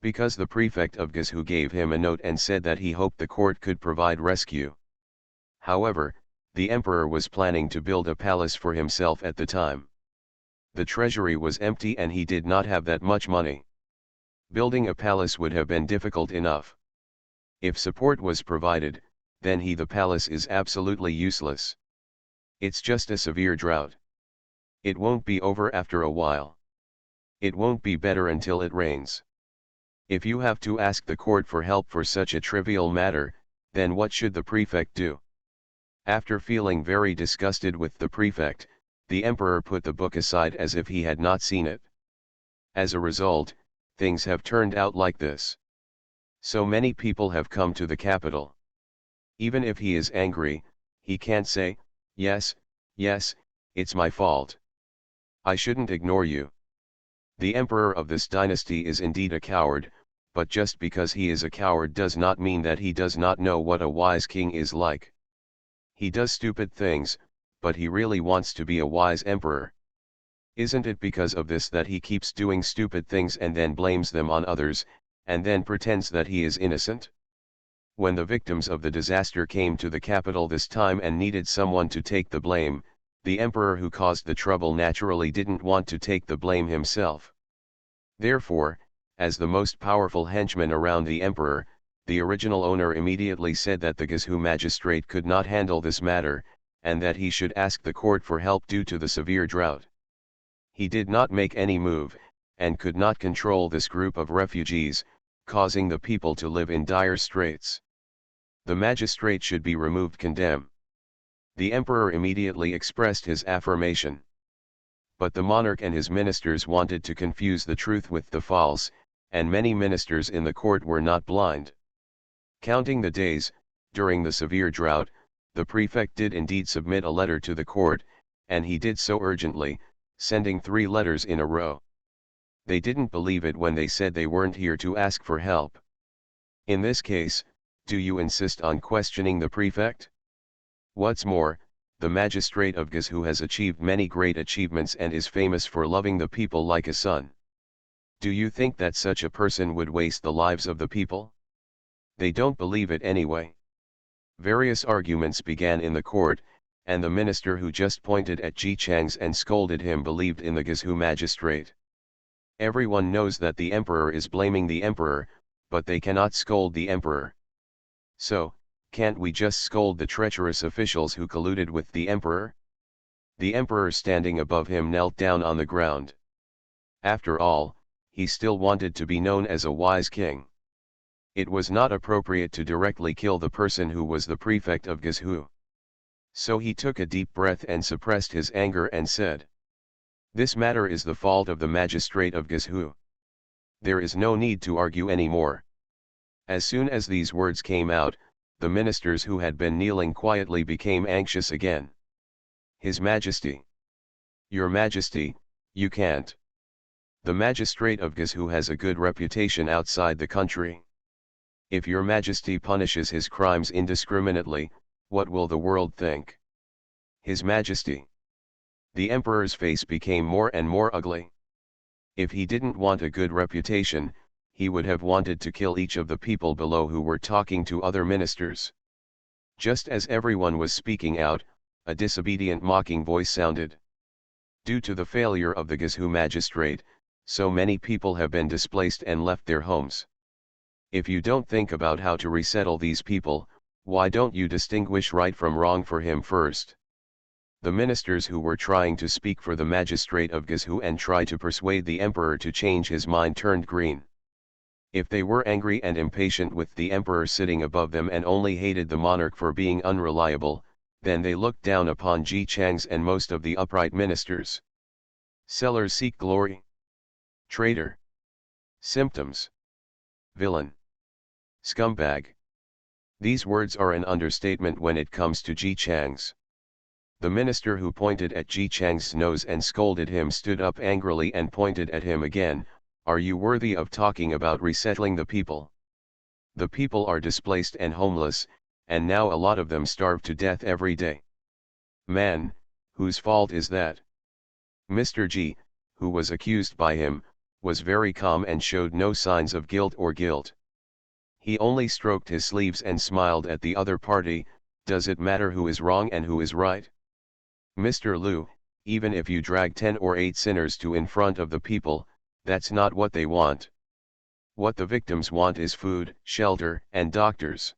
A: because the prefect of Gizhu gave him a note and said that he hoped the court could provide rescue. However, the emperor was planning to build a palace for himself at the time. The treasury was empty and he did not have that much money. Building a palace would have been difficult enough. If support was provided, then the palace is absolutely useless. It's just a severe drought. It won't be over after a while. It won't be better until it rains. If you have to ask the court for help for such a trivial matter, then what should the prefect do? After feeling very disgusted with the prefect, the emperor put the book aside as if he had not seen it. As a result, things have turned out like this. So many people have come to the capital. Even if he is angry, he can't say, yes, it's my fault. I shouldn't ignore you. The emperor of this dynasty is indeed a coward, but just because he is a coward does not mean that he does not know what a wise king is like. He does stupid things, but he really wants to be a wise emperor. Isn't it because of this that he keeps doing stupid things and then blames them on others, and then pretends that he is innocent? When the victims of the disaster came to the capital this time and needed someone to take the blame, the emperor who caused the trouble naturally didn't want to take the blame himself. Therefore, as the most powerful henchman around the emperor, the original owner immediately said that the Gizhu magistrate could not handle this matter, and that he should ask the court for help due to the severe drought. He did not make any move, and could not control this group of refugees, causing the people to live in dire straits. The magistrate should be removed. Condemn. The emperor immediately expressed his affirmation. But the monarch and his ministers wanted to confuse the truth with the false, and many ministers in the court were not blind. Counting the days, during the severe drought, the prefect did indeed submit a letter to the court, and he did so urgently, sending 3 letters in a row. They didn't believe it when they said they weren't here to ask for help. In this case, do you insist on questioning the prefect? What's more, the magistrate of Gizhu has achieved many great achievements and is famous for loving the people like a son. Do you think that such a person would waste the lives of the people? They don't believe it anyway. Various arguments began in the court, and the minister who just pointed at Ji Chang's and scolded him believed in the Gizhu magistrate. Everyone knows that the emperor is blaming the emperor, but they cannot scold the emperor. So, can't we just scold the treacherous officials who colluded with the emperor? The emperor standing above him knelt down on the ground. After all, he still wanted to be known as a wise king. It was not appropriate to directly kill the person who was the prefect of Gizhu. So he took a deep breath and suppressed his anger and said, "This matter is the fault of the magistrate of Gizhu. There is no need to argue any more." As soon as these words came out, the ministers who had been kneeling quietly became anxious again. His Majesty. Your Majesty, you can't. The magistrate of Gizhu has a good reputation outside the country. If your Majesty punishes his crimes indiscriminately, what will the world think? His Majesty. The emperor's face became more and more ugly. If he didn't want a good reputation, he would have wanted to kill each of the people below who were talking to other ministers. Just as everyone was speaking out, a disobedient mocking voice sounded. Due to the failure of the Gizhu magistrate, so many people have been displaced and left their homes. If you don't think about how to resettle these people, why don't you distinguish right from wrong for him first? The ministers who were trying to speak for the magistrate of Gizhu and try to persuade the emperor to change his mind turned green. If they were angry and impatient with the emperor sitting above them and only hated the monarch for being unreliable, then they looked down upon Ji Chang's and most of the upright ministers. Sellers seek glory. Traitor. Symptoms. Villain. Scumbag. These words are an understatement when it comes to Ji Chang's. The minister who pointed at Ji Chang's nose and scolded him stood up angrily and pointed at him again. Are you worthy of talking about resettling the people? The people are displaced and homeless, and now a lot of them starve to death every day. Man, whose fault is that? Mr. G, who was accused by him, was very calm and showed no signs of guilt. He only stroked his sleeves and smiled at the other party. Does it matter who is wrong and who is right? Mr. Lu, even if you drag 10 or 8 sinners to in front of the people, that's not what they want. What the victims want is food, shelter, and doctors.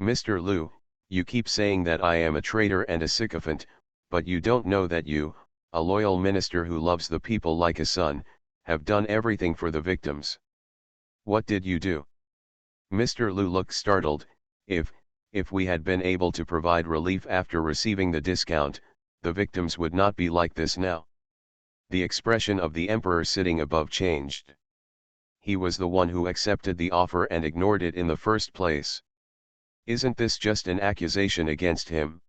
A: Mr. Lu, you keep saying that I am a traitor and a sycophant, but you don't know that you, a loyal minister who loves the people like a son, have done everything for the victims. What did you do? Mr. Lu looked startled. If we had been able to provide relief after receiving the discount, the victims would not be like this now. The expression of the emperor sitting above changed. He was the one who accepted the offer and ignored it in the first place. Isn't this just an accusation against him?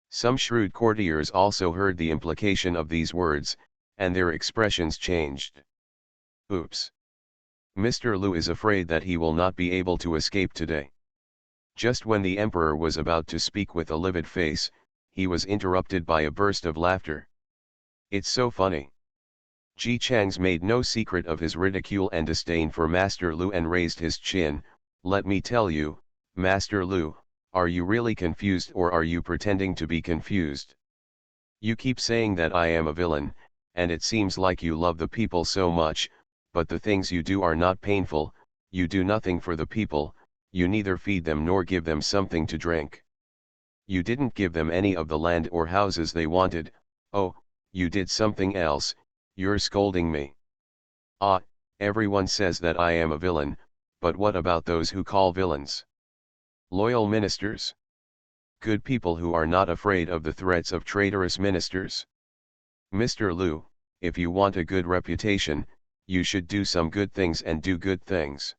A: Some shrewd courtiers also heard the implication of these words, and their expressions changed. Oops. Mr. Lu is afraid that he will not be able to escape today. Just when the emperor was about to speak with a livid face, he was interrupted by a burst of laughter. It's so funny. Ji Chang's made no secret of his ridicule and disdain for Master Lu and raised his chin. Let me tell you, Master Lu, are you really confused or are you pretending to be confused? You keep saying that I am a villain, and it seems like you love the people so much, but the things you do are not painful. You do nothing for the people, you neither feed them nor give them something to drink. You didn't give them any of the land or houses they wanted. Oh, you did something else. You're scolding me. Ah, everyone says that I am a villain, but what about those who call villains? Loyal ministers? Good people who are not afraid of the threats of traitorous ministers? Mr. Lu, if you want a good reputation, you should do some good things and do good things.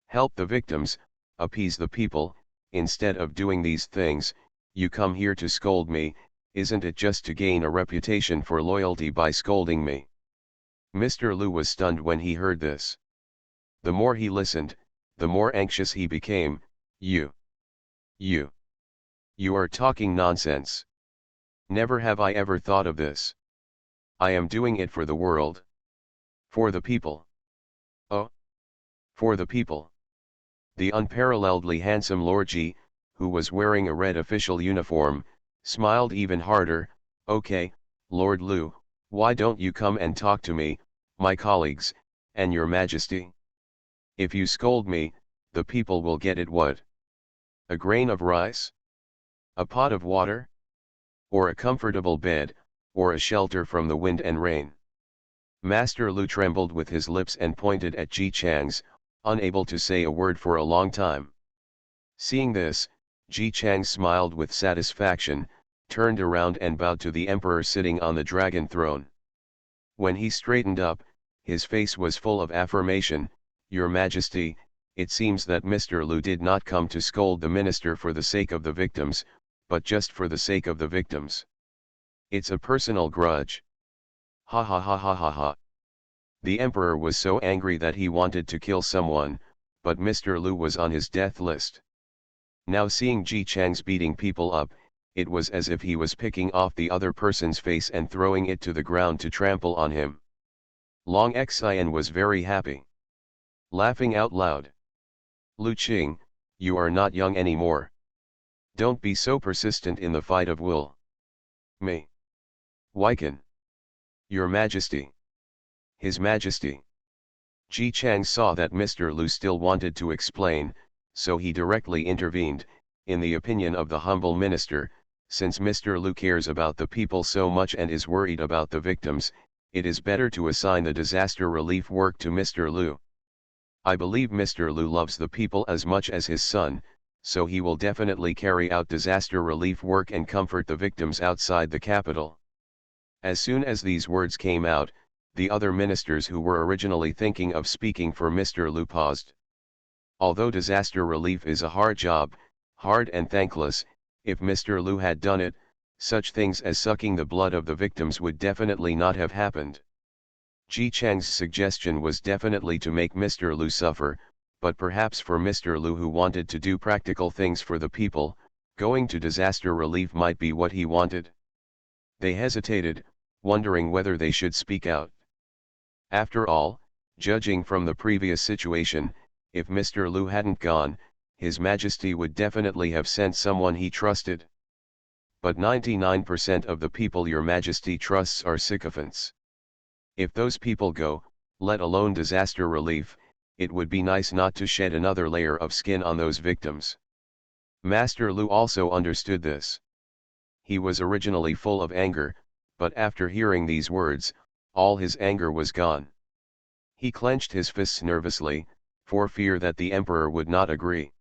A: Help the victims, appease the people. Instead of doing these things, you come here to scold me. Isn't it just to gain a reputation for loyalty by scolding me? Mr. Lu was stunned when he heard this. The more he listened, the more anxious he became. You are talking nonsense. Never have I ever thought of this. I am doing it for the world. For the people. Oh. For the people. The unparalleledly handsome Lord Ji, who was wearing a red official uniform, smiled even harder. Okay, Lord Lu, why don't you come and talk to me, my colleagues, and your majesty? If you scold me, the people will get it what? A grain of rice? A pot of water? Or a comfortable bed, or a shelter from the wind and rain? Master Lu trembled with his lips and pointed at Ji Chang's, unable to say a word for a long time. Seeing this, Ji Chang smiled with satisfaction, turned around and bowed to the emperor sitting on the dragon throne. When he straightened up, his face was full of affirmation. Your Majesty, it seems that Mr. Lu did not come to scold the minister for the sake of the victims, but just for the sake of the victims. It's a personal grudge. Ha ha ha ha ha ha. The emperor was so angry that he wanted to kill someone, but Mr. Lu was on his death list. Now seeing Ji Chang's beating people up, it was as if he was picking off the other person's face and throwing it to the ground to trample on him. Long Xian was very happy. Laughing out loud. Lu Qing, you are not young anymore. Don't be so persistent in the fight of will. Me. Weiken. Your Majesty. His Majesty. Ji Chang saw that Mr. Lu still wanted to explain, so he directly intervened. In the opinion of the humble minister, since Mr. Lu cares about the people so much and is worried about the victims, it is better to assign the disaster relief work to Mr. Lu. I believe Mr. Lu loves the people as much as his son, so he will definitely carry out disaster relief work and comfort the victims outside the capital. As soon as these words came out, the other ministers who were originally thinking of speaking for Mr. Lu paused. Although disaster relief is a hard job, hard and thankless, if Mr. Lu had done it, such things as sucking the blood of the victims would definitely not have happened. Ji Chang's suggestion was definitely to make Mr. Lu suffer, but perhaps for Mr. Lu who wanted to do practical things for the people, going to disaster relief might be what he wanted. They hesitated, wondering whether they should speak out. After all, judging from the previous situation, if Mr. Liu hadn't gone, His Majesty would definitely have sent someone he trusted. But 99% of the people your Majesty trusts are sycophants. If those people go, let alone disaster relief, it would be nice not to shed another layer of skin on those victims. Master Liu also understood this. He was originally full of anger, but after hearing these words, all his anger was gone. He clenched his fists nervously, for fear that the emperor would not agree.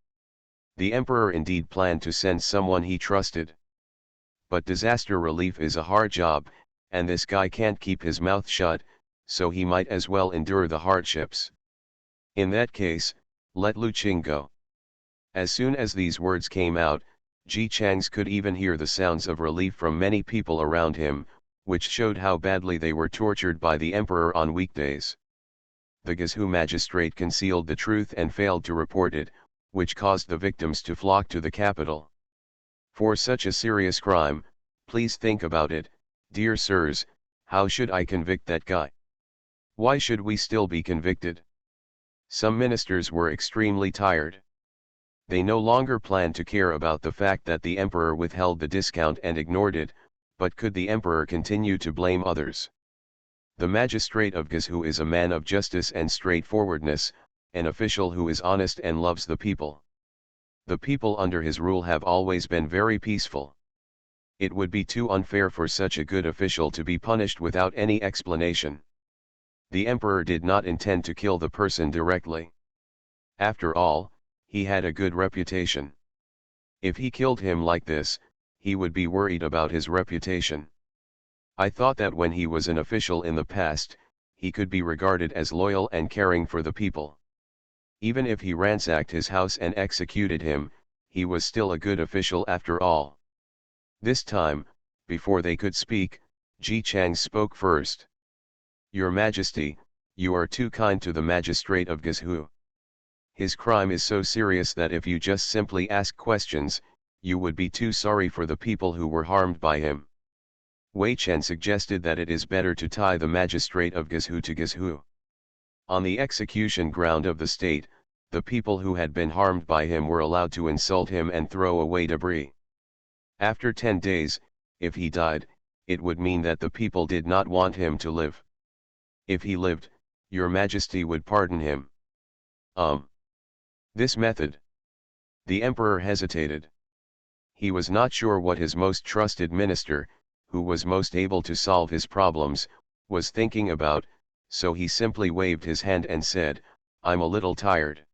A: The emperor indeed planned to send someone he trusted. But disaster relief is a hard job, and this guy can't keep his mouth shut, so he might as well endure the hardships. In that case, let Lu Qing go. As soon as these words came out, Ji Chang's could even hear the sounds of relief from many people around him, which showed how badly they were tortured by the emperor on weekdays. The Guizhou magistrate concealed the truth and failed to report it, which caused the victims to flock to the capital. For such a serious crime, please think about it, dear sirs, how should I convict that guy? Why should we still be convicted? Some ministers were extremely tired. They no longer planned to care about the fact that the emperor withheld the discount and ignored it, but could the emperor continue to blame others? The magistrate of Guizhou is a man of justice and straightforwardness, an official who is honest and loves the people. The people under his rule have always been very peaceful. It would be too unfair for such a good official to be punished without any explanation. The emperor did not intend to kill the person directly. After all, he had a good reputation. If he killed him like this, he would be worried about his reputation. I thought that when he was an official in the past, he could be regarded as loyal and caring for the people. Even if he ransacked his house and executed him, he was still a good official after all. This time, before they could speak, Ji Chang spoke first. Your Majesty, you are too kind to the magistrate of Guizhou. His crime is so serious that if you just simply ask questions, you would be too sorry for the people who were harmed by him. Wei Chen suggested that it is better to tie the magistrate of Guizhou to Guizhou. On the execution ground of the state, the people who had been harmed by him were allowed to insult him and throw away debris. After 10 days, if he died, it would mean that the people did not want him to live. If he lived, your Majesty would pardon him. This method. The emperor hesitated. He was not sure what his most trusted minister, who was most able to solve his problems, was thinking about, so he simply waved his hand and said, I'm a little tired.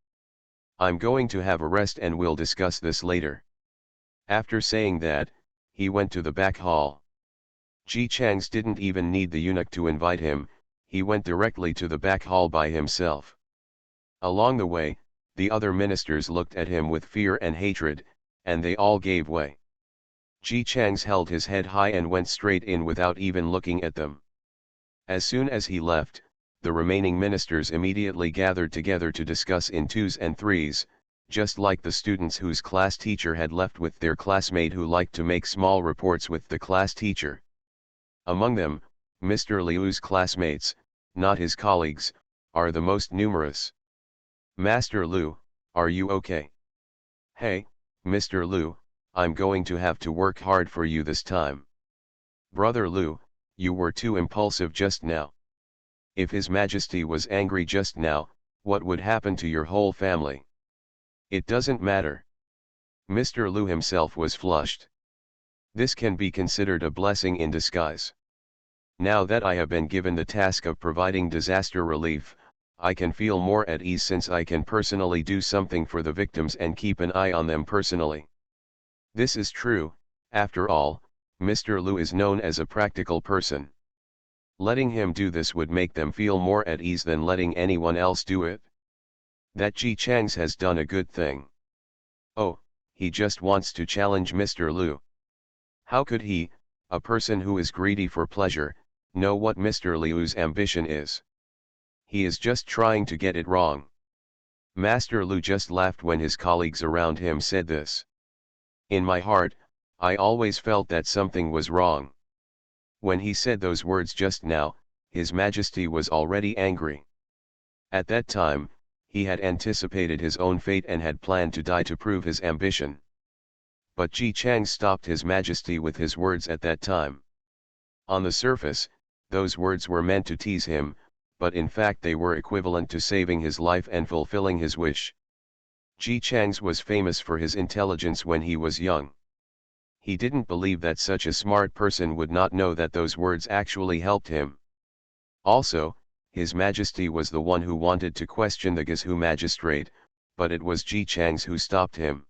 A: I'm going to have a rest and we'll discuss this later. After saying that, he went to the back hall. Ji Chang's didn't even need the eunuch to invite him, he went directly to the back hall by himself. Along the way, the other ministers looked at him with fear and hatred, and they all gave way. Ji Chang's held his head high and went straight in without even looking at them. As soon as he left, the remaining ministers immediately gathered together to discuss in twos and threes, just like the students whose class teacher had left with their classmate who liked to make small reports with the class teacher. Among them, Mr. Liu's classmates, not his colleagues, are the most numerous. Master Liu, are you okay? Hey, Mr. Liu, I'm going to have to work hard for you this time. Brother Liu, you were too impulsive just now. If His Majesty was angry just now, what would happen to your whole family? It doesn't matter. Mr. Liu himself was flushed. This can be considered a blessing in disguise. Now that I have been given the task of providing disaster relief, I can feel more at ease since I can personally do something for the victims and keep an eye on them personally. This is true, after all, Mr. Liu is known as a practical person. Letting him do this would make them feel more at ease than letting anyone else do it. That Ji Chang's has done a good thing. Oh, he just wants to challenge Mr. Liu. How could he, a person who is greedy for pleasure, know what Mr. Liu's ambition is? He is just trying to get it wrong. Master Liu just laughed when his colleagues around him said this. In my heart, I always felt that something was wrong. When he said those words just now, His Majesty was already angry. At that time, he had anticipated his own fate and had planned to die to prove his ambition. But Ji Chang stopped His Majesty with his words at that time. On the surface, those words were meant to tease him, but in fact they were equivalent to saving his life and fulfilling his wish. Ji Chang's was famous for his intelligence when he was young. He didn't believe that such a smart person would not know that those words actually helped him. Also, His Majesty was the one who wanted to question the Gezhou magistrate, but it was Ji Chang's who stopped him.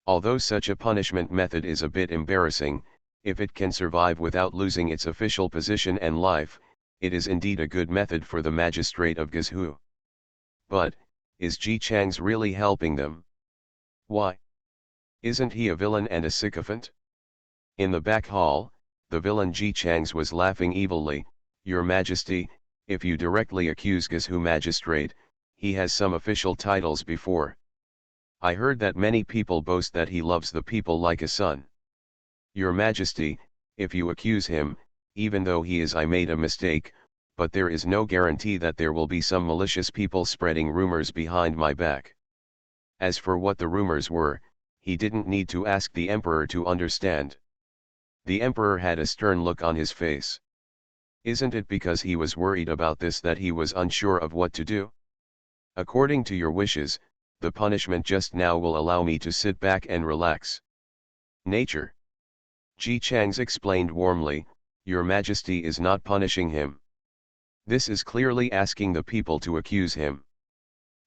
A: Although such a punishment method is a bit embarrassing, if it can survive without losing its official position and life, it is indeed a good method for the magistrate of Gezhou. But, is Ji Chang's really helping them? Why? Isn't he a villain and a sycophant? In the back hall, the villain Ji Chang's was laughing evilly. Your Majesty, if you directly accuse Gezhou magistrate, he has some official titles before. I heard that many people boast that he loves the people like a son. Your Majesty, if you accuse him, even though he is I made a mistake, but there is no guarantee that there will be some malicious people spreading rumors behind my back. As for what the rumors were, he didn't need to ask the emperor to understand. The emperor had a stern look on his face. Isn't it because he was worried about this that he was unsure of what to do? According to your wishes, the punishment just now will allow me to sit back and relax. Nature. Ji Chang's explained warmly, Your Majesty is not punishing him. This is clearly asking the people to accuse him.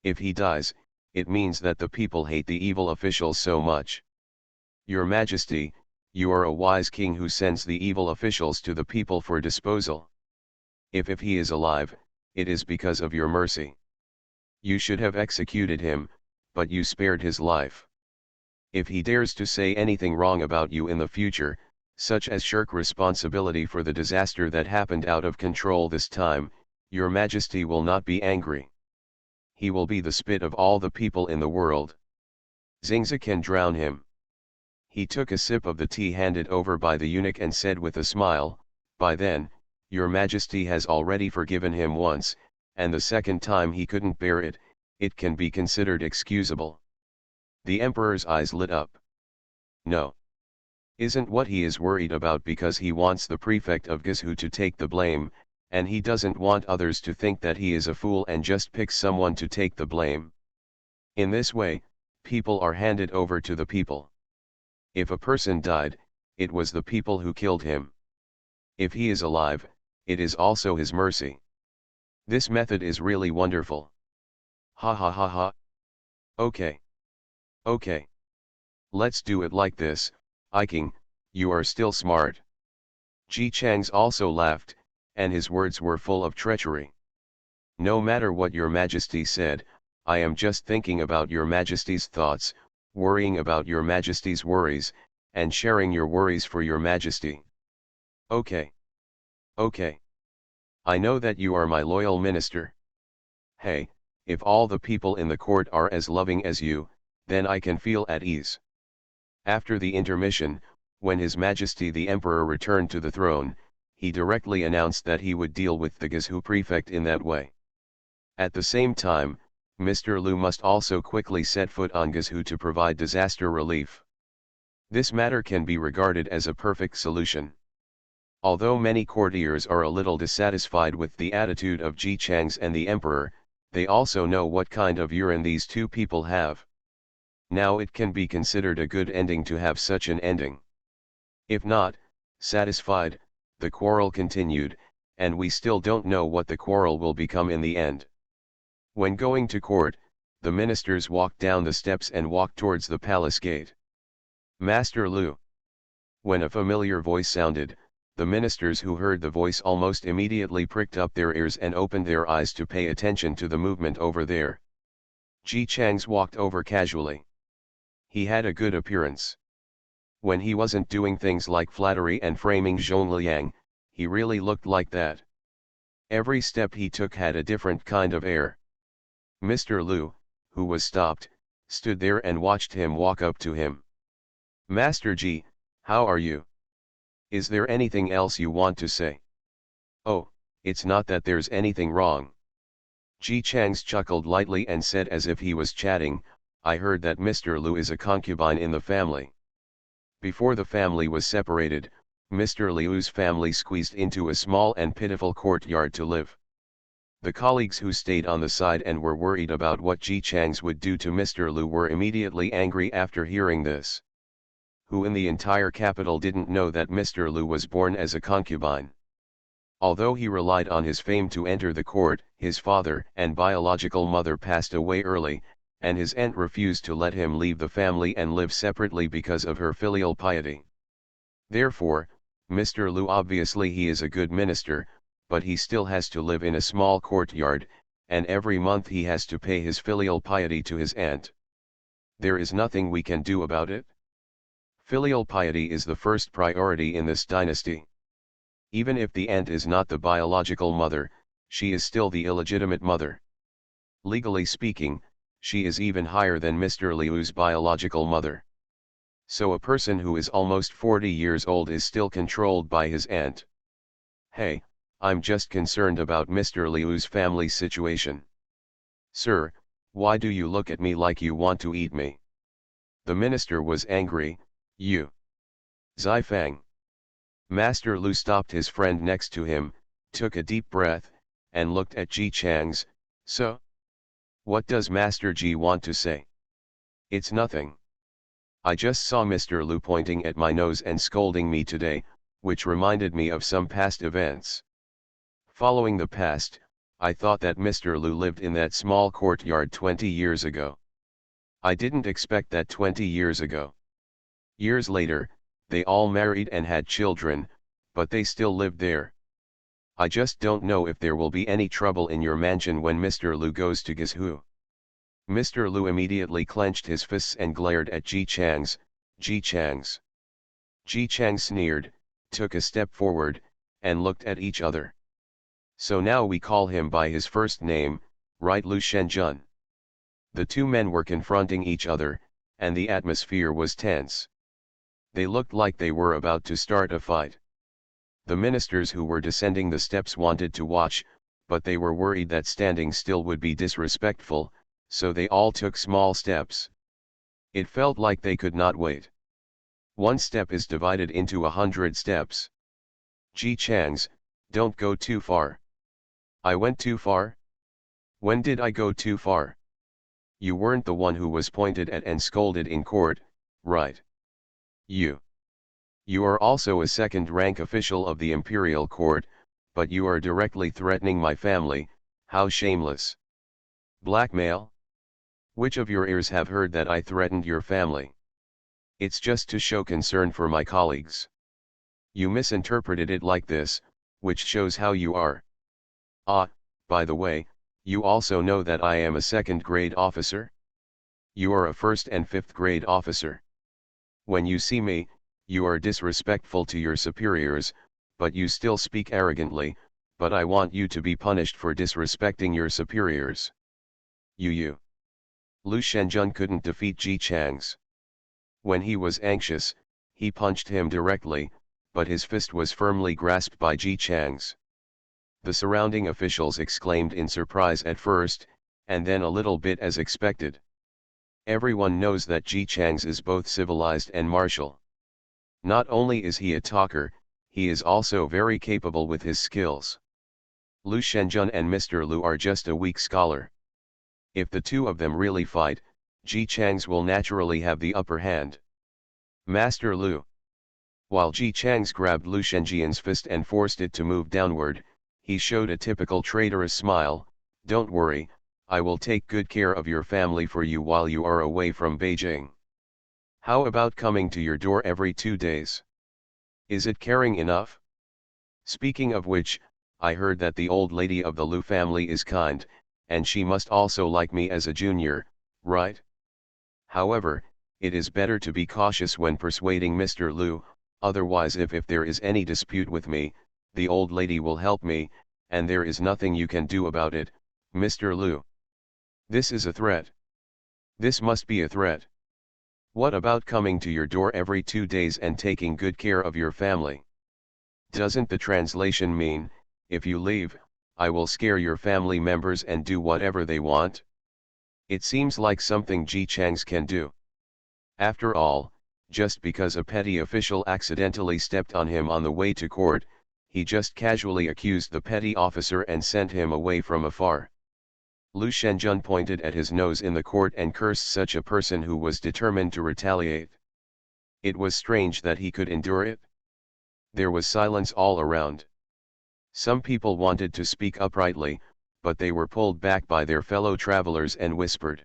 A: If he dies, it means that the people hate the evil officials so much. Your Majesty, you are a wise king who sends the evil officials to the people for disposal. If he is alive, it is because of your mercy. You should have executed him, but you spared his life. If he dares to say anything wrong about you in the future, such as shirk responsibility for the disaster that happened out of control this time, your Majesty will not be angry. He will be the spit of all the people in the world. Xingzi can drown him. He took a sip of the tea handed over by the eunuch and said with a smile, By then, your Majesty has already forgiven him once, and the second time he couldn't bear it, it can be considered excusable. The emperor's eyes lit up. No. Isn't what he is worried about because he wants the prefect of Gezhou to take the blame, and he doesn't want others to think that he is a fool and just picks someone to take the blame. In this way, people are handed over to the people. If a person died, it was the people who killed him. If he is alive, it is also his mercy. This method is really wonderful. Ha ha ha ha. Okay. Okay. Let's do it like this, King, you are still smart. Ji Chang's also laughed, and his words were full of treachery. No matter what your Majesty said, I am just thinking about your Majesty's thoughts, worrying about your Majesty's worries, and sharing your worries for your Majesty. Okay. Okay. I know that you are my loyal minister. Hey, if all the people in the court are as loving as you, then I can feel at ease. After the intermission, when His Majesty the Emperor returned to the throne, he directly announced that he would deal with the Gezhou prefect in that way. At the same time, Mr. Liu must also quickly set foot on Gezhou to provide disaster relief. This matter can be regarded as a perfect solution. Although many courtiers are a little dissatisfied with the attitude of Ji Chang's and the Emperor, they also know what kind of urine these two people have. Now it can be considered a good ending to have such an ending. If not satisfied, the quarrel continued, and we still don't know what the quarrel will become in the end. When going to court, the ministers walked down the steps and walked towards the palace gate. Master Liu. When a familiar voice sounded, the ministers who heard the voice almost immediately pricked up their ears and opened their eyes to pay attention to the movement over there. Ji Chang's walked over casually. He had a good appearance. When he wasn't doing things like flattery and framing Zhongliang, he really looked like that. Every step he took had a different kind of air. Mr. Liu, who was stopped, stood there and watched him walk up to him. Master Ji, how are you? Is there anything else you want to say? Oh, It's not that there's anything wrong. Ji Chang's chuckled lightly and said as if he was chatting, I heard that Mr. Liu is a concubine in the family. Before the family was separated, Mr. Liu's family squeezed into a small and pitiful courtyard to live. The colleagues who stayed on the side and were worried about what Ji Chang's would do to Mr. Liu were immediately angry after hearing this. Who in the entire capital didn't know that Mr. Liu was born as a concubine? Although he relied on his fame to enter the court, his father and biological mother passed away early, and his aunt refused to let him leave the family and live separately because of her filial piety. Therefore, Mr. Liu obviously he is a good minister, but he still has to live in a small courtyard, and every month he has to pay his filial piety to his aunt. There is nothing we can do about it. Filial piety is the first priority in this dynasty. Even if the aunt is not the biological mother, she is still the illegitimate mother. Legally speaking, she is even higher than Mr. Liu's biological mother. So a person who is almost 40 years old is still controlled by his aunt. Hey, I'm just concerned about Mr. Liu's family situation. Sir, why do you look at me like you want to eat me? The minister was angry. You. Zifang. Master Liu stopped his friend next to him, took a deep breath, and looked at Ji Chang's. So? What does Master Ji want to say? It's nothing. I just saw Mr. Liu pointing at my nose and scolding me today, which reminded me of some past events. Following the past, I thought that Mr. Liu lived in that small courtyard 20 years ago. I didn't expect that 20 years ago. Years later, they all married and had children, but they still lived there. I just don't know if there will be any trouble in your mansion when Mr. Liu goes to Guizhou. Mr. Liu immediately clenched his fists and glared at Ji Chang's. Ji Chang's. Ji Chang sneered, took a step forward, and looked at each other. So now we call him by his first name, right? Liu Shenjun. The two men were confronting each other, and the atmosphere was tense. They looked like they were about to start a fight. The ministers who were descending the steps wanted to watch, but they were worried that standing still would be disrespectful, so they all took small steps. It felt like they could not wait. One step is divided into 100 steps. Ji Chang's, don't go too far. I went too far? When did I go too far? You weren't the one who was pointed at and scolded in court, right? You are also a second-rank official of the imperial court, but you are directly threatening my family. How shameless. Blackmail? Which of your ears have heard that I threatened your family? It's just to show concern for my colleagues. You misinterpreted it like this, which shows how you are. Ah, by the way, you also know that I am a second-grade officer? You are a first and fifth-grade officer. When you see me, you are disrespectful to your superiors, but you still speak arrogantly, but I want you to be punished for disrespecting your superiors. You. Liu Shenjun couldn't defeat Ji Chang's. When he was anxious, he punched him directly, but his fist was firmly grasped by Ji Chang's. The surrounding officials exclaimed in surprise at first, and then a little bit as expected. Everyone knows that Ji Chang's is both civilized and martial. Not only is he a talker, he is also very capable with his skills. Liu Shenjun and Mr. Liu are just a weak scholar. If the two of them really fight, Ji Chang's will naturally have the upper hand. Master Liu. While Ji Chang's grabbed Liu Shenjian's fist and forced it to move downward, he showed a typical traitorous smile. Don't worry, I will take good care of your family for you while you are away from Beijing. How about coming to your door every 2 days? Is it caring enough? Speaking of which, I heard that the old lady of the Liu family is kind, and she must also like me as a junior, right? However, it is better to be cautious when persuading Mr. Liu, otherwise if there is any dispute with me, the old lady will help me, and there is nothing you can do about it, Mr. Liu. This is a threat. This must be a threat. What about coming to your door every 2 days and taking good care of your family? Doesn't the translation mean, if you leave, I will scare your family members and do whatever they want. It seems like something Ji Chang's can do. After all, just because a petty official accidentally stepped on him on the way to court, he just casually accused the petty officer and sent him away from afar. Lu Shenjun pointed at his nose in the court and cursed such a person who was determined to retaliate. It was strange that he could endure it. There was silence all around. Some people wanted to speak uprightly, but they were pulled back by their fellow travelers and whispered,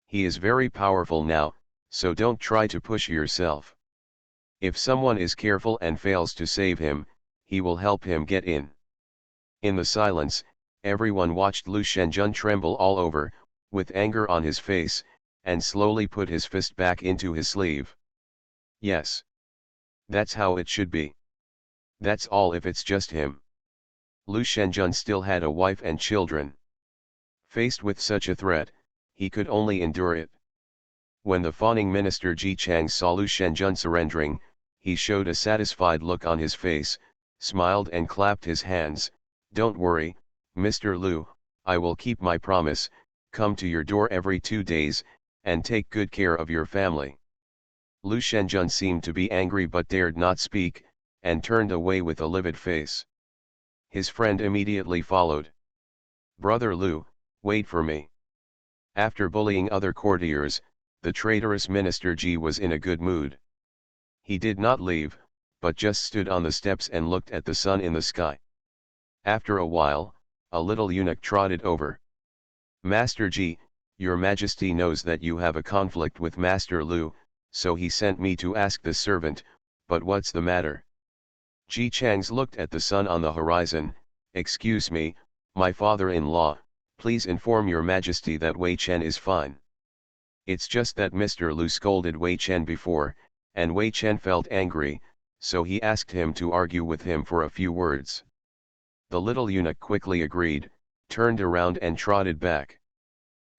A: "He is very powerful now, so don't try to push yourself. If someone is careful and fails to save him, he will help him get in." In the silence, everyone watched Lu Shenjun tremble all over, with anger on his face, and slowly put his fist back into his sleeve. Yes. That's how it should be. That's all if it's just him. Lu Shenjun still had a wife and children. Faced with such a threat, he could only endure it. When the fawning minister Ji Chang saw Lu Shenjun surrendering, he showed a satisfied look on his face, smiled and clapped his hands. "Don't worry, Mr. Lu, I will keep my promise, come to your door every 2 days, and take good care of your family." Lu Shenjun seemed to be angry but dared not speak, and turned away with a livid face. His friend immediately followed. "Brother Lu, wait for me." After bullying other courtiers, the traitorous minister Ji was in a good mood. He did not leave, but just stood on the steps and looked at the sun in the sky. After a while, a little eunuch trotted over. "Master Ji, your majesty knows that you have a conflict with Master Lu, so he sent me to ask the servant, but what's the matter?" Ji Chang's looked at the sun on the horizon. "Excuse me, my father-in-law, please inform your majesty that Wei Chen is fine. It's just that Mr. Lu scolded Wei Chen before, and Wei Chen felt angry, so he asked him to argue with him for a few words." The little eunuch quickly agreed, turned around and trotted back.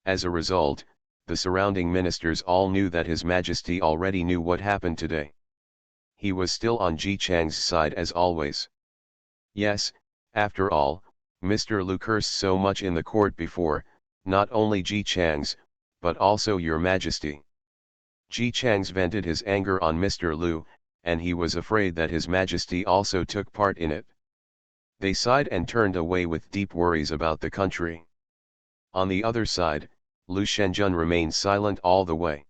A: As a result, the surrounding ministers all knew that His Majesty already knew what happened today. He was still on Ji Chang's side as always. Yes, after all, Mr. Lu cursed so much in the court before, not only Ji Chang's, but also your majesty. Ji Chang's vented his anger on Mr. Lu, and he was afraid that His Majesty also took part in it. They sighed and turned away with deep worries about the country. On the other side, Lu Shenjun remained silent all the way.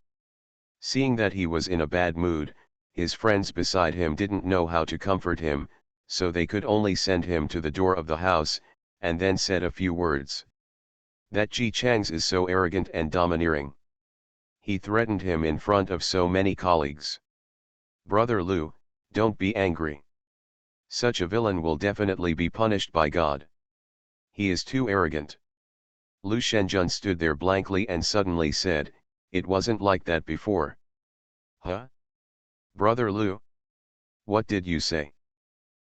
A: Seeing that he was in a bad mood, his friends beside him didn't know how to comfort him, so they could only send him to the door of the house, and then said a few words. "That Ji Chang's is so arrogant and domineering. He threatened him in front of so many colleagues. Brother Lu, don't be angry. Such a villain will definitely be punished by God. He is too arrogant." Lu Shenjun stood there blankly and suddenly said, "It wasn't like that before." "Huh? Brother Lu? What did you say?"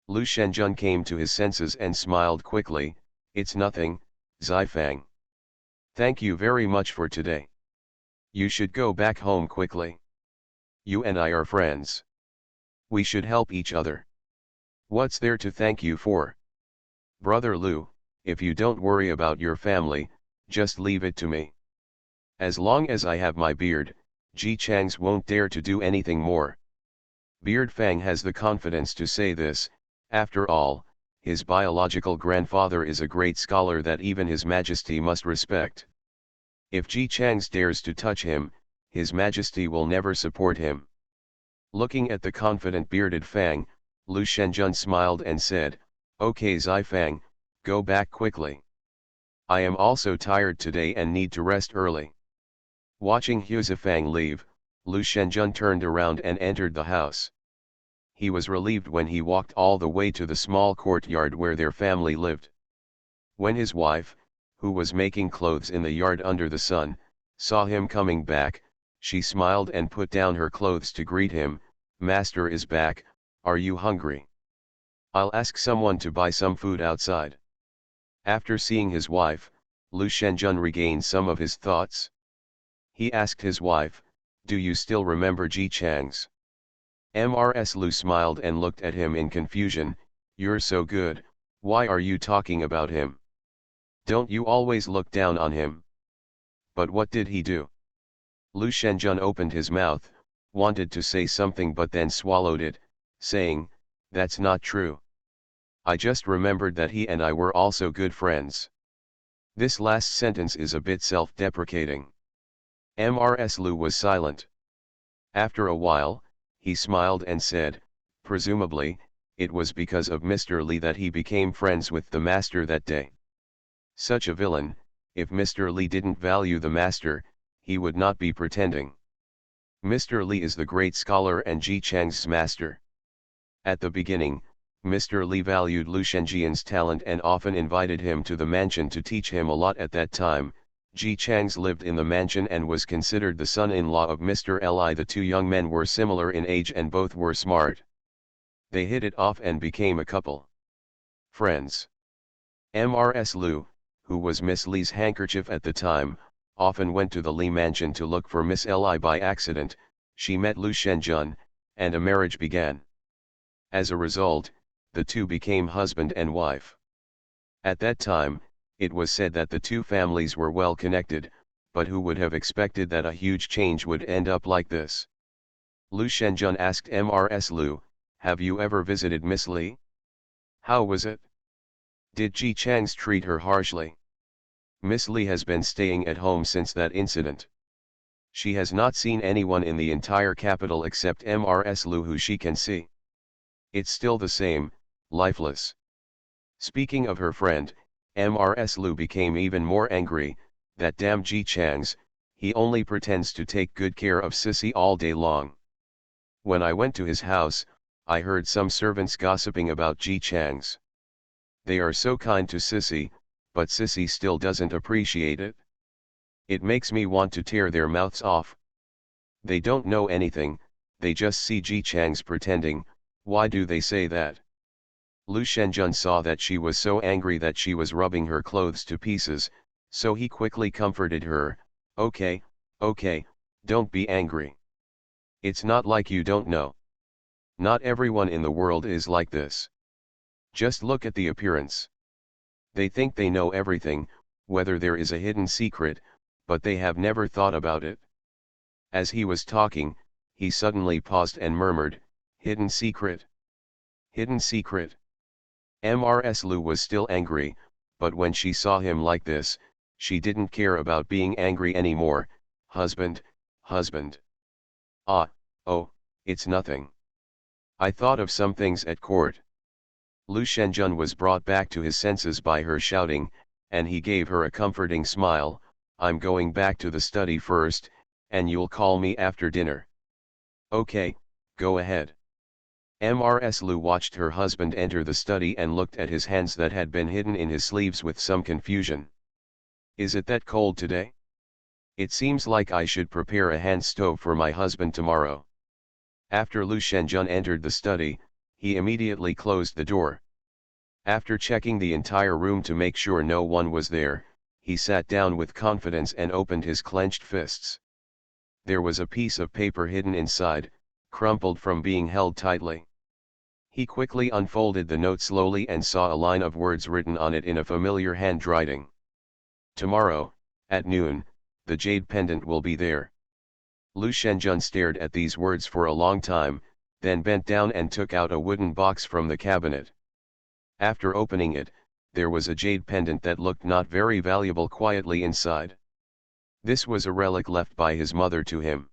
A: Lu Shenjun came to his senses and smiled quickly. "It's nothing, Zifang. Thank you very much for today. You should go back home quickly. You and I are friends. We should help each other. What's there to thank you for? Brother Lu, if you don't worry about your family, just leave it to me. As long as I have my beard, Ji Chang's won't dare to do anything more." Beard Fang has the confidence to say this. After all, his biological grandfather is a great scholar that even His Majesty must respect. If Ji Chang's dares to touch him, His Majesty will never support him. Looking at the confident bearded Fang, Lu Shenjun smiled and said, "Okay Zifang, go back quickly. I am also tired today and need to rest early." Watching Hu Zifang leave, Lu Shenjun turned around and entered the house. He was relieved when he walked all the way to the small courtyard where their family lived. When his wife, who was making clothes in the yard under the sun, saw him coming back, she smiled and put down her clothes to greet him. "Master is back, are you hungry? I'll ask someone to buy some food outside." After seeing his wife, Lu Shenjun regained some of his thoughts. He asked his wife, "Do you still remember Ji Chang's?" Mrs. Lu smiled and looked at him in confusion. "You're so good, Why are you talking about him? Don't you always look down on him? But what did he do? Lu Shenjun opened his mouth, wanted to say something but then swallowed it, saying, "That's not true. I just remembered that he and I were also good friends." This last sentence is a bit self-deprecating. Mrs. Lu was silent. After a while, he smiled and said, "Presumably, it was because of Mr. Li that he became friends with the master that day. Such a villain, if Mr. Li didn't value the master, he would not be pretending. Mr. Li is the great scholar and Ji Chang's master. At the beginning, Mr. Li valued Lu Shenjian's talent and often invited him to the mansion to teach him a lot. At that time, Ji Chang's lived in the mansion and was considered the son-in-law of Mr. Li. The two young men were similar in age and both were smart. They hit it off and became a couple. Friends. Mrs. Lu, who was Miss Li's handkerchief at the time, often went to the Li mansion to look for Miss Li. By accident, she met Lu Shenjun, and a marriage began. As a result, the two became husband and wife. At that time, it was said that the two families were well connected, but who would have expected that a huge change would end up like this? Lu Shenjun asked Mrs. Lu, "Have you ever visited Miss Li? How was it? Did Ji Chang's treat her harshly?" Miss Li has been staying at home since that incident. She has not seen anyone in the entire capital except Mrs. Lu who she can see. It's still the same, lifeless. Speaking of her friend, Mrs. Lu became even more angry, "That damn Ji Chang's, he only pretends to take good care of Sissy all day long. When I went to his house, I heard some servants gossiping about Ji Chang's. They are so kind to Sissy, but Sissy still doesn't appreciate it. It makes me want to tear their mouths off. They don't know anything, they just see Ji Chang's pretending. Why do they say that?" Lu Shenjun saw that she was so angry that she was rubbing her clothes to pieces, so he quickly comforted her, okay, don't be angry. It's not like you don't know. Not everyone in the world is like this. Just look at the appearance. They think they know everything, whether there is a hidden secret, but they have never thought about it." As he was talking, he suddenly paused and murmured, "Hidden secret? Hidden secret?" Mrs. Lu was still angry, but when she saw him like this, she didn't care about being angry anymore. Husband. Ah, oh, it's nothing. I thought of some things at court." Lu Shenjun was brought back to his senses by her shouting, and he gave her a comforting smile, "I'm going back to the study first, and you'll call me after dinner." "Okay, go ahead." Mrs. Lu watched her husband enter the study and looked at his hands that had been hidden in his sleeves with some confusion. "Is it that cold today? It seems like I should prepare a hand stove for my husband tomorrow." After Lu Shenjun entered the study, he immediately closed the door. After checking the entire room to make sure no one was there, he sat down with confidence and opened his clenched fists. There was a piece of paper hidden inside, crumpled from being held tightly. He quickly unfolded the note slowly and saw a line of words written on it in a familiar handwriting. "Tomorrow, at noon, the jade pendant will be there." Lu Shenjun stared at these words for a long time, then bent down and took out a wooden box from the cabinet. After opening it, there was a jade pendant that looked not very valuable quietly inside. This was a relic left by his mother to him.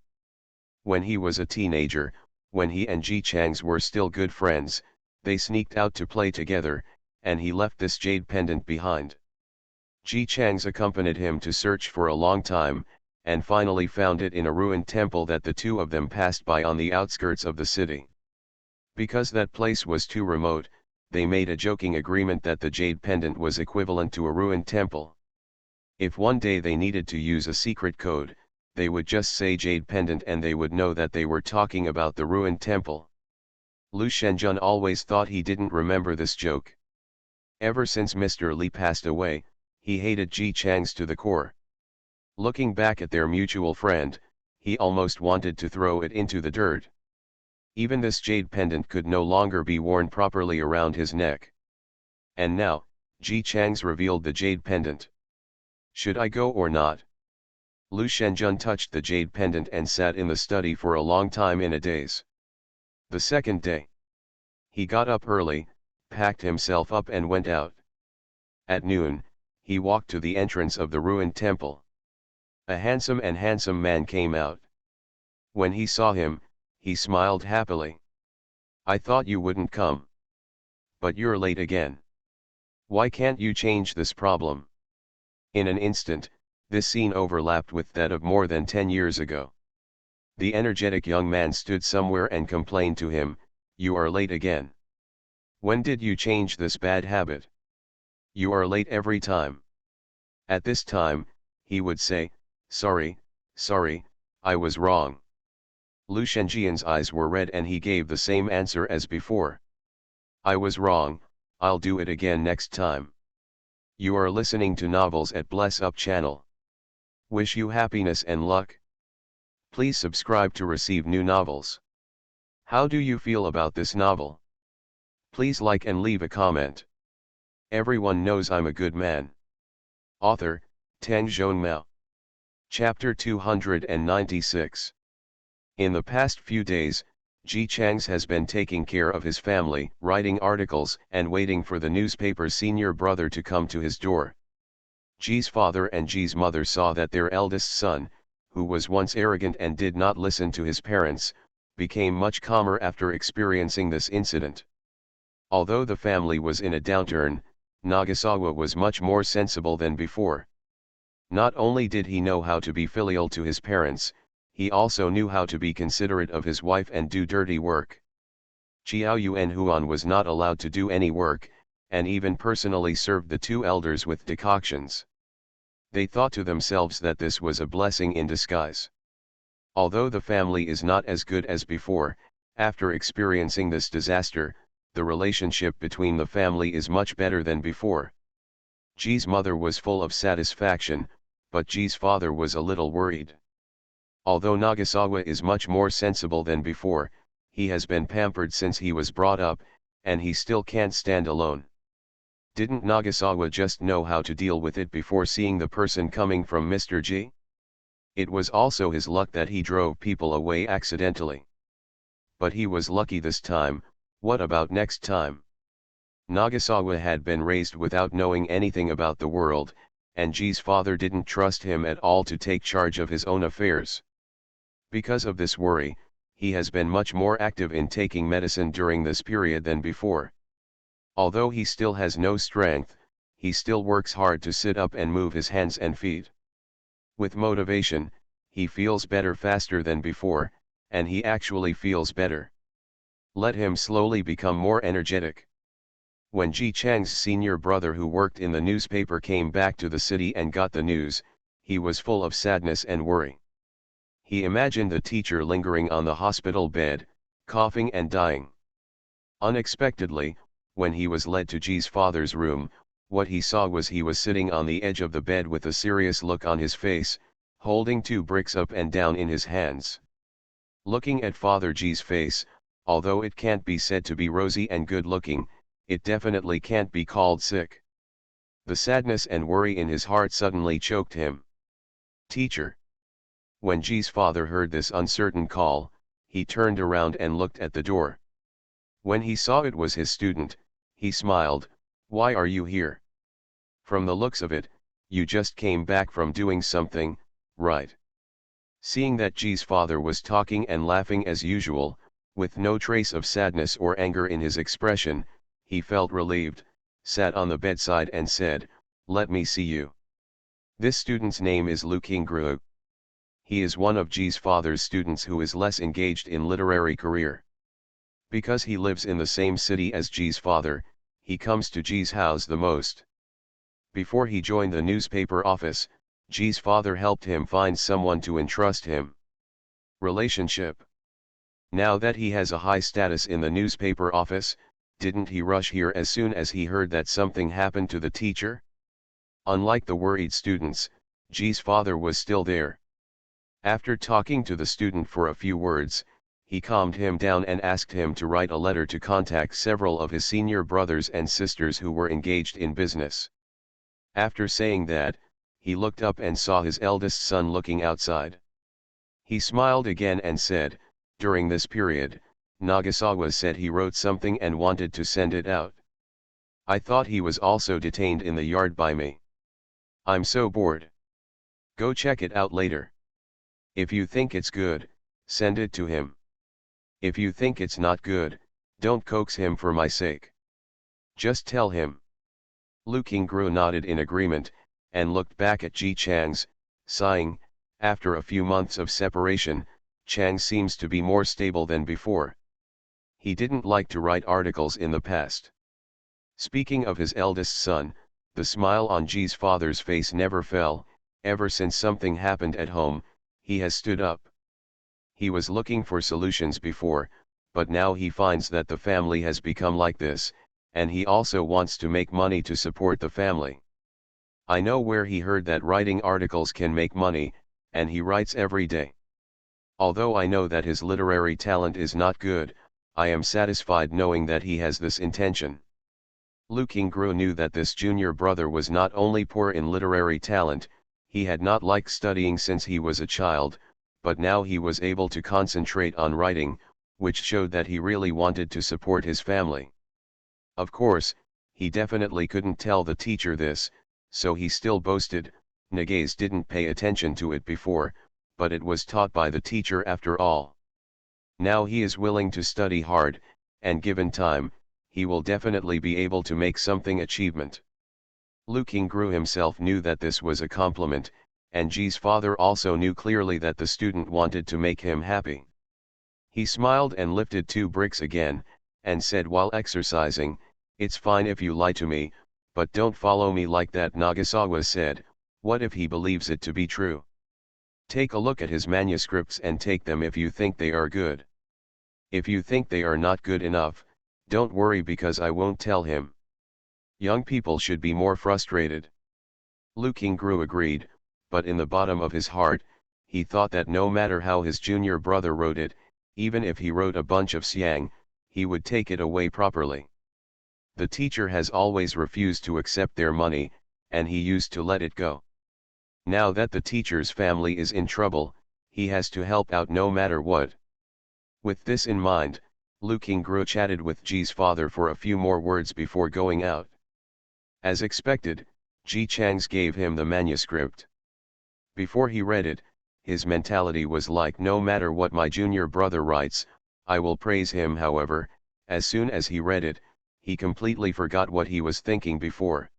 A: When he was a teenager, when he and Ji Chang's were still good friends, they sneaked out to play together, and he left this jade pendant behind. Ji Chang's accompanied him to search for a long time, and finally found it in a ruined temple that the two of them passed by on the outskirts of the city. Because that place was too remote, they made a joking agreement that the jade pendant was equivalent to a ruined temple. If one day they needed to use a secret code, they would just say jade pendant and they would know that they were talking about the ruined temple. Lu Shenjun always thought he didn't remember this joke. Ever since Mr. Li passed away, he hated Ji Chang's to the core. Looking back at their mutual friend, he almost wanted to throw it into the dirt. Even this jade pendant could no longer be worn properly around his neck. And now, Ji Chang's revealed the jade pendant. Should I go or not? Lu Shenjun touched the jade pendant and sat in the study for a long time in a daze. The second day. He got up early, packed himself up and went out. At noon, he walked to the entrance of the ruined temple. A handsome man came out. When he saw him, he smiled happily. I thought you wouldn't come. But you're late again. Why can't you change this problem? In an instant, this scene overlapped with that of more than 10 years ago. The energetic young man stood somewhere and complained to him, you are late again. When did you change this bad habit? You are late every time. At this time, he would say, sorry, I was wrong. Lu Shenjian's eyes were red and he gave the same answer as before. I was wrong, I'll do it again next time. You are listening to novels at Bless Up channel. Wish you happiness and luck. Please subscribe to receive new novels. How do you feel about this novel? Please like and leave a comment. Everyone knows I'm a good man. Author, Tang Zhongmao. Chapter 296. In the past few days, Ji Chang's has been taking care of his family, writing articles and waiting for the newspaper's senior brother to come to his door. Ji's father and Ji's mother saw that their eldest son, who was once arrogant and did not listen to his parents, became much calmer after experiencing this incident. Although the family was in a downturn, Nagasawa was much more sensible than before. Not only did he know how to be filial to his parents, he also knew how to be considerate of his wife and do dirty work. Chiao Yuan Huan was not allowed to do any work, and even personally served the two elders with decoctions. They thought to themselves that this was a blessing in disguise. Although the family is not as good as before, after experiencing this disaster, the relationship between the family is much better than before. Ji's mother was full of satisfaction, but Ji's father was a little worried. Although Nagasawa is much more sensible than before, he has been pampered since he was brought up, and he still can't stand alone. Didn't Nagasawa just know how to deal with it before seeing the person coming from Mr. Ji? It was also his luck that he drove people away accidentally. But he was lucky this time. What about next time? Nagasawa had been raised without knowing anything about the world, and Ji's father didn't trust him at all to take charge of his own affairs. Because of this worry, he has been much more active in taking medicine during this period than before. Although he still has no strength, he still works hard to sit up and move his hands and feet. With motivation, he feels better faster than before, and he actually feels better. Let him slowly become more energetic. When Ji Chang's senior brother who worked in the newspaper came back to the city and got the news, he was full of sadness and worry. He imagined the teacher lingering on the hospital bed, coughing and dying. Unexpectedly, when he was led to Ji's father's room, what he saw was he was sitting on the edge of the bed with a serious look on his face, holding two bricks up and down in his hands. Looking at Father Ji's face, although it can't be said to be rosy and good-looking, it definitely can't be called sick. The sadness and worry in his heart suddenly choked him. Teacher. When Ji's father heard this uncertain call, he turned around and looked at the door. When he saw it was his student, he smiled. Why are you here? From the looks of it, you just came back from doing something, right? Seeing that Ji's father was talking and laughing as usual, with no trace of sadness or anger in his expression, he felt relieved, sat on the bedside and said, let me see you. This student's name is Lu Qingru. He is one of Ji's father's students who is less engaged in literary career. Because he lives in the same city as Ji's father, he comes to Ji's house the most. Before he joined the newspaper office, Ji's father helped him find someone to entrust him. Relationship. Now that he has a high status in the newspaper office, didn't he rush here as soon as he heard that something happened to the teacher? Unlike the worried students, Ji's father was still there. After talking to the student for a few words, he calmed him down and asked him to write a letter to contact several of his senior brothers and sisters who were engaged in business. After saying that, he looked up and saw his eldest son looking outside. He smiled again and said, "During this period, Nagasawa said he wrote something and wanted to send it out. I thought he was also detained in the yard by me. I'm so bored. Go check it out later. If you think it's good, send it to him. If you think it's not good, don't coax him for my sake. Just tell him." Lu Qingru nodded in agreement, and looked back at Ji Chang's, sighing. After a few months of separation, Chang seems to be more stable than before. He didn't like to write articles in the past. Speaking of his eldest son, the smile on Ji's father's face never fell. Ever since something happened at home, he has stood up. He was looking for solutions before, but now he finds that the family has become like this, and he also wants to make money to support the family. I know where he heard that writing articles can make money, and he writes every day. Although I know that his literary talent is not good, I am satisfied knowing that he has this intention. Lu Qingru knew that this junior brother was not only poor in literary talent, he had not liked studying since he was a child, but now he was able to concentrate on writing, which showed that he really wanted to support his family. Of course, he definitely couldn't tell the teacher this, so he still boasted. Nagaze didn't pay attention to it before, but it was taught by the teacher after all. Now he is willing to study hard, and given time, he will definitely be able to make something achievement. Lu Qingru himself knew that this was a compliment, and Ji's father also knew clearly that the student wanted to make him happy. He smiled and lifted 2 bricks again, and said while exercising, "It's fine if you lie to me, but don't follow me like that." Nagasawa said, "What if he believes it to be true? Take a look at his manuscripts and take them if you think they are good. If you think they are not good enough, don't worry because I won't tell him." Young people should be more frustrated. Lu Qingru agreed, but in the bottom of his heart, he thought that no matter how his junior brother wrote it, even if he wrote a bunch of siang, he would take it away properly. The teacher has always refused to accept their money, and he used to let it go. Now that the teacher's family is in trouble, he has to help out no matter what. With this in mind, Lu Qingru chatted with Ji's father for a few more words before going out. As expected, Ji Chang's gave him the manuscript. Before he read it, his mentality was like, no matter what my junior brother writes, I will praise him. However, as soon as he read it, he completely forgot what he was thinking before.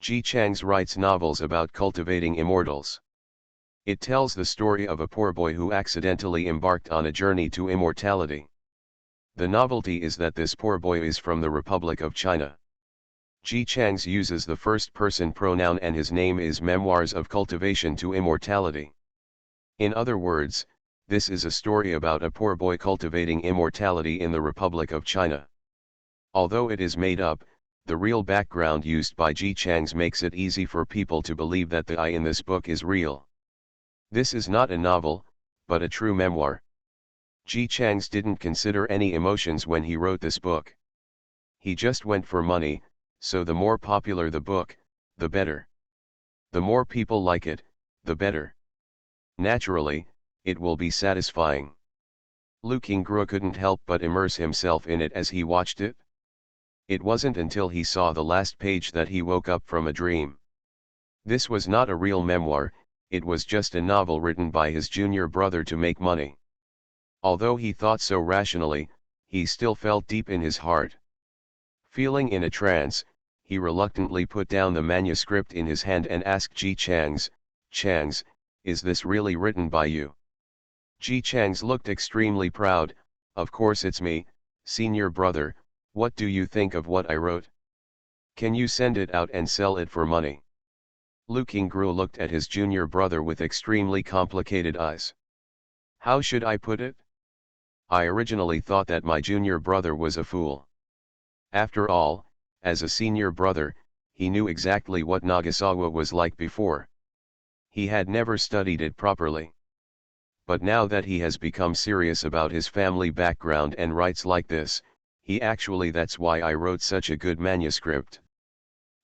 A: Ji Chang's writes novels about cultivating immortals. It tells the story of a poor boy who accidentally embarked on a journey to immortality. The novelty is that this poor boy is from the Republic of China. Ji Chang's uses the first-person pronoun and his name is Memoirs of Cultivation to Immortality. In other words, this is a story about a poor boy cultivating immortality in the Republic of China. Although it is made up, the real background used by Ji Chang's makes it easy for people to believe that the I in this book is real. This is not a novel, but a true memoir. Ji Chang's didn't consider any emotions when he wrote this book. He just went for money, so the more popular the book, the better. The more people like it, the better. Naturally, it will be satisfying. Lu Qingru couldn't help but immerse himself in it as he watched it. It wasn't until he saw the last page that he woke up from a dream. This was not a real memoir, it was just a novel written by his junior brother to make money. Although he thought so rationally, he still felt deep in his heart. Feeling in a trance, he reluctantly put down the manuscript in his hand and asked Ji Chang's, is this really written by you? Ji Chang's looked extremely proud. Of course it's me, senior brother. What do you think of what I wrote? Can you send it out and sell it for money? Lu Qingru looked at his junior brother with extremely complicated eyes. How should I put it? I originally thought that my junior brother was a fool. After all, as a senior brother, he knew exactly what Nagasawa was like before. He had never studied it properly. But now that he has become serious about his family background and writes like this, that's why I wrote such a good manuscript.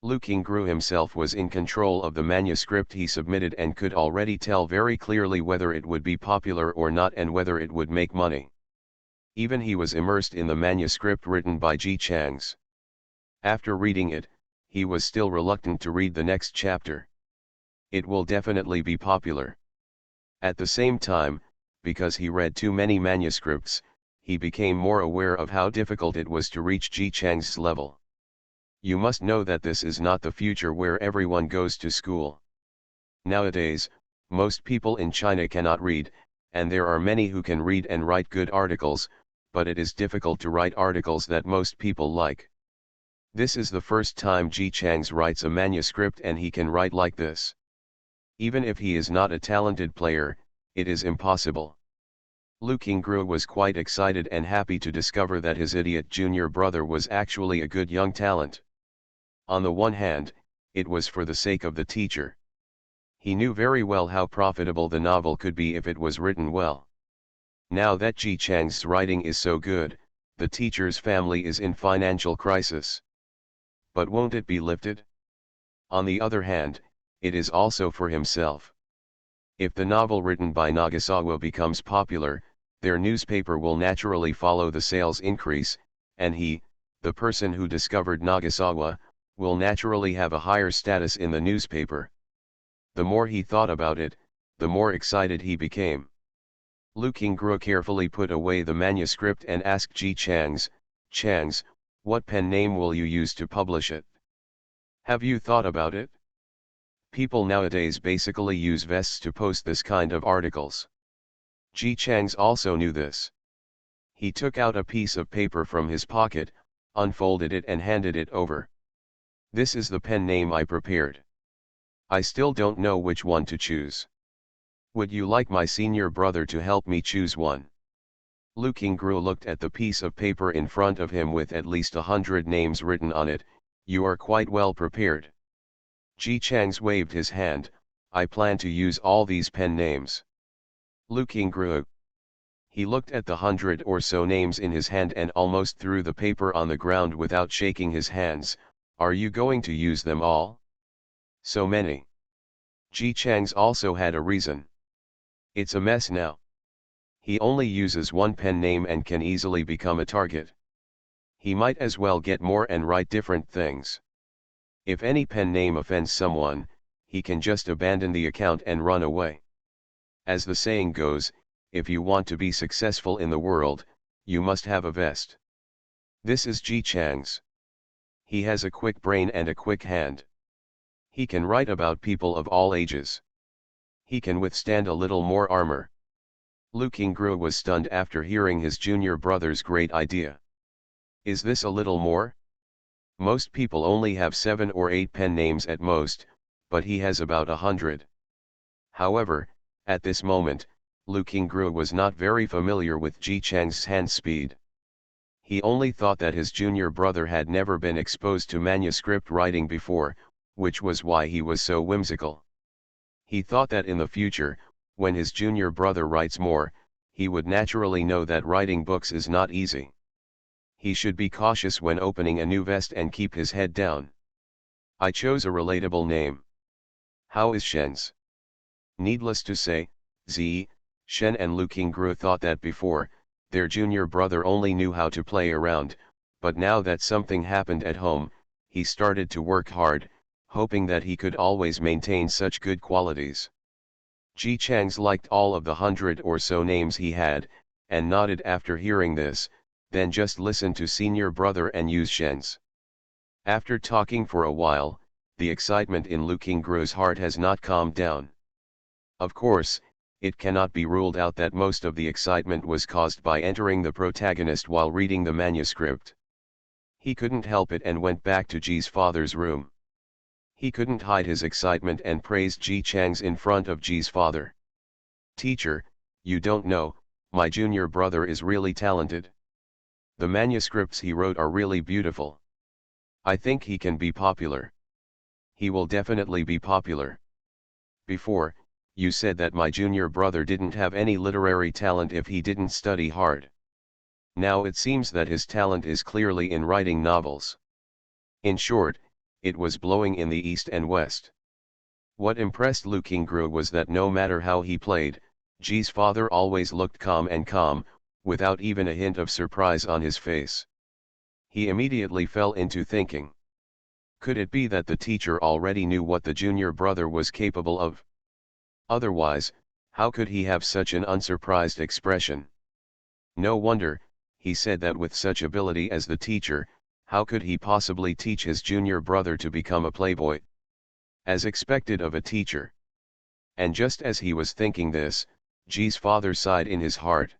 A: Lu Qingru himself was in control of the manuscript he submitted and could already tell very clearly whether it would be popular or not and whether it would make money. Even he was immersed in the manuscript written by Ji Chang's. After reading it, he was still reluctant to read the next chapter. It will definitely be popular. At the same time, because he read too many manuscripts, he became more aware of how difficult it was to reach Ji Chang's level. You must know that this is not the future where everyone goes to school. Nowadays, most people in China cannot read, and there are many who can read and write good articles, but it is difficult to write articles that most people like. This is the first time Ji Chang's writes a manuscript and he can write like this. Even if he is not a talented player, it is impossible. Lu Qingru was quite excited and happy to discover that his idiot junior brother was actually a good young talent. On the one hand, it was for the sake of the teacher. He knew very well how profitable the novel could be if it was written well. Now that Ji Chang's writing is so good, the teacher's family is in financial crisis. But won't it be lifted? On the other hand, it is also for himself. If the novel written by Nagasawa becomes popular, their newspaper will naturally follow the sales increase, and he, the person who discovered Nagasawa, will naturally have a higher status in the newspaper. The more he thought about it, the more excited he became. Lu Qingru carefully put away the manuscript and asked Ji Chang's, what pen name will you use to publish it? Have you thought about it? People nowadays basically use vests to post this kind of articles. Ji Chang's also knew this. He took out a piece of paper from his pocket, unfolded it and handed it over. This is the pen name I prepared. I still don't know which one to choose. Would you like my senior brother to help me choose one? Lu Qingru looked at the piece of paper in front of him with at least 100 names written on it. You are quite well prepared. Ji Chang's waved his hand. I plan to use all these pen names. Lu Qingru. He looked at the 100 or so names in his hand and almost threw the paper on the ground without shaking his hands. Are you going to use them all? So many. Ji Chang's also had a reason. It's a mess now. He only uses one pen name and can easily become a target. He might as well get more and write different things. If any pen name offends someone, he can just abandon the account and run away. As the saying goes, if you want to be successful in the world, you must have a vest. This is Ji Chang's. He has a quick brain and a quick hand. He can write about people of all ages. He can withstand a little more armor. Lu Qingru was stunned after hearing his junior brother's great idea. Is this a little more? Most people only have 7 or 8 pen names at most, but he has about 100. However, at this moment, Lu Qingru was not very familiar with Ji Chang's hand speed. He only thought that his junior brother had never been exposed to manuscript writing before, which was why he was so whimsical. He thought that in the future, when his junior brother writes more, he would naturally know that writing books is not easy. He should be cautious when opening a new vest and keep his head down. I chose a relatable name. How is Shen's? Needless to say, Shen and Lu Qingru thought that before, their junior brother only knew how to play around, but now that something happened at home, he started to work hard, hoping that he could always maintain such good qualities. Ji Chang's liked all of the 100 or so names he had, and nodded after hearing this, then just listen to senior brother and use Shen's. After talking for a while, the excitement in Lu Qingru's heart has not calmed down. Of course, it cannot be ruled out that most of the excitement was caused by entering the protagonist while reading the manuscript. He couldn't help it and went back to Ji's father's room. He couldn't hide his excitement and praised Ji Chang's in front of Ji's father. Teacher, you don't know, my junior brother is really talented. The manuscripts he wrote are really beautiful. I think he can be popular. He will definitely be popular. Before, you said that my junior brother didn't have any literary talent if he didn't study hard. Now it seems that his talent is clearly in writing novels. In short, it was blowing in the east and west. What impressed Lu Qingru was that no matter how he played, Ji's father always looked calm, without even a hint of surprise on his face. He immediately fell into thinking. Could it be that the teacher already knew what the junior brother was capable of? Otherwise, how could he have such an unsurprised expression? No wonder, he said that with such ability as the teacher, how could he possibly teach his junior brother to become a playboy? As expected of a teacher. And just as he was thinking this, Ji's father sighed in his heart.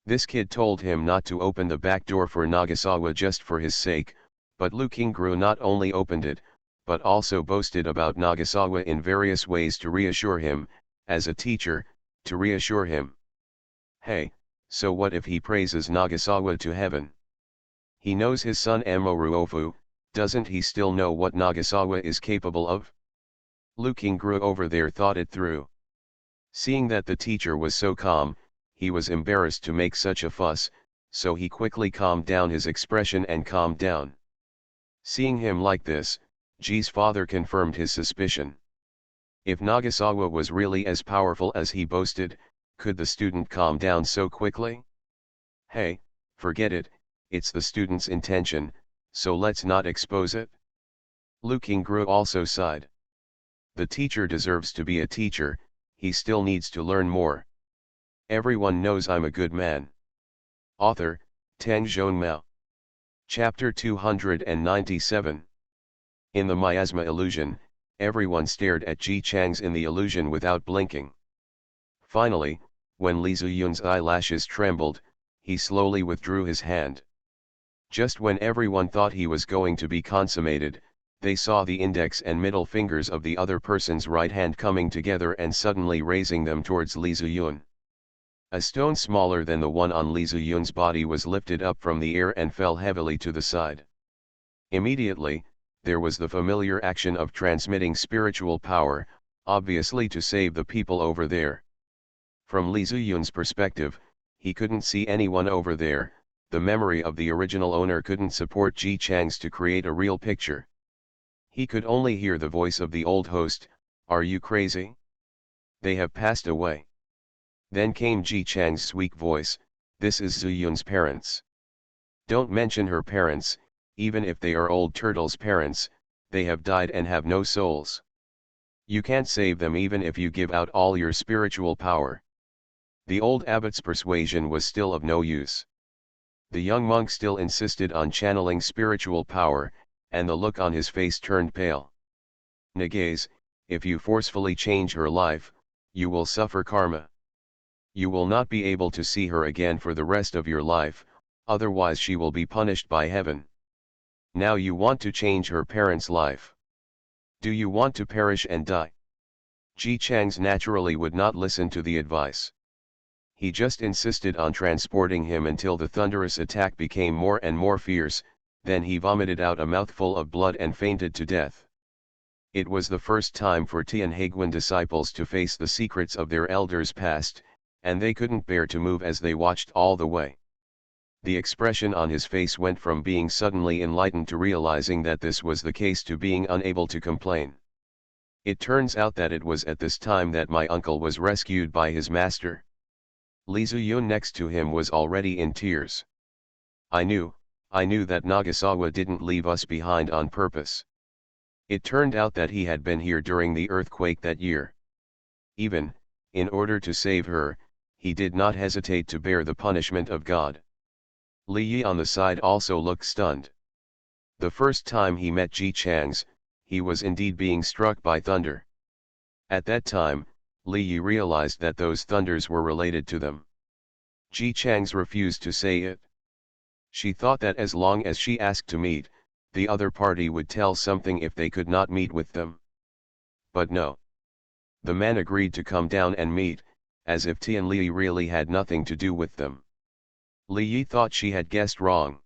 A: This kid told him not to open the back door for Nagasawa just for his sake, but Lu Qingru not only opened it, but also boasted about Nagasawa in various ways to reassure him, as a teacher, to reassure him. Hey, so what if he praises Nagasawa to heaven? He knows his son Amoruofu, doesn't he still know what Nagasawa is capable of? Lu Qingru over there thought it through. Seeing that the teacher was so calm, he was embarrassed to make such a fuss, so he quickly calmed down his expression and calmed down. Seeing him like this, Ji's father confirmed his suspicion. If Nagasawa was really as powerful as he boasted, could the student calm down so quickly? Hey, forget it, it's the student's intention, so let's not expose it. Lu Qingru also sighed. The teacher deserves to be a teacher, he still needs to learn more. Everyone knows I'm a good man. Author, Tang Zhonmao. Chapter 297. In the miasma illusion, everyone stared at Ji Chang's in the illusion without blinking. Finally, when Li Ziyun's eyelashes trembled, he slowly withdrew his hand. Just when everyone thought he was going to be consummated, they saw the index and middle fingers of the other person's right hand coming together and suddenly raising them towards Li Ziyun. A stone smaller than the one on Li Ziyun's body was lifted up from the air and fell heavily to the side. Immediately, there was the familiar action of transmitting spiritual power, obviously to save the people over there. From Li Ziyun's perspective, he couldn't see anyone over there, the memory of the original owner couldn't support Ji Chang's to create a real picture. He could only hear the voice of the old host, "Are you crazy? They have passed away." Then came Ji Chang's sweet voice, "This is Ziyun's parents. Don't mention her parents, even if they are old turtle's parents, they have died and have no souls. You can't save them even if you give out all your spiritual power." The old abbot's persuasion was still of no use. The young monk still insisted on channeling spiritual power, and the look on his face turned pale. "Nagaze, if you forcefully change her life, you will suffer karma. You will not be able to see her again for the rest of your life, otherwise she will be punished by heaven. Now you want to change her parents' life. Do you want to perish and die?" Ji Chang's naturally would not listen to the advice. He just insisted on transporting him until the thunderous attack became more and more fierce, then he vomited out a mouthful of blood and fainted to death. It was the first time for Tian Haiguan disciples to face the secrets of their elders' past, and they couldn't bear to move as they watched all the way. The expression on his face went from being suddenly enlightened to realizing that this was the case to being unable to complain. "It turns out that it was at this time that my uncle was rescued by his master." Li Ziyun next to him was already in tears. I knew that Nagasawa didn't leave us behind on purpose. It turned out that he had been here during the earthquake that year. Even, in order to save her, he did not hesitate to bear the punishment of God." Li Yi on the side also looked stunned. The first time he met Ji Chang's, he was indeed being struck by thunder. At that time, Li Yi realized that those thunders were related to them. Ji Chang's refused to say it. She thought that as long as she asked to meet, the other party would tell something if they could not meet with them. But no. The man agreed to come down and meet, as if Tian Li really had nothing to do with them. Li Yi thought she had guessed wrong.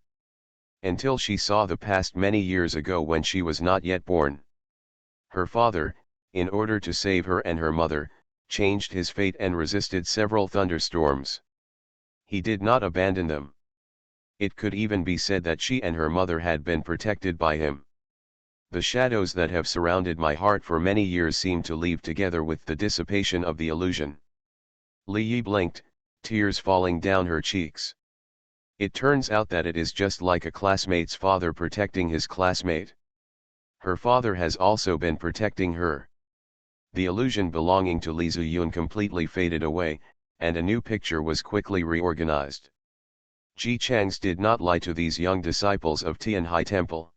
A: Until she saw the past many years ago when she was not yet born. Her father, in order to save her and her mother, changed his fate and resisted several thunderstorms. He did not abandon them. It could even be said that she and her mother had been protected by him. The shadows that have surrounded my heart for many years seem to leave together with the dissipation of the illusion. Li Yi blinked, tears falling down her cheeks. It turns out that it is just like a classmate's father protecting his classmate. Her father has also been protecting her. The illusion belonging to Li Ziyun completely faded away, and a new picture was quickly reorganized. Ji Chang's did not lie to these young disciples of Tianhai Temple.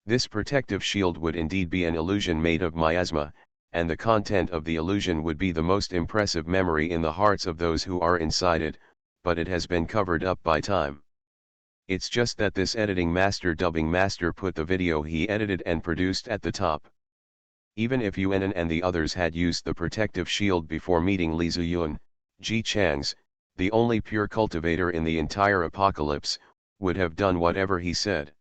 A: This protective shield would indeed be an illusion made of miasma, and the content of the illusion would be the most impressive memory in the hearts of those who are inside it, but it has been covered up by time. It's just that this editing master dubbing master put the video he edited and produced at the top. Even if Yuan and the others had used the protective shield before meeting Li Ziyun, Ji Chang's, the only pure cultivator in the entire apocalypse, would have done whatever he said.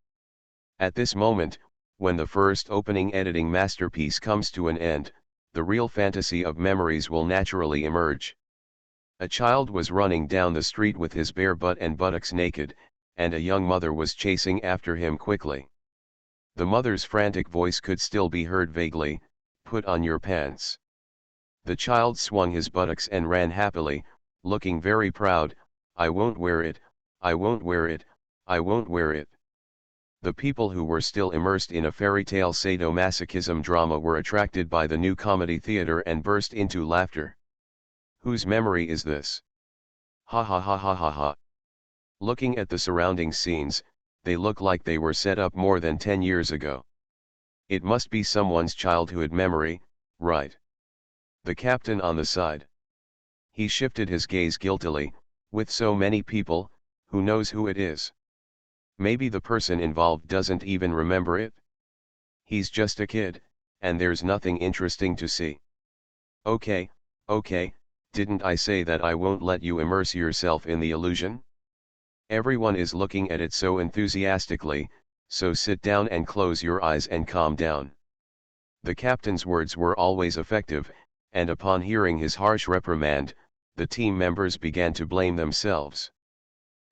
A: At this moment, when the first opening editing masterpiece comes to an end, the real fantasy of memories will naturally emerge. A child was running down the street with his bare butt and buttocks naked, and a young mother was chasing after him quickly. The mother's frantic voice could still be heard vaguely, "Put on your pants." The child swung his buttocks and ran happily, looking very proud, "I won't wear it, I won't wear it, I won't wear it." The people who were still immersed in a fairy tale sadomasochism drama were attracted by the new comedy theater and burst into laughter. Whose memory is this? Ha ha ha ha ha ha. Looking at the surrounding scenes, they look like they were set up more than 10 years ago. It must be someone's childhood memory, right? The captain on the side. He shifted his gaze guiltily, with so many people, who knows who it is? Maybe the person involved doesn't even remember it. He's just a kid, and there's nothing interesting to see. Okay, didn't I say that I won't let you immerse yourself in the illusion? Everyone is looking at it so enthusiastically, so sit down and close your eyes and calm down. The captain's words were always effective, and upon hearing his harsh reprimand, the team members began to blame themselves.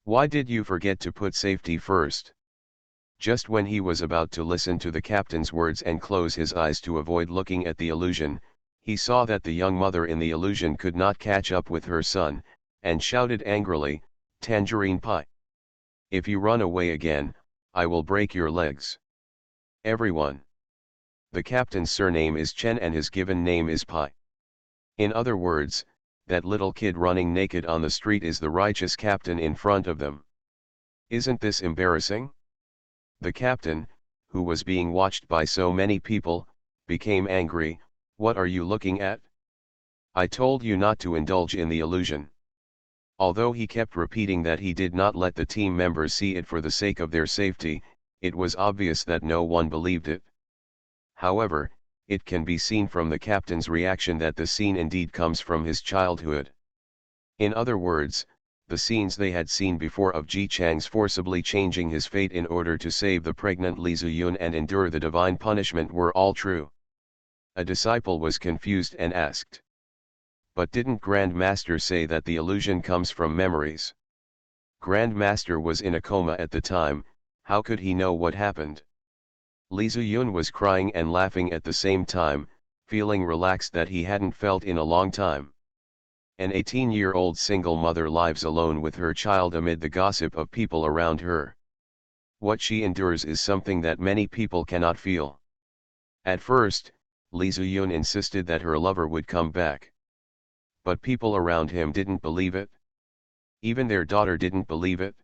A: Why did you forget to put safety first? Just when he was about to listen to the captain's words and close his eyes to avoid looking at the illusion, he saw that the young mother in the illusion could not catch up with her son, and shouted angrily, "Tangerine pie! If you run away again, I will break your legs." Everyone. The captain's surname is Chen and his given name is Pai. In other words, that little kid running naked on the street is the righteous captain in front of them. Isn't this embarrassing? The captain, who was being watched by so many people, became angry. "What are you looking at? I told you not to indulge in the illusion." Although he kept repeating that he did not let the team members see it for the sake of their safety, it was obvious that no one believed it. However, it can be seen from the captain's reaction that the scene indeed comes from his childhood. In other words, the scenes they had seen before of Ji Chang's forcibly changing his fate in order to save the pregnant Li Ziyun and endure the divine punishment were all true. A disciple was confused and asked, "But didn't Grand Master say that the illusion comes from memories? Grand Master was in a coma at the time, how could he know what happened?" Li Ziyun was crying and laughing at the same time, feeling relaxed that he hadn't felt in a long time. An 18-year-old single mother lives alone with her child amid the gossip of people around her. What she endures is something that many people cannot feel. At first, Li Ziyun insisted that her lover would come back. But people around him didn't believe it. Even their daughter didn't believe it.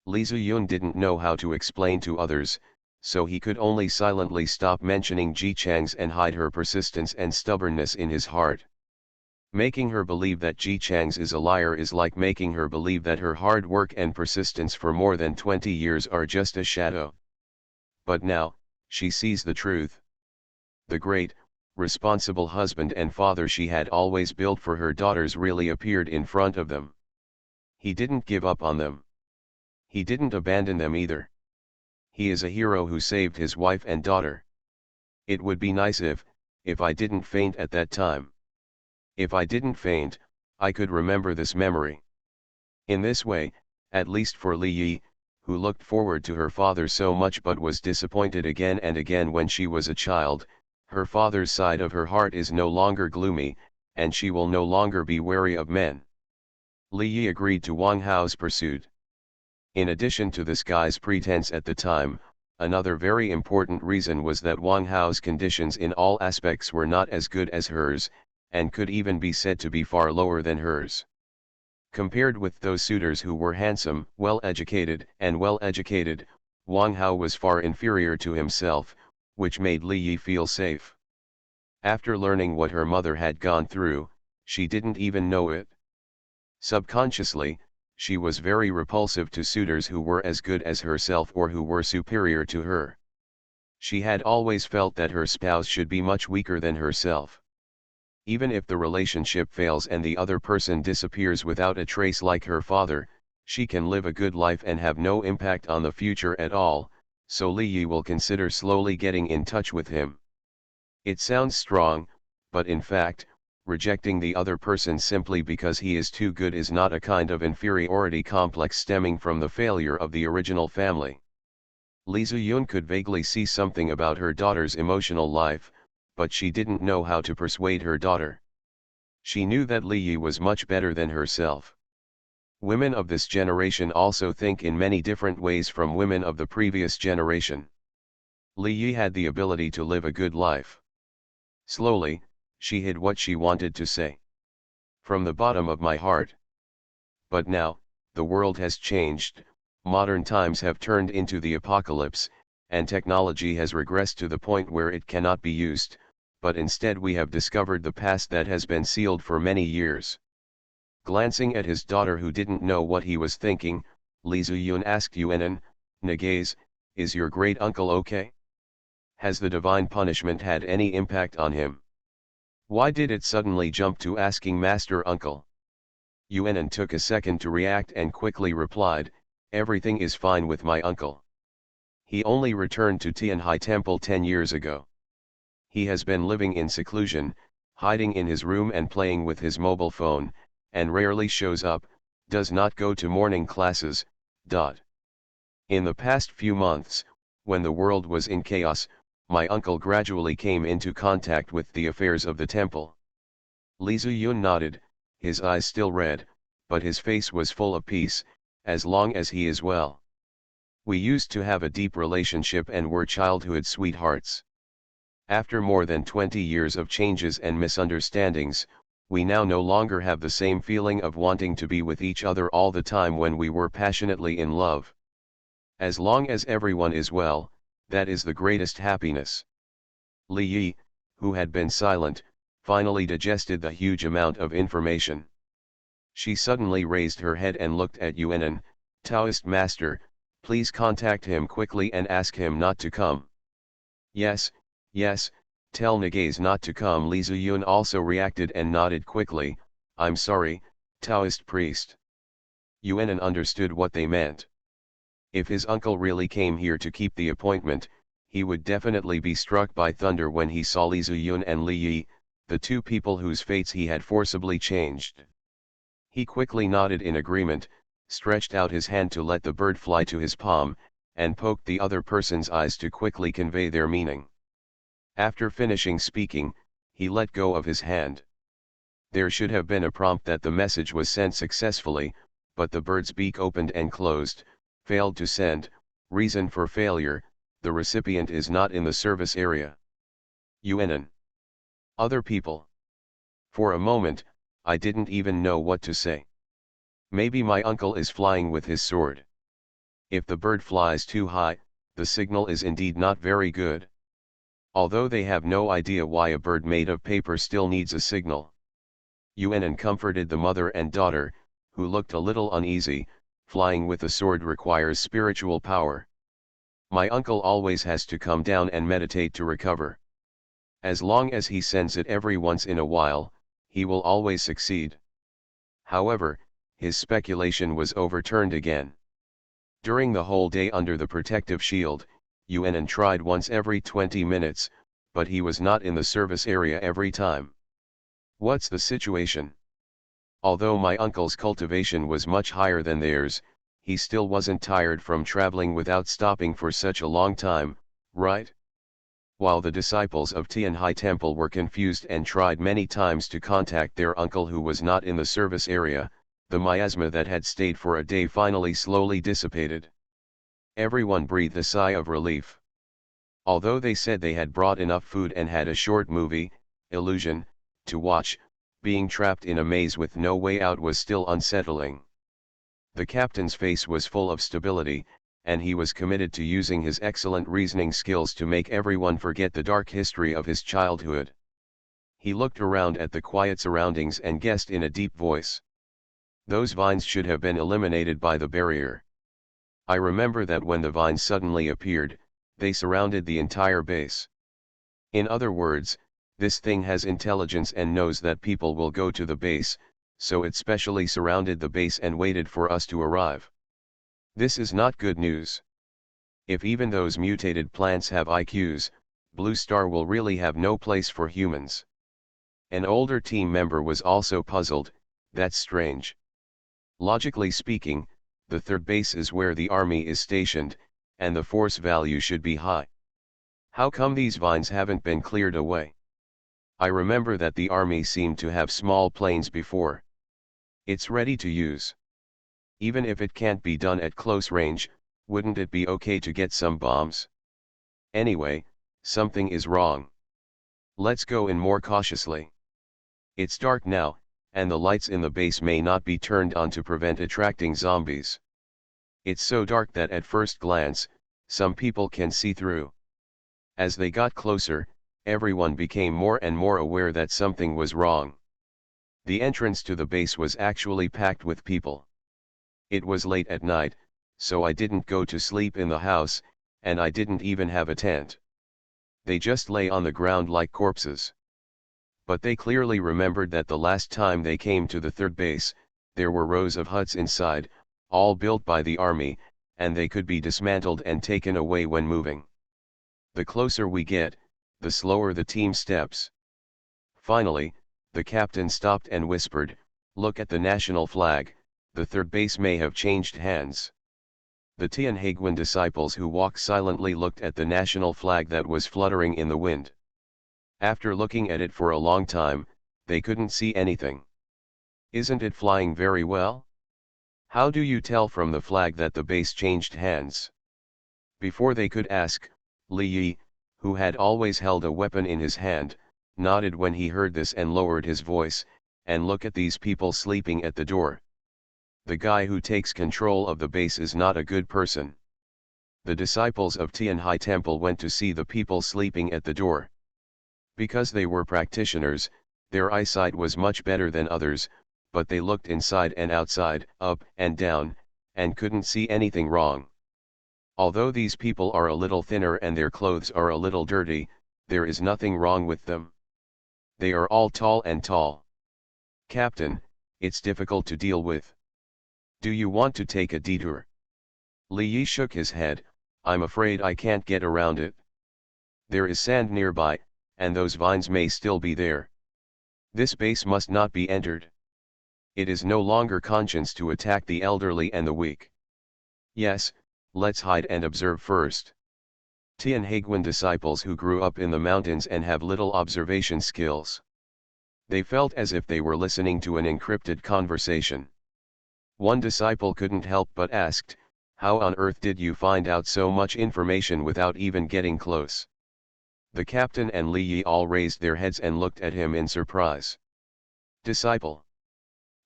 A: Li Ziyun didn't know how to explain to others, so he could only silently stop mentioning Ji Chang's and hide her persistence and stubbornness in his heart. Making her believe that Ji Chang's is a liar is like making her believe that her hard work and persistence for more than 20 years are just a shadow. But now, she sees the truth. The great, responsible husband and father she had always built for her daughters really appeared in front of them. He didn't give up on them. He didn't abandon them either. He is a hero who saved his wife and daughter. It would be nice if I didn't faint at that time. If I didn't faint, I could remember this memory. In this way, at least for Li Yi, who looked forward to her father so much but was disappointed again and again when she was a child, her father's side of her heart is no longer gloomy, and she will no longer be wary of men. Li Yi agreed to Wang Hao's pursuit. In addition to this guy's pretense at the time, another very important reason was that Wang Hao's conditions in all aspects were not as good as hers, and could even be said to be far lower than hers. Compared with those suitors who were handsome, well-educated, Wang Hao was far inferior to himself, which made Li Yi feel safe. After learning what her mother had gone through, she didn't even know it. Subconsciously, she was very repulsive to suitors who were as good as herself or who were superior to her. She had always felt that her spouse should be much weaker than herself. Even if the relationship fails and the other person disappears without a trace like her father, she can live a good life and have no impact on the future at all, so Li Yi will consider slowly getting in touch with him. It sounds strong, but in fact, rejecting the other person simply because he is too good is not a kind of inferiority complex stemming from the failure of the original family. Li Ziyun could vaguely see something about her daughter's emotional life, but she didn't know how to persuade her daughter. She knew that Li Yi was much better than herself. Women of this generation also think in many different ways from women of the previous generation. Li Yi had the ability to live a good life. Slowly, she hid what she wanted to say. From the bottom of my heart. But now, the world has changed, modern times have turned into the apocalypse, and technology has regressed to the point where it cannot be used, but instead we have discovered the past that has been sealed for many years. Glancing at his daughter who didn't know what he was thinking, Li Ziyun asked Yuanan, "Nagaze, is your great uncle okay? Has the divine punishment had any impact on him? Why did it suddenly jump to asking Master Uncle?" Yuanan took a second to react and quickly replied, "Everything is fine with my uncle. He only returned to Tianhai Temple 10 years ago. He has been living in seclusion, hiding in his room and playing with his mobile phone, and rarely shows up, does not go to morning classes. In the past few months, when the world was in chaos, my uncle gradually came into contact with the affairs of the temple." Li Ziyun nodded, his eyes still red, but his face was full of peace, "as long as he is well. We used to have a deep relationship and were childhood sweethearts. After more than 20 years of changes and misunderstandings, we now no longer have the same feeling of wanting to be with each other all the time when we were passionately in love. As long as everyone is well, that is the greatest happiness." Li Yi, who had been silent, finally digested the huge amount of information. She suddenly raised her head and looked at Yuanan, "Taoist master, please contact him quickly and ask him not to come." Yes, tell Nagaze not to come." Li Ziyun also reacted and nodded quickly, "I'm sorry, Taoist priest." Yuanan understood what they meant. If his uncle really came here to keep the appointment, he would definitely be struck by thunder when he saw Li Ziyun and Li Yi, the two people whose fates he had forcibly changed. He quickly nodded in agreement, stretched out his hand to let the bird fly to his palm, and poked the other person's eyes to quickly convey their meaning. After finishing speaking, he let go of his hand. There should have been a prompt that the message was sent successfully, but the bird's beak opened and closed, failed to send. Reason for failure: the recipient is not in the service area. Yuanan. Other people. For a moment, I didn't even know what to say. Maybe my uncle is flying with his sword. If the bird flies too high, the signal is indeed not very good. Although they have no idea why a bird made of paper still needs a signal. Yuanan comforted the mother and daughter, who looked a little uneasy. Flying with a sword requires spiritual power. My uncle always has to come down and meditate to recover. As long as he sends it every once in a while, he will always succeed. However, his speculation was overturned again. During the whole day under the protective shield, Yuanan tried once every 20 minutes, but he was not in the service area every time. What's the situation? Although my uncle's cultivation was much higher than theirs, he still wasn't tired from traveling without stopping for such a long time, right? While the disciples of Tianhe Temple were confused and tried many times to contact their uncle who was not in the service area, the miasma that had stayed for a day finally slowly dissipated. Everyone breathed a sigh of relief. Although they said they had brought enough food and had a short movie, Illusion, to watch, being trapped in a maze with no way out was still unsettling. The captain's face was full of stability, and he was committed to using his excellent reasoning skills to make everyone forget the dark history of his childhood. He looked around at the quiet surroundings and guessed in a deep voice. Those vines should have been eliminated by the barrier. I remember that when the vines suddenly appeared, they surrounded the entire base. In other words, this thing has intelligence and knows that people will go to the base, so it specially surrounded the base and waited for us to arrive. This is not good news. If even those mutated plants have IQs, Blue Star will really have no place for humans. An older team member was also puzzled. That's strange. Logically speaking, the third base is where the army is stationed, and the force value should be high. How come these vines haven't been cleared away? I remember that the army seemed to have small planes before. It's ready to use. Even if it can't be done at close range, wouldn't it be okay to get some bombs? Anyway, something is wrong. Let's go in more cautiously. It's dark now, and the lights in the base may not be turned on to prevent attracting zombies. It's so dark that at first glance, some people can see through. As they got closer, everyone became more and more aware that something was wrong. The entrance to the base was actually packed with people. It was late at night, so I didn't go to sleep in the house, and I didn't even have a tent. They just lay on the ground like corpses. But they clearly remembered that the last time they came to the third base, there were rows of huts inside, all built by the army, and they could be dismantled and taken away when moving. The closer we get, the slower the team steps. Finally, the captain stopped and whispered, "Look at the national flag, the third base may have changed hands." The Tianheguan disciples who walked silently looked at the national flag that was fluttering in the wind. After looking at it for a long time, they couldn't see anything. "Isn't it flying very well? How do you tell from the flag that the base changed hands?" Before they could ask, Li Yi, who had always held a weapon in his hand, nodded when he heard this and lowered his voice, "And look at these people sleeping at the door. The guy who takes control of the base is not a good person." The disciples of Tianhe Temple went to see the people sleeping at the door. Because they were practitioners, their eyesight was much better than others, but they looked inside and outside, up and down, and couldn't see anything wrong. Although these people are a little thinner and their clothes are a little dirty, there is nothing wrong with them. They are all tall and tall. "Captain, it's difficult to deal with. Do you want to take a detour?" Li Yi shook his head. "I'm afraid I can't get around it. There is sand nearby, and those vines may still be there. This base must not be entered. It is no longer conscience to attack the elderly and the weak. Yes, let's hide and observe first." Tianheguan disciples who grew up in the mountains and have little observation skills. They felt as if they were listening to an encrypted conversation. One disciple couldn't help but asked, "How on earth did you find out so much information without even getting close?" The captain and Li Yi all raised their heads and looked at him in surprise. "Disciple,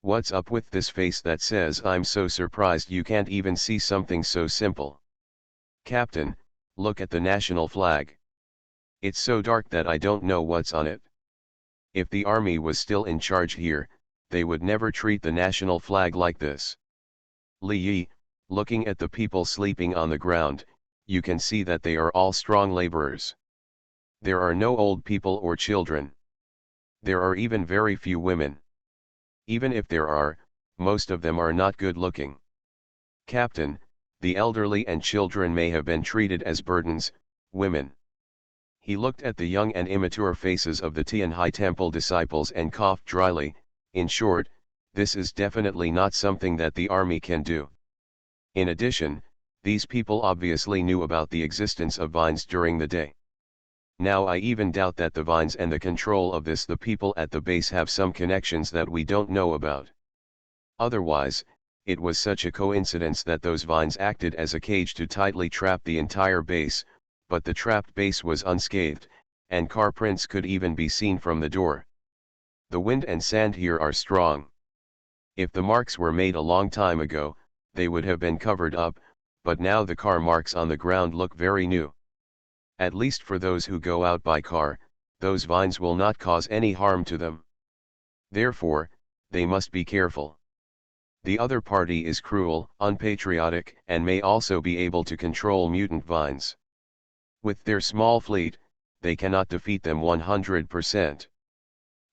A: what's up with this face that says I'm so surprised you can't even see something so simple?" "Captain, look at the national flag. It's so dark that I don't know what's on it. If the army was still in charge here, they would never treat the national flag like this." Li Yi, looking at the people sleeping on the ground, "You can see that they are all strong laborers. There are no old people or children. There are even very few women. Even if there are, most of them are not good looking. Captain, the elderly and children may have been treated as burdens, women." He looked at the young and immature faces of the Tianhai Temple disciples and coughed dryly. In short, this is definitely not something that the army can do. In addition, these people obviously knew about the existence of vines during the day. Now I even doubt that the vines and the control of the people at the base have some connections that we don't know about. Otherwise, it was such a coincidence that those vines acted as a cage to tightly trap the entire base, but the trapped base was unscathed, and car prints could even be seen from the door. The wind and sand here are strong. If the marks were made a long time ago, they would have been covered up, but now the car marks on the ground look very new. At least for those who go out by car, those vines will not cause any harm to them. Therefore, they must be careful. The other party is cruel, unpatriotic, and may also be able to control mutant vines. With their small fleet, they cannot defeat them 100%.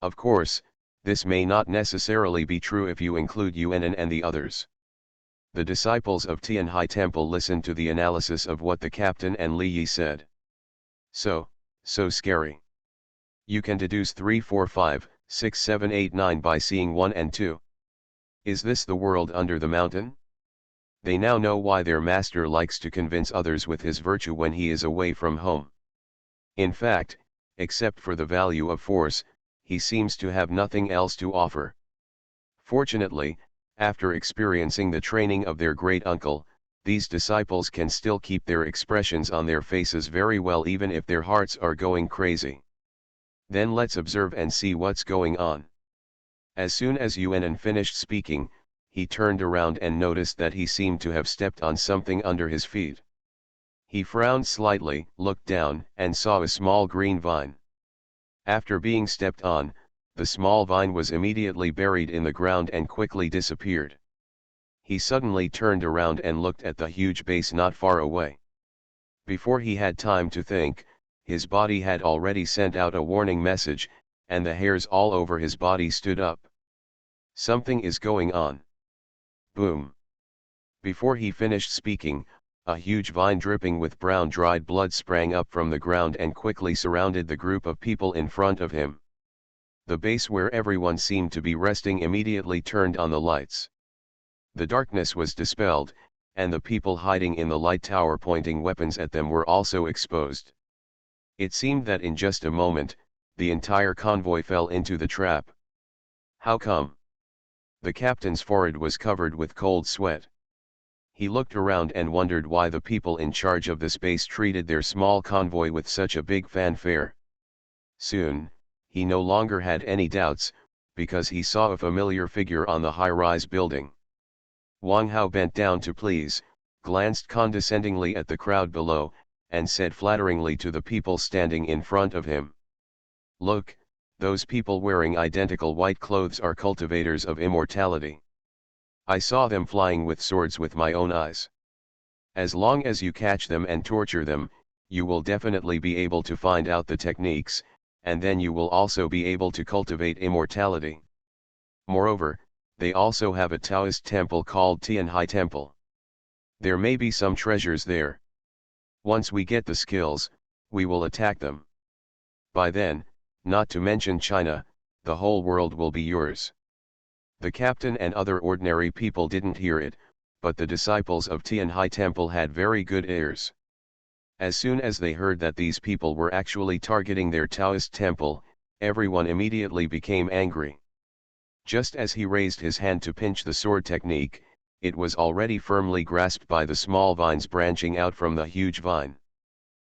A: Of course, this may not necessarily be true if you include Yuan and the others. The disciples of Tianhai Temple listened to the analysis of what the captain and Li Yi said. So scary. You can deduce 3, 4, 5, 6, 7, 8, 9 by seeing 1 and 2. Is this the world under the mountain? They now know why their master likes to convince others with his virtue when he is away from home. In fact, except for the value of force, he seems to have nothing else to offer. Fortunately, after experiencing the training of their great uncle, these disciples can still keep their expressions on their faces very well even if their hearts are going crazy. Then let's observe and see what's going on. As soon as Yuan finished speaking, he turned around and noticed that he seemed to have stepped on something under his feet. He frowned slightly, looked down, and saw a small green vine. After being stepped on, the small vine was immediately buried in the ground and quickly disappeared. He suddenly turned around and looked at the huge base not far away. Before he had time to think, his body had already sent out a warning message, and the hairs all over his body stood up. Something is going on. Boom. Before he finished speaking, a huge vine dripping with brown dried blood sprang up from the ground and quickly surrounded the group of people in front of him. The base where everyone seemed to be resting immediately turned on the lights. The darkness was dispelled, and the people hiding in the light tower pointing weapons at them were also exposed. It seemed that in just a moment, the entire convoy fell into the trap. How come? The captain's forehead was covered with cold sweat. He looked around and wondered why the people in charge of the space treated their small convoy with such a big fanfare. Soon, he no longer had any doubts, because he saw a familiar figure on the high-rise building. Wang Hao bent down to please, glanced condescendingly at the crowd below, and said flatteringly to the people standing in front of him. Look, those people wearing identical white clothes are cultivators of immortality. I saw them flying with swords with my own eyes. As long as you catch them and torture them, you will definitely be able to find out the techniques, and then you will also be able to cultivate immortality. Moreover, they also have a Taoist temple called Tianhai Temple. There may be some treasures there. Once we get the skills, we will attack them. By then, not to mention China, the whole world will be yours. The captain and other ordinary people didn't hear it, but the disciples of Tianhai Temple had very good ears. As soon as they heard that these people were actually targeting their Taoist temple, everyone immediately became angry. Just as he raised his hand to pinch the sword technique, it was already firmly grasped by the small vines branching out from the huge vine.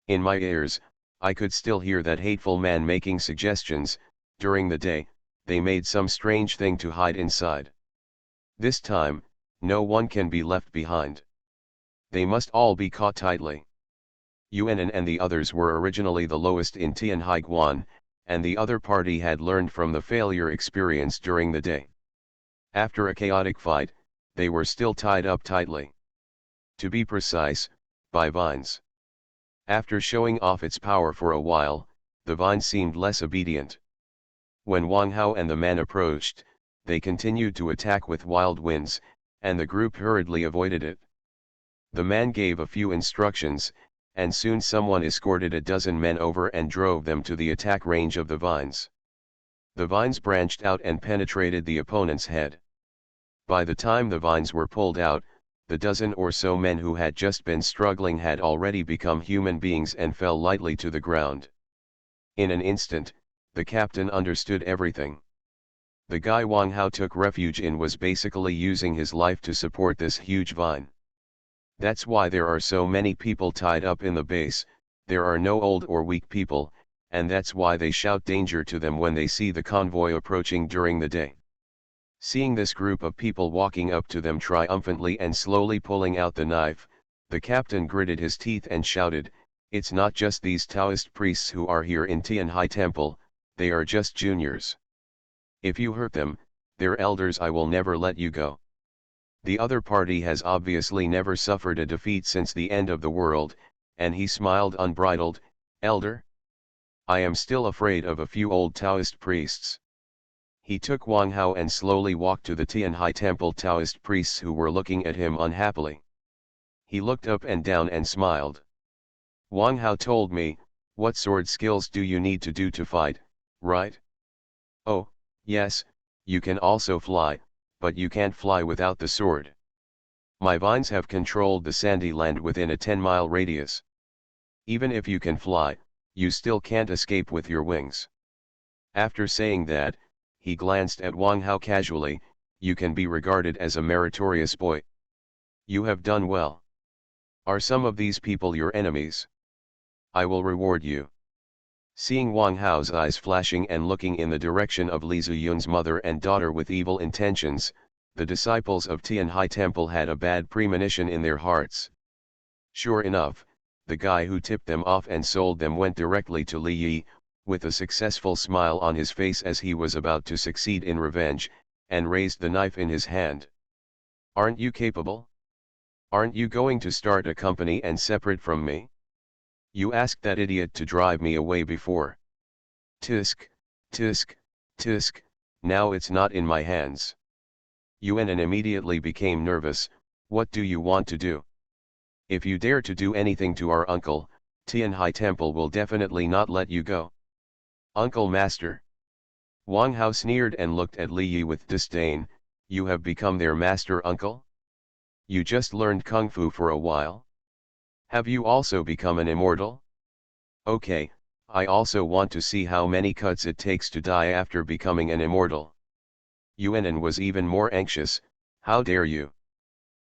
A: In my ears, I could still hear that hateful man making suggestions. During the day, they made some strange thing to hide inside. This time, no one can be left behind. They must all be caught tightly. Yuan and the others were originally the lowest in Tianhai Guan, and the other party had learned from the failure experience during the day. After a chaotic fight, they were still tied up tightly. To be precise, by vines. After showing off its power for a while, the vine seemed less obedient. When Wang Hao and the man approached, they continued to attack with wild winds, and the group hurriedly avoided it. The man gave a few instructions, and soon someone escorted a dozen men over and drove them to the attack range of the vines. The vines branched out and penetrated the opponent's head. By the time the vines were pulled out, the dozen or so men who had just been struggling had already become human beings and fell lightly to the ground. In an instant, the captain understood everything. The guy Wang Hao took refuge in was basically using his life to support this huge vine. That's why there are so many people tied up in the base. There are no old or weak people, and that's why they shout danger to them when they see the convoy approaching during the day. Seeing this group of people walking up to them triumphantly and slowly pulling out the knife, the captain gritted his teeth and shouted, "It's not just these Taoist priests who are here in Tianhai Temple, they are just juniors. If you hurt them, their elders, I will never let you go." The other party has obviously never suffered a defeat since the end of the world, and he smiled unbridled, "Elder? I am still afraid of a few old Taoist priests." He took Wang Hao and slowly walked to the Tianhai Temple Taoist priests who were looking at him unhappily. He looked up and down and smiled. "Wang Hao told me, what sword skills do you need to fight, right?" "Oh, yes, you can also fly, but you can't fly without the sword. My vines have controlled the sandy land within a 10-mile radius. Even if you can fly, you still can't escape with your wings." After saying that, he glanced at Wang Hao casually, "You can be regarded as a meritorious boy. You have done well. Are some of these people your enemies? I will reward you." Seeing Wang Hao's eyes flashing and looking in the direction of Li Ziyun's mother and daughter with evil intentions, the disciples of Tianhai Temple had a bad premonition in their hearts. Sure enough, the guy who tipped them off and sold them went directly to Li Yi, with a successful smile on his face as he was about to succeed in revenge, and raised the knife in his hand. "Aren't you capable? Aren't you going to start a company and separate from me? You asked that idiot to drive me away before. Tisk, tisk, tisk, now it's not in my hands." Yuanan immediately became nervous. "What do you want to do? If you dare to do anything to our uncle, Tianhai Temple will definitely not let you go." "Uncle master." Wang Hao sneered and looked at Li Yi with disdain, "You have become their master uncle? You just learned kung fu for a while? Have you also become an immortal? Okay, I also want to see how many cuts it takes to die after becoming an immortal." Yuanan was even more anxious. "How dare you?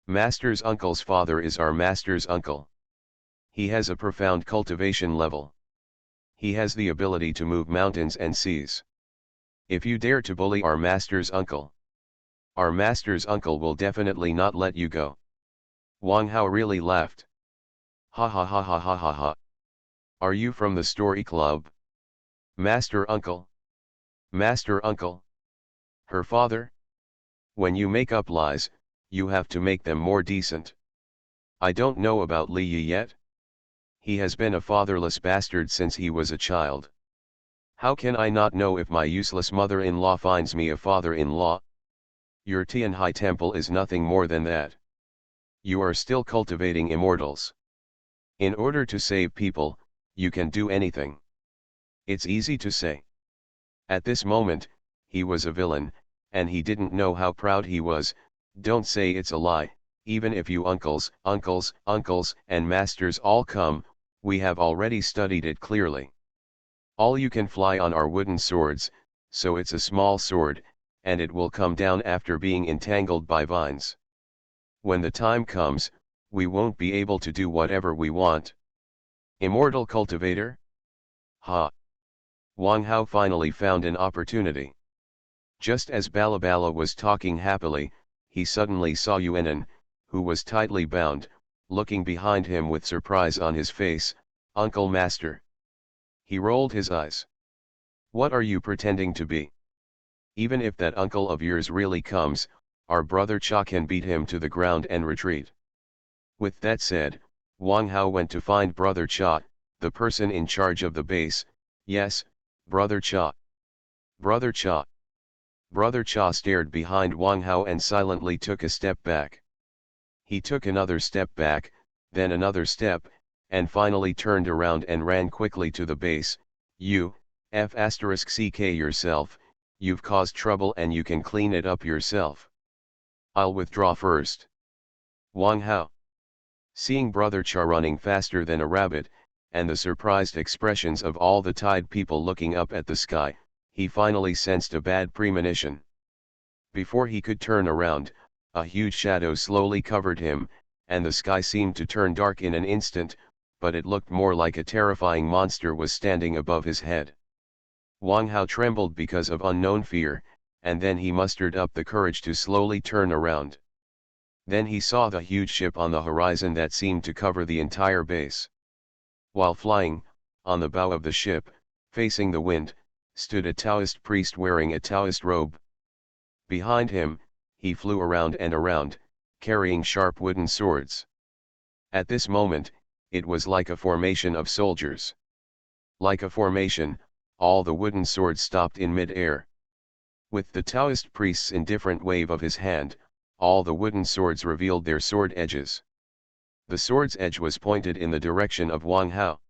A: Master's uncle's father is our master's uncle. He has a profound cultivation level. He has the ability to move mountains and seas. If you dare to bully our master's uncle, our master's uncle will definitely not let you go." Wang Hao really laughed. "Ha ha ha ha ha ha ha. Are you from the story club? Master uncle? Master uncle? Her father? When you make up lies, you have to make them more decent. I don't know about Li Yi yet. He has been a fatherless bastard since he was a child. How can I not know if my useless mother-in-law finds me a father-in-law? Your Tianhai Temple is nothing more than that. You are still cultivating immortals. In order to save people, you can do anything. It's easy to say." At this moment, he was a villain, and he didn't know how proud he was. "Don't say it's a lie. Even if you uncles, and masters all come, we have already studied it clearly. All you can fly on are wooden swords, so it's a small sword, and it will come down after being entangled by vines. When the time comes, we won't be able to do whatever we want. Immortal cultivator? Ha!" Wang Hao finally found an opportunity. Just as Balabala was talking happily, he suddenly saw Yuanan, who was tightly bound, looking behind him with surprise on his face. "Uncle master." He rolled his eyes. "What are you pretending to be? Even if that uncle of yours really comes, our brother Cha can beat him to the ground and retreat." With that said, Wang Hao went to find Brother Cha, the person in charge of the base. "Yes, Brother Cha. Brother Cha." Brother Cha stared behind Wang Hao and silently took a step back. He took another step back, then another step, and finally turned around and ran quickly to the base. You, *CK yourself, you've caused trouble and you can clean it up yourself. I'll withdraw first. Wang Hao. Seeing Brother Cha running faster than a rabbit, and the surprised expressions of all the Tide people looking up at the sky, he finally sensed a bad premonition. Before he could turn around, a huge shadow slowly covered him, and the sky seemed to turn dark in an instant, but it looked more like a terrifying monster was standing above his head. Wang Hao trembled because of unknown fear, and then he mustered up the courage to slowly turn around. Then he saw the huge ship on the horizon that seemed to cover the entire base. While flying, on the bow of the ship, facing the wind, stood a Taoist priest wearing a Taoist robe. Behind him, he flew around and around, carrying sharp wooden swords. At this moment, it was like a formation of soldiers. Like a formation, all the wooden swords stopped in mid-air. With the Taoist priest's indifferent wave of his hand, all the wooden swords revealed their sword edges. The sword's edge was pointed in the direction of Wang Hao.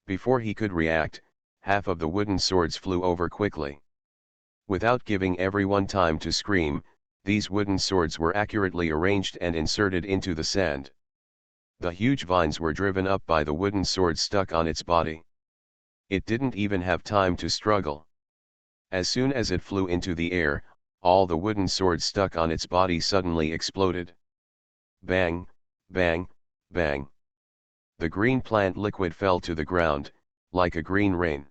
A: Before he could react, half of the wooden swords flew over quickly. Without giving everyone time to scream, these wooden swords were accurately arranged and inserted into the sand. The huge vines were driven up by the wooden sword stuck on its body. It didn't even have time to struggle. As soon as it flew into the air, all the wooden swords stuck on its body suddenly exploded. Bang, bang, bang. The green plant liquid fell to the ground, like a green rain.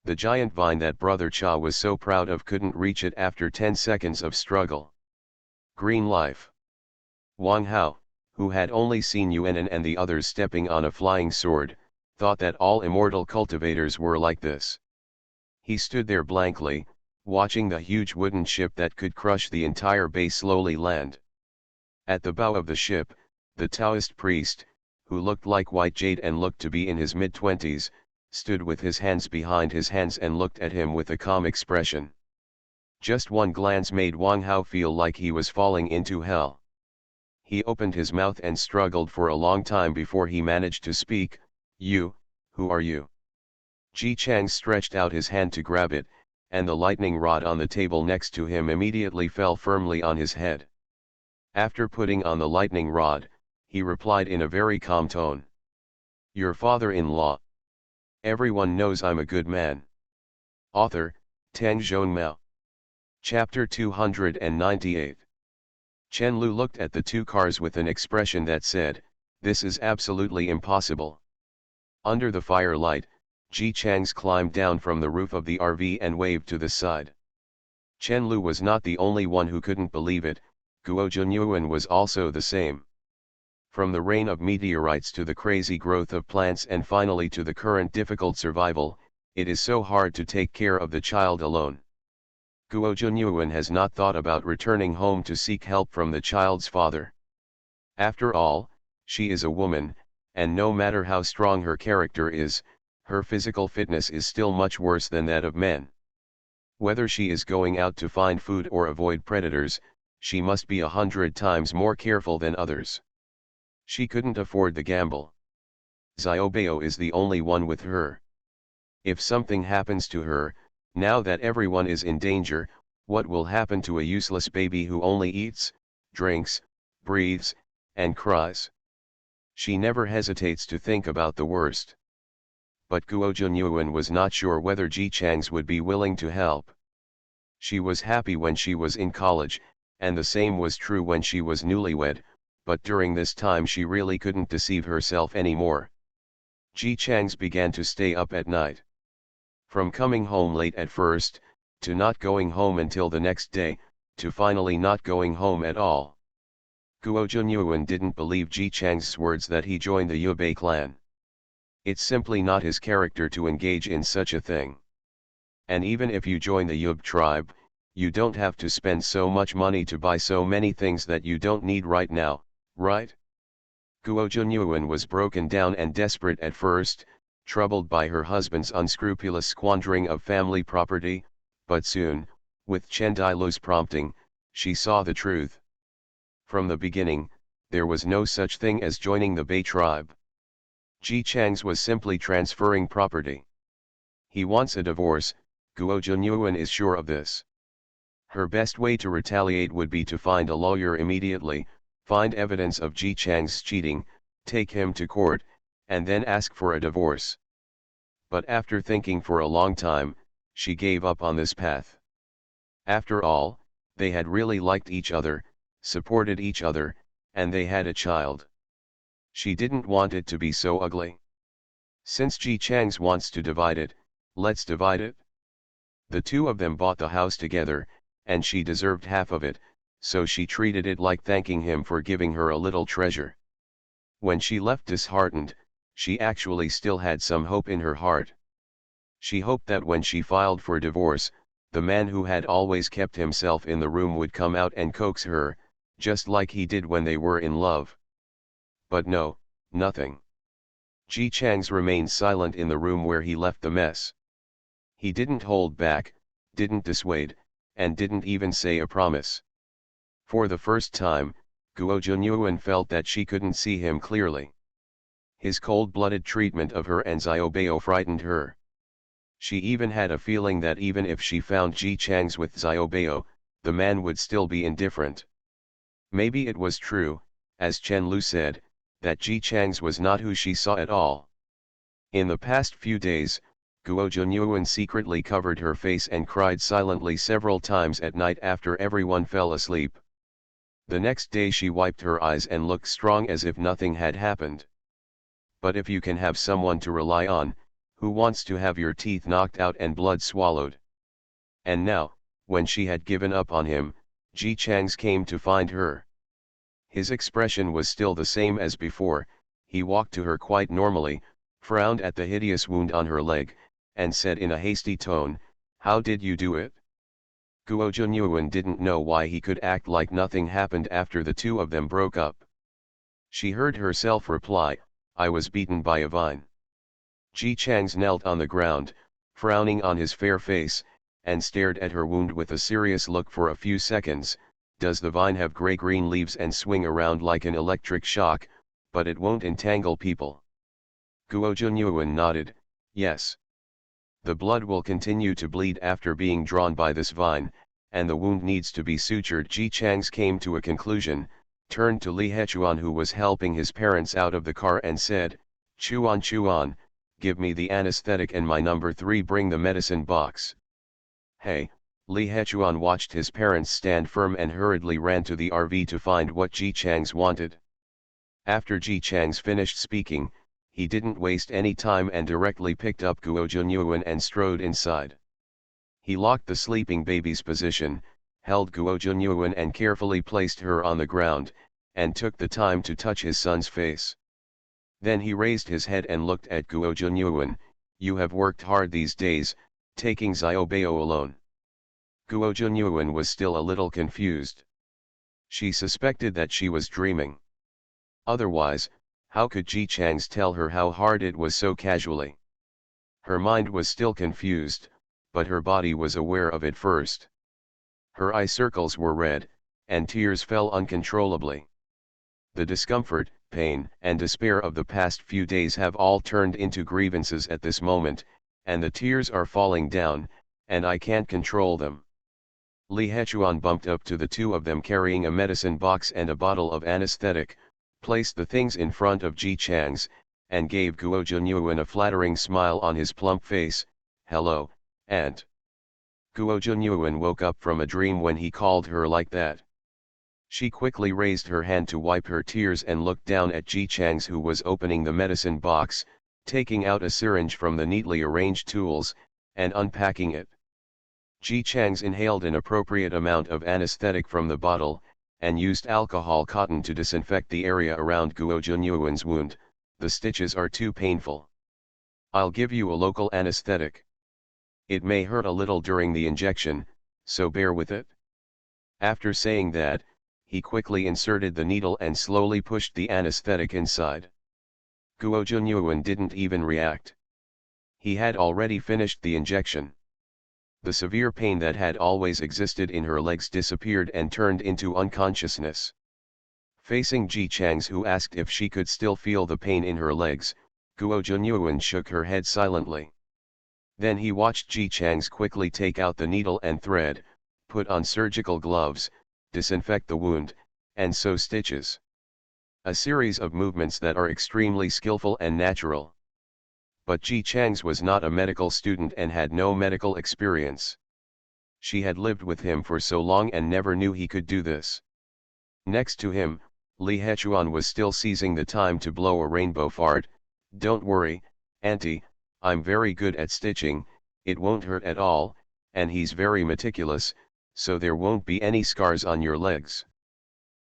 A: The giant vine that Brother Cha was so proud of couldn't reach it after 10 seconds of struggle. Green life. Wang Hao, who had only seen Yuan and the others stepping on a flying sword, thought that all immortal cultivators were like this. He stood there blankly, watching the huge wooden ship that could crush the entire base slowly land. At the bow of the ship, the Taoist priest, who looked like white jade and looked to be in his mid-20s, stood with his hands behind his hands and looked at him with a calm expression. Just one glance made Wang Hao feel like he was falling into hell. He opened his mouth and struggled for a long time before he managed to speak. "You, who are you?" Ji Chang stretched out his hand to grab it, and the lightning rod on the table next to him immediately fell firmly on his head. After putting on the lightning rod, he replied in a very calm tone. "Your father-in-law. Everyone knows I'm a good man." Author, Tang Zhongmao. Chapter 298. Chen Lu looked at the two cars with an expression that said, "This is absolutely impossible." Under the firelight, Ji Chang's climbed down from the roof of the RV and waved to the side. Chen Lu was not the only one who couldn't believe it, Guo Junyuan was also the same. From the rain of meteorites to the crazy growth of plants and finally to the current difficult survival, it is so hard to take care of the child alone. Guo Junyuan has not thought about returning home to seek help from the child's father. After all, she is a woman, and no matter how strong her character is, her physical fitness is still much worse than that of men. Whether she is going out to find food or avoid predators, she must be 100 times more careful than others. She couldn't afford the gamble. Xiaobao is the only one with her. If something happens to her, now that everyone is in danger, what will happen to a useless baby who only eats, drinks, breathes, and cries? She never hesitates to think about the worst. But Guo Junyuan was not sure whether Ji Chang's would be willing to help. She was happy when she was in college, and the same was true when she was newlywed, but during this time she really couldn't deceive herself anymore. Ji Chang's began to stay up at night. From coming home late at first, to not going home until the next day, to finally not going home at all. Guo Junyuan didn't believe Ji Chang's words that he joined the Yubei clan. It's simply not his character to engage in such a thing. And even if you join the Yub tribe, you don't have to spend so much money to buy so many things that you don't need right now, right? Guo Junyuan was broken down and desperate at first, troubled by her husband's unscrupulous squandering of family property, but soon, with Chen Dailu's prompting, she saw the truth. From the beginning, there was no such thing as joining the Bei tribe. Ji Chang's was simply transferring property. He wants a divorce, Guo Junyuan is sure of this. Her best way to retaliate would be to find a lawyer immediately, find evidence of Ji Chang's cheating, take him to court, and then ask for a divorce. But after thinking for a long time, she gave up on this path. After all, they had really liked each other, supported each other, and they had a child. She didn't want it to be so ugly. Since Ji Chang's wants to divide it, let's divide it. The two of them bought the house together, and she deserved half of it, so she treated it like thanking him for giving her a little treasure. When she left disheartened, she actually still had some hope in her heart. She hoped that when she filed for divorce, the man who had always kept himself in the room would come out and coax her, just like he did when they were in love. But no, nothing. Ji Chang's remained silent in the room where he left the mess. He didn't hold back, didn't dissuade, and didn't even say a promise. For the first time, Guo Junyuan felt that she couldn't see him clearly. His cold-blooded treatment of her and Xiaobao frightened her. She even had a feeling that even if she found Ji Chang's with Xiaobao, the man would still be indifferent. Maybe it was true, as Chen Lu said, that Ji Chang's was not who she saw at all. In the past few days, Guo Junyuan secretly covered her face and cried silently several times at night after everyone fell asleep. The next day she wiped her eyes and looked strong as if nothing had happened. But if you can have someone to rely on, who wants to have your teeth knocked out and blood swallowed? And now, when she had given up on him, Ji Chang's came to find her. His expression was still the same as before. He walked to her quite normally, frowned at the hideous wound on her leg, and said in a hasty tone, "How did you do it?" Guo Junyuan didn't know why he could act like nothing happened after the two of them broke up. She heard herself reply, "I was beaten by a vine." Ji Chang's knelt on the ground, frowning on his fair face, and stared at her wound with a serious look for a few seconds. Does the vine have gray-green leaves and swing around like an electric shock, but it won't entangle people? Guo Junyuan nodded, yes. The blood will continue to bleed after being drawn by this vine, and the wound needs to be sutured. Ji Chang's came to a conclusion, turned to Li Hechuan who was helping his parents out of the car and said, Chuan, give me the anesthetic and my number 3 bring the medicine box." Hey, Li Hechuan watched his parents stand firm and hurriedly ran to the RV to find what Ji Chang's wanted. After Ji Chang's finished speaking, he didn't waste any time and directly picked up Guo Junyuan and strode inside. He locked the sleeping baby's position, held Guo Junyuan and carefully placed her on the ground, and took the time to touch his son's face. Then he raised his head and looked at Guo Junyuan. "You have worked hard these days, taking Xiaobao alone." Guo Junyuan was still a little confused. She suspected that she was dreaming. Otherwise, how could Ji Chang's tell her how hard it was so casually? Her mind was still confused, but her body was aware of it first. Her eye circles were red, and tears fell uncontrollably. The discomfort, pain, and despair of the past few days have all turned into grievances at this moment, and the tears are falling down, and I can't control them. Li Hechuan bumped up to the two of them carrying a medicine box and a bottle of anesthetic, placed the things in front of Ji Chang's, and gave Guo Junyuan a flattering smile on his plump face. "Hello, Aunt." Guo Junyuan woke up from a dream when he called her like that. She quickly raised her hand to wipe her tears and looked down at Ji Chang's who was opening the medicine box, taking out a syringe from the neatly arranged tools, and unpacking it. Ji Chang's inhaled an appropriate amount of anesthetic from the bottle, and used alcohol cotton to disinfect the area around Guo Junyuan's wound. "The stitches are too painful. I'll give you a local anesthetic. It may hurt a little during the injection, so bear with it." After saying that, he quickly inserted the needle and slowly pushed the anesthetic inside. Guo Junyuan didn't even react. He had already finished the injection. The severe pain that had always existed in her legs disappeared and turned into unconsciousness. Facing Ji Chang's who asked if she could still feel the pain in her legs, Guo Junyuan shook her head silently. Then he watched Ji Chang's quickly take out the needle and thread, put on surgical gloves, disinfect the wound, and sew stitches. A series of movements that are extremely skillful and natural. But Ji Chang's was not a medical student and had no medical experience. She had lived with him for so long and never knew he could do this. Next to him, Li Hechuan was still seizing the time to blow a rainbow fart. "Don't worry, Auntie, I'm very good at stitching, it won't hurt at all, and he's very meticulous, so there won't be any scars on your legs."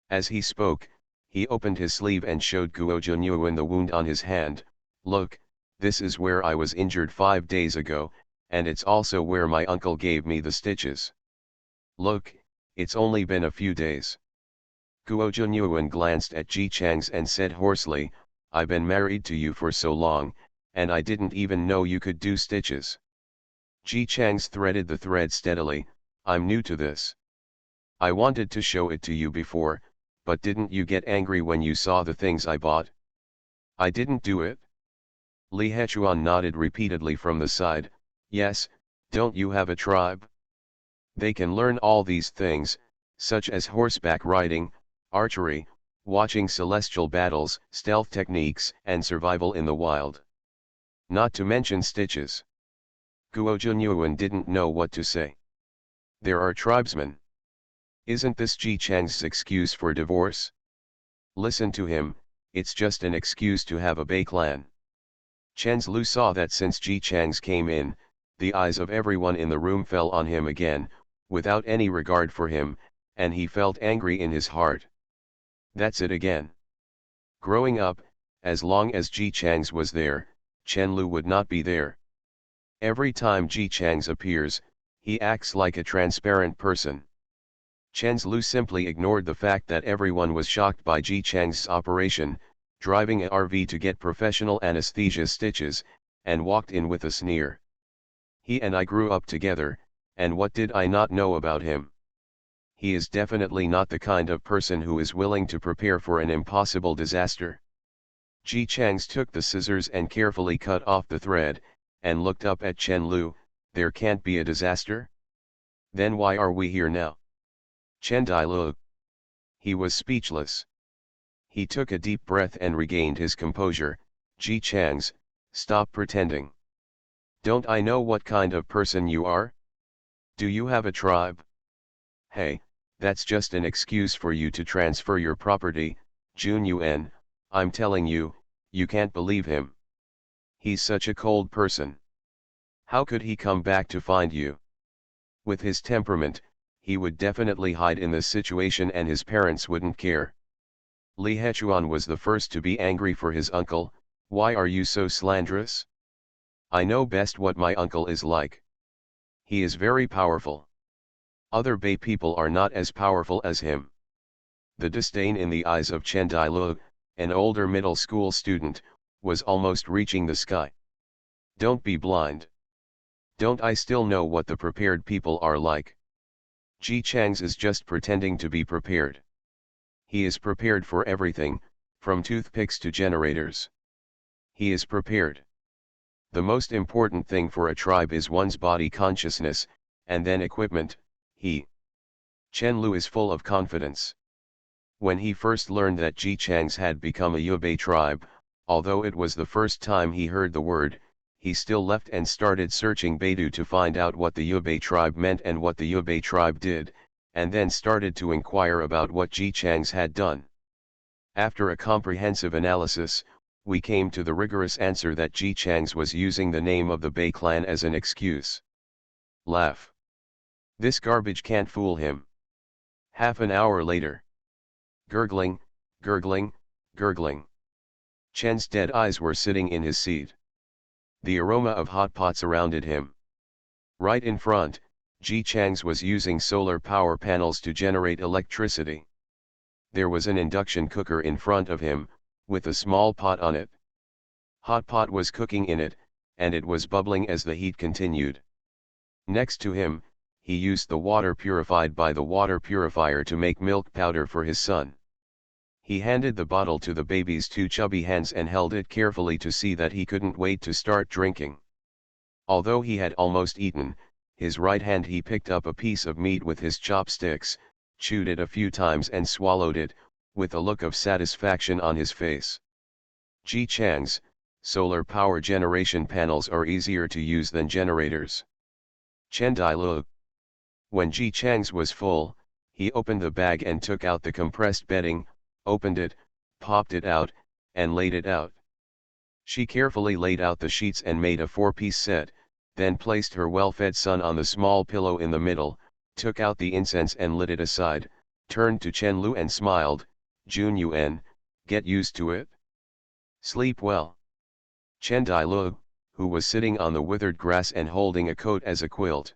A: As he spoke, he opened his sleeve and showed Guo Junyuan the wound on his hand. "Look, this is where I was injured 5 days ago, and it's also where my uncle gave me the stitches. Look, it's only been a few days." Guo Junyuan glanced at Ji Chang's and said hoarsely, "I've been married to you for so long, and I didn't even know you could do stitches." Ji Chang's threaded the thread steadily. "I'm new to this. I wanted to show it to you before, but didn't you get angry when you saw the things I bought?" "I didn't do it." Li Hechuan nodded repeatedly from the side. "Yes, don't you have a tribe? They can learn all these things, such as horseback riding, archery, watching celestial battles, stealth techniques, and survival in the wild. Not to mention stitches." Guo Junyuan didn't know what to say. There are tribesmen. Isn't this Ji Chang's excuse for divorce? Listen to him, it's just an excuse to have a Bei clan. Chen's Lu saw that since Ji Chang's came in, the eyes of everyone in the room fell on him again, without any regard for him, and he felt angry in his heart. That's it again. Growing up, as long as Ji Chang's was there, Chen Lu would not be there. Every time Ji Chang's appears, he acts like a transparent person. Chen Lu simply ignored the fact that everyone was shocked by Ji Chang's operation, driving a RV to get professional anesthesia stitches, and walked in with a sneer. He and I grew up together, and what did I not know about him? He is definitely not the kind of person who is willing to prepare for an impossible disaster. Ji Chang's took the scissors and carefully cut off the thread, and looked up at Chen Lu. "There can't be a disaster? Then why are we here now?" Chen Dai Lu. He was speechless. He took a deep breath and regained his composure. "Ji Chang's, stop pretending. Don't I know what kind of person you are? Do you have a tribe? Hey, that's just an excuse for you to transfer your property, Junyuan. I'm telling you, you can't believe him. He's such a cold person. How could he come back to find you? With his temperament, he would definitely hide in this situation and his parents wouldn't care." Li Hechuan was the first to be angry for his uncle. "Why are you so slanderous? I know best what my uncle is like. He is very powerful. Other Bei people are not as powerful as him." The disdain in the eyes of Chen Dailu, an older middle school student, was almost reaching the sky. "Don't be blind. Don't I still know what the prepared people are like? Ji Chang's is just pretending to be prepared. He is prepared for everything, from toothpicks to generators. He is prepared. The most important thing for a tribe is one's body consciousness, and then equipment." Chen Lu is full of confidence. When he first learned that Ji Chang's had become a Yubei tribe, although it was the first time he heard the word, he still left and started searching Baidu to find out what the Yubei tribe meant and what the Yubei tribe did, and then started to inquire about what Ji Chang's had done. After a comprehensive analysis, we came to the rigorous answer that Ji Chang's was using the name of the Bei clan as an excuse. Laugh. This garbage can't fool him. Half an hour later. Gurgling, gurgling, gurgling. Chen's dead eyes were sitting in his seat. The aroma of hot pot surrounded him. Right in front, Ji Chang's was using solar power panels to generate electricity. There was an induction cooker in front of him, with a small pot on it. Hot pot was cooking in it, and it was bubbling as the heat continued. Next to him, he used the water purified by the water purifier to make milk powder for his son. He handed the bottle to the baby's two chubby hands and held it carefully to see that he couldn't wait to start drinking. Although he had almost eaten, his right hand he picked up a piece of meat with his chopsticks, chewed it a few times and swallowed it, with a look of satisfaction on his face. Ji Chang's solar power generation panels are easier to use than generators. Chen Dai Lu. When Ji Chang's was full, he opened the bag and took out the compressed bedding, opened it, popped it out, and laid it out. She carefully laid out the sheets and made a 4-piece set, then placed her well-fed son on the small pillow in the middle, took out the incense and lit it aside, turned to Chen Lu and smiled, "Jun Yuan, get used to it. Sleep well." Chen Dai Lu, who was sitting on the withered grass and holding a coat as a quilt.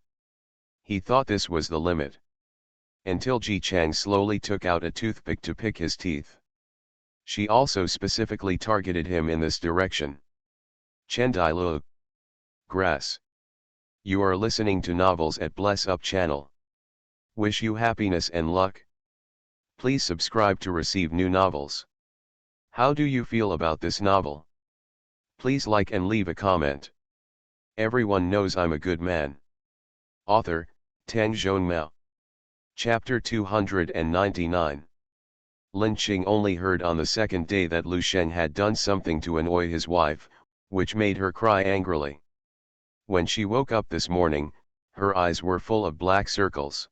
A: He thought this was the limit. Until Ji Chang slowly took out a toothpick to pick his teeth. She also specifically targeted him in this direction. Chen Dai Lu. Grass. You are listening to novels at Bless Up channel. Wish you happiness and luck. Please subscribe to receive new novels. How do you feel about this novel? Please like and leave a comment. Everyone knows I'm a good man. Author, Tang Zhongmao. Chapter 299. Lin Qing only heard on the second day that Lu Sheng had done something to annoy his wife, which made her cry angrily. When she woke up this morning, her eyes were full of black circles.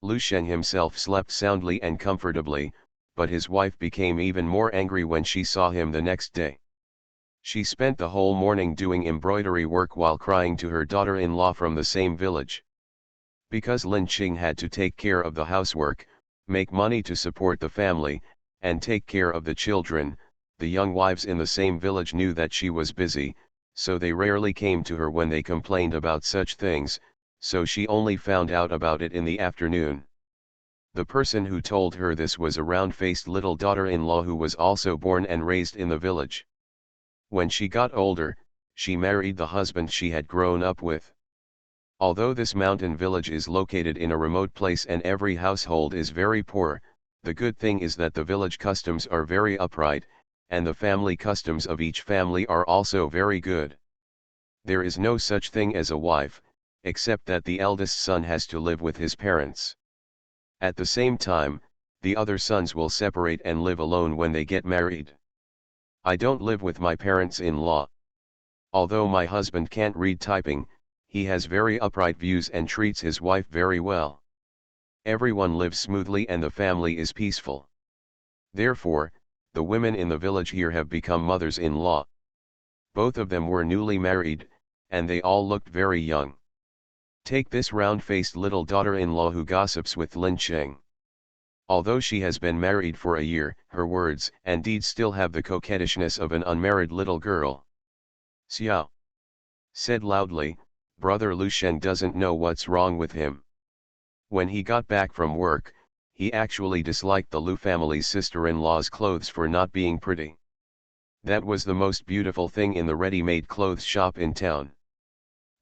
A: Lu Sheng himself slept soundly and comfortably, but his wife became even more angry when she saw him the next day. She spent the whole morning doing embroidery work while crying to her daughter-in-law from the same village. Because Lin Qing had to take care of the housework, make money to support the family, and take care of the children, the young wives in the same village knew that she was busy, so they rarely came to her when they complained about such things, so she only found out about it in the afternoon. The person who told her this was a round-faced little daughter-in-law who was also born and raised in the village. When she got older, she married the husband she had grown up with. Although this mountain village is located in a remote place and every household is very poor, the good thing is that the village customs are very upright, and the family customs of each family are also very good. There is no such thing as a wife, except that the eldest son has to live with his parents. At the same time, the other sons will separate and live alone when they get married. I don't live with my parents-in-law. Although my husband can't read typing, he has very upright views and treats his wife very well. Everyone lives smoothly and the family is peaceful. Therefore, the women in the village here have become mothers-in-law. Both of them were newly married, and they all looked very young. Take this round-faced little daughter-in-law who gossips with Lin Qing. Although she has been married for a year, her words and deeds still have the coquettishness of an unmarried little girl. Xiao said loudly, "Brother Lu Sheng doesn't know what's wrong with him." When he got back from work, he actually disliked the Lu family's sister-in-law's clothes for not being pretty. That was the most beautiful thing in the ready-made clothes shop in town.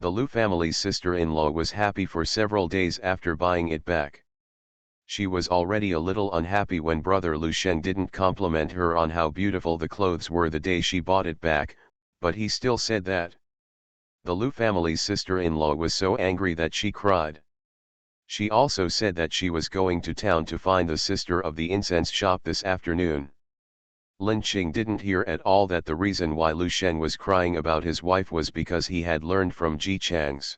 A: The Lu family's sister-in-law was happy for several days after buying it back. She was already a little unhappy when brother Lu Sheng didn't compliment her on how beautiful the clothes were the day she bought it back, but he still said that. The Lu family's sister-in-law was so angry that she cried. She also said that she was going to town to find the sister of the incense shop this afternoon. Lin Qing didn't hear at all that the reason why Lu Sheng was crying about his wife was because he had learned from Ji Chang's.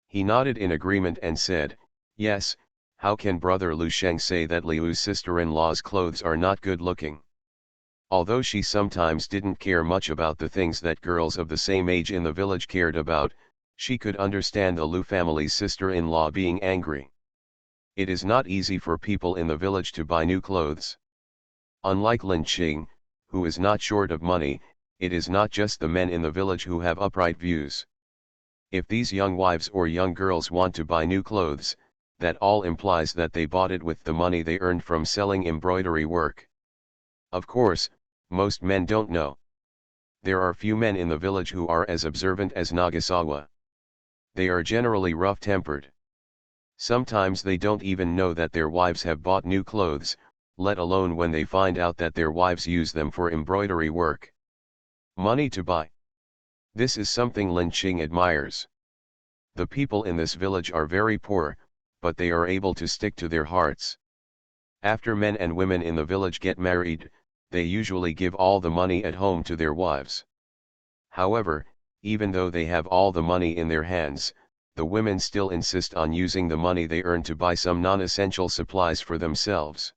A: He nodded in agreement and said, "Yes, how can brother Lu Sheng say that Liu's sister-in-law's clothes are not good looking?" Although she sometimes didn't care much about the things that girls of the same age in the village cared about, she could understand the Lu family's sister-in-law being angry. It is not easy for people in the village to buy new clothes. Unlike Lin Qing, who is not short of money, it is not just the men in the village who have upright views. If these young wives or young girls want to buy new clothes, that all implies that they bought it with the money they earned from selling embroidery work. Of course, most men don't know. There are few men in the village who are as observant as Nagasawa. They are generally rough-tempered. Sometimes they don't even know that their wives have bought new clothes, let alone when they find out that their wives use them for embroidery work. Money to buy. This is something Lin Qing admires. The people in this village are very poor, but they are able to stick to their hearts. After men and women in the village get married, they usually give all the money at home to their wives. However, even though they have all the money in their hands, the women still insist on using the money they earn to buy some non-essential supplies for themselves.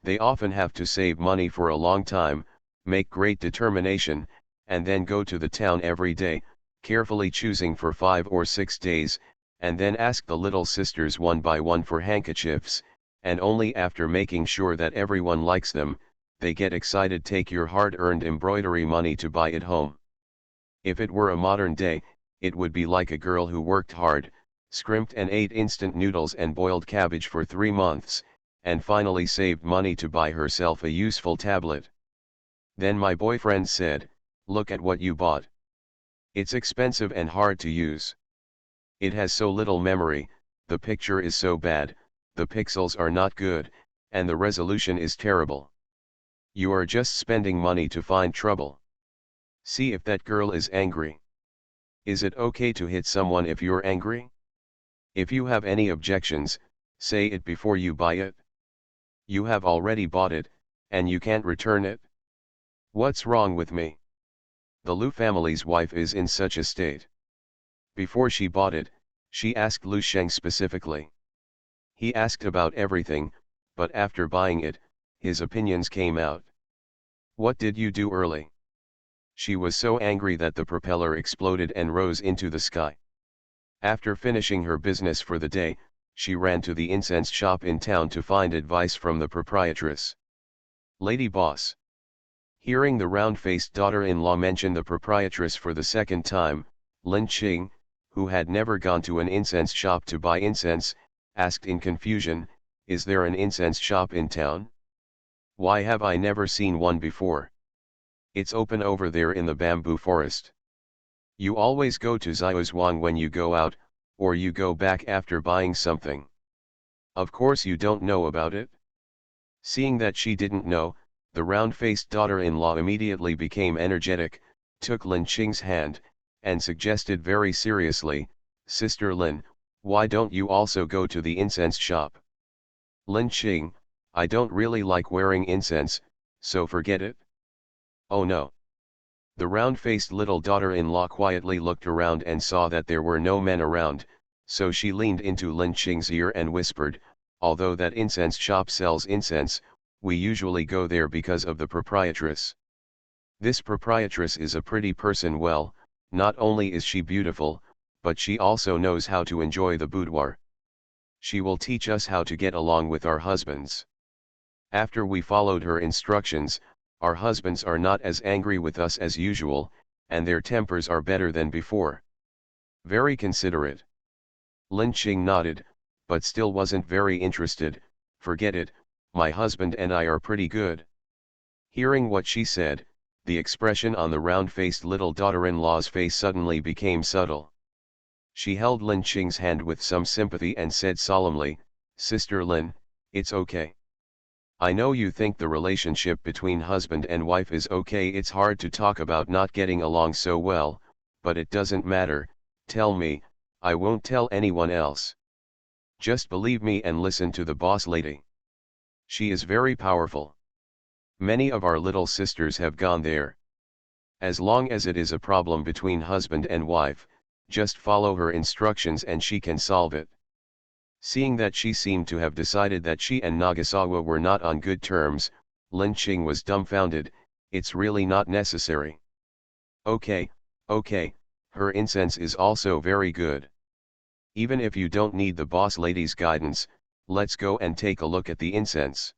A: They often have to save money for a long time, make great determination, and then go to the town every day, carefully choosing for 5 or 6 days, and then ask the little sisters one by one for handkerchiefs, and only after making sure that everyone likes them, they get excited take your hard-earned embroidery money to buy it home. If it were a modern day, it would be like a girl who worked hard, scrimped and ate instant noodles and boiled cabbage for 3 months, and finally saved money to buy herself a useful tablet. Then my boyfriend said, "Look at what you bought. It's expensive and hard to use. It has so little memory, the picture is so bad, the pixels are not good, and the resolution is terrible. You are just spending money to find trouble. See if that girl is angry. Is it okay to hit someone if you're angry? If you have any objections, say it before you buy it. You have already bought it, and you can't return it. What's wrong with me? The Lu family's wife is in such a state. Before she bought it, she asked Lu Sheng specifically. He asked about everything, but after buying it, his opinions came out. What did you do early? She was so angry that the propeller exploded and rose into the sky. After finishing her business for the day, she ran to the incense shop in town to find advice from the proprietress. Lady boss. Hearing the round-faced daughter-in-law mention the proprietress for the second time, Lin Qing, who had never gone to an incense shop to buy incense, asked in confusion, "Is there an incense shop in town? Why have I never seen one before? It's open over there in the bamboo forest. You always go to Xiaozhuang when you go out, or you go back after buying something. Of course you don't know about it?" Seeing that she didn't know, the round-faced daughter-in-law immediately became energetic, took Lin Qing's hand, and suggested very seriously, "Sister Lin, why don't you also go to the incense shop?" Lin Qing, "I don't really like wearing incense, so forget it." "Oh no." The round-faced little daughter-in-law quietly looked around and saw that there were no men around, so she leaned into Lin Qing's ear and whispered, "Although that incense shop sells incense, we usually go there because of the proprietress. This proprietress is a pretty person. Well, not only is she beautiful, but she also knows how to enjoy the boudoir. She will teach us how to get along with our husbands." After we followed her instructions, our husbands are not as angry with us as usual, and their tempers are better than before. Very considerate. Lin Qing nodded, but still wasn't very interested. "Forget it, my husband and I are pretty good." Hearing what she said, the expression on the round-faced little daughter-in-law's face suddenly became subtle. She held Lin Qing's hand with some sympathy and said solemnly, "Sister Lin, it's okay. I know you think the relationship between husband and wife is okay. It's hard to talk about not getting along so well, but it doesn't matter. Tell me, I won't tell anyone else. Just believe me and listen to the boss lady. She is very powerful. Many of our little sisters have gone there. As long as it is a problem between husband and wife, just follow her instructions and she can solve it." Seeing that she seemed to have decided that she and Nagasawa were not on good terms, Lin Qing was dumbfounded. "It's really not necessary." Okay, her incense is also very good. Even if you don't need the boss lady's guidance, let's go and take a look at the incense.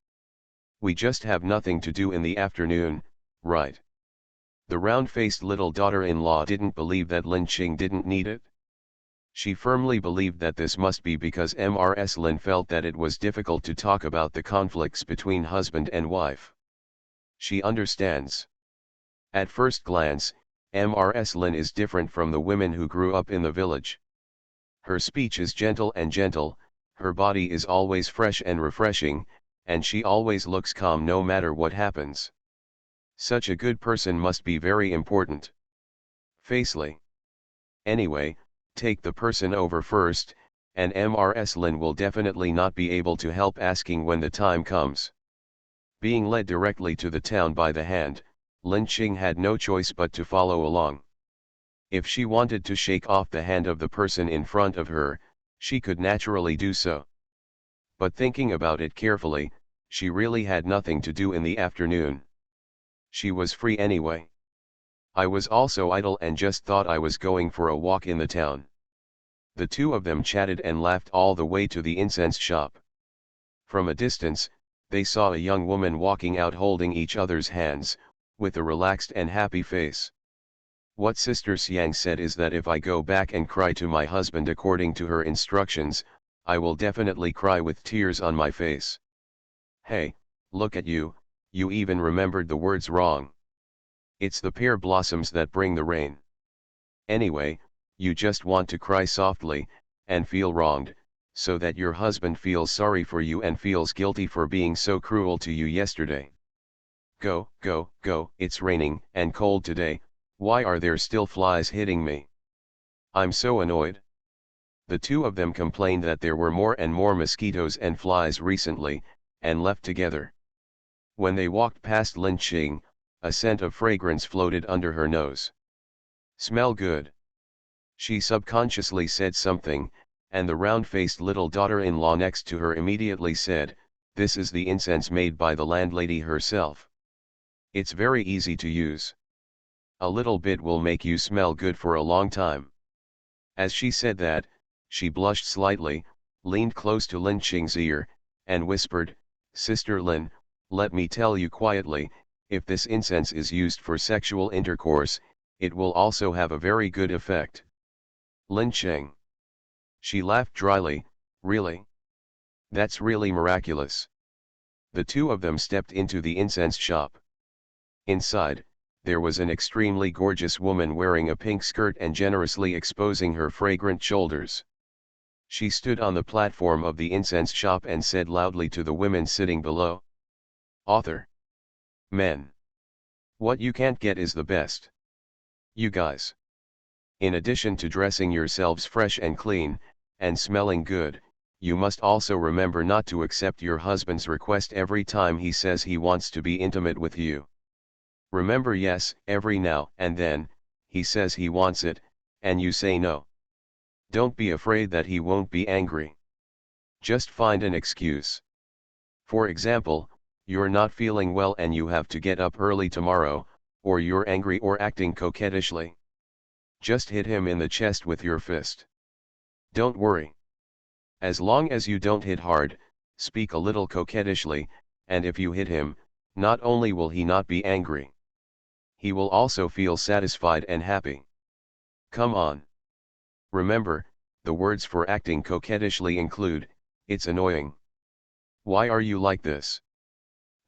A: We just have nothing to do in the afternoon, right?" The round-faced little daughter-in-law didn't believe that Lin Qing didn't need it. She firmly believed that this must be because Mrs. Lin felt that it was difficult to talk about the conflicts between husband and wife. She understands. At first glance, Mrs. Lin is different from the women who grew up in the village. Her speech is gentle, her body is always fresh and refreshing, and she always looks calm no matter what happens. Such a good person must be very important. Facely. Anyway, take the person over first, and Mrs. Lin will definitely not be able to help asking when the time comes. Being led directly to the town by the hand, Lin Qing had no choice but to follow along. If she wanted to shake off the hand of the person in front of her, she could naturally do so. But thinking about it carefully, she really had nothing to do in the afternoon. She was free anyway. I was also idle and just thought I was going for a walk in the town. The two of them chatted and laughed all the way to the incense shop. From a distance, they saw a young woman walking out holding each other's hands, with a relaxed and happy face. What Sister Xiang said is that if I go back and cry to my husband according to her instructions, I will definitely cry with tears on my face. Hey, look at you, you even remembered the words wrong. It's the pear blossoms that bring the rain. Anyway, you just want to cry softly, and feel wronged, so that your husband feels sorry for you and feels guilty for being so cruel to you yesterday. Go, go, go, it's raining and cold today, why are there still flies hitting me? I'm so annoyed. The two of them complained that there were more and more mosquitoes and flies recently, and left together. When they walked past Lin Qing, a scent of fragrance floated under her nose. Smell good. She subconsciously said something, and the round-faced little daughter-in-law next to her immediately said, "This is the incense made by the landlady herself. It's very easy to use. A little bit will make you smell good for a long time." As she said that, she blushed slightly, leaned close to Lin Qing's ear, and whispered, "Sister Lin, let me tell you quietly, if this incense is used for sexual intercourse, it will also have a very good effect." Lin Qing. She laughed dryly, "Really? That's really miraculous." The two of them stepped into the incense shop. Inside, there was an extremely gorgeous woman wearing a pink skirt and generously exposing her fragrant shoulders. She stood on the platform of the incense shop and said loudly to the women sitting below, "Author. Men. What you can't get is the best. You guys. In addition to dressing yourselves fresh and clean, and smelling good, you must also remember not to accept your husband's request every time he says he wants to be intimate with you. Remember, yes, every now and then, he says he wants it, and you say no. Don't be afraid that he won't be angry. Just find an excuse. For example, you're not feeling well and you have to get up early tomorrow, or you're angry or acting coquettishly. Just hit him in the chest with your fist. Don't worry. As long as you don't hit hard, speak a little coquettishly, and if you hit him, not only will he not be angry, he will also feel satisfied and happy. Come on. Remember, the words for acting coquettishly include, "It's annoying. Why are you like this?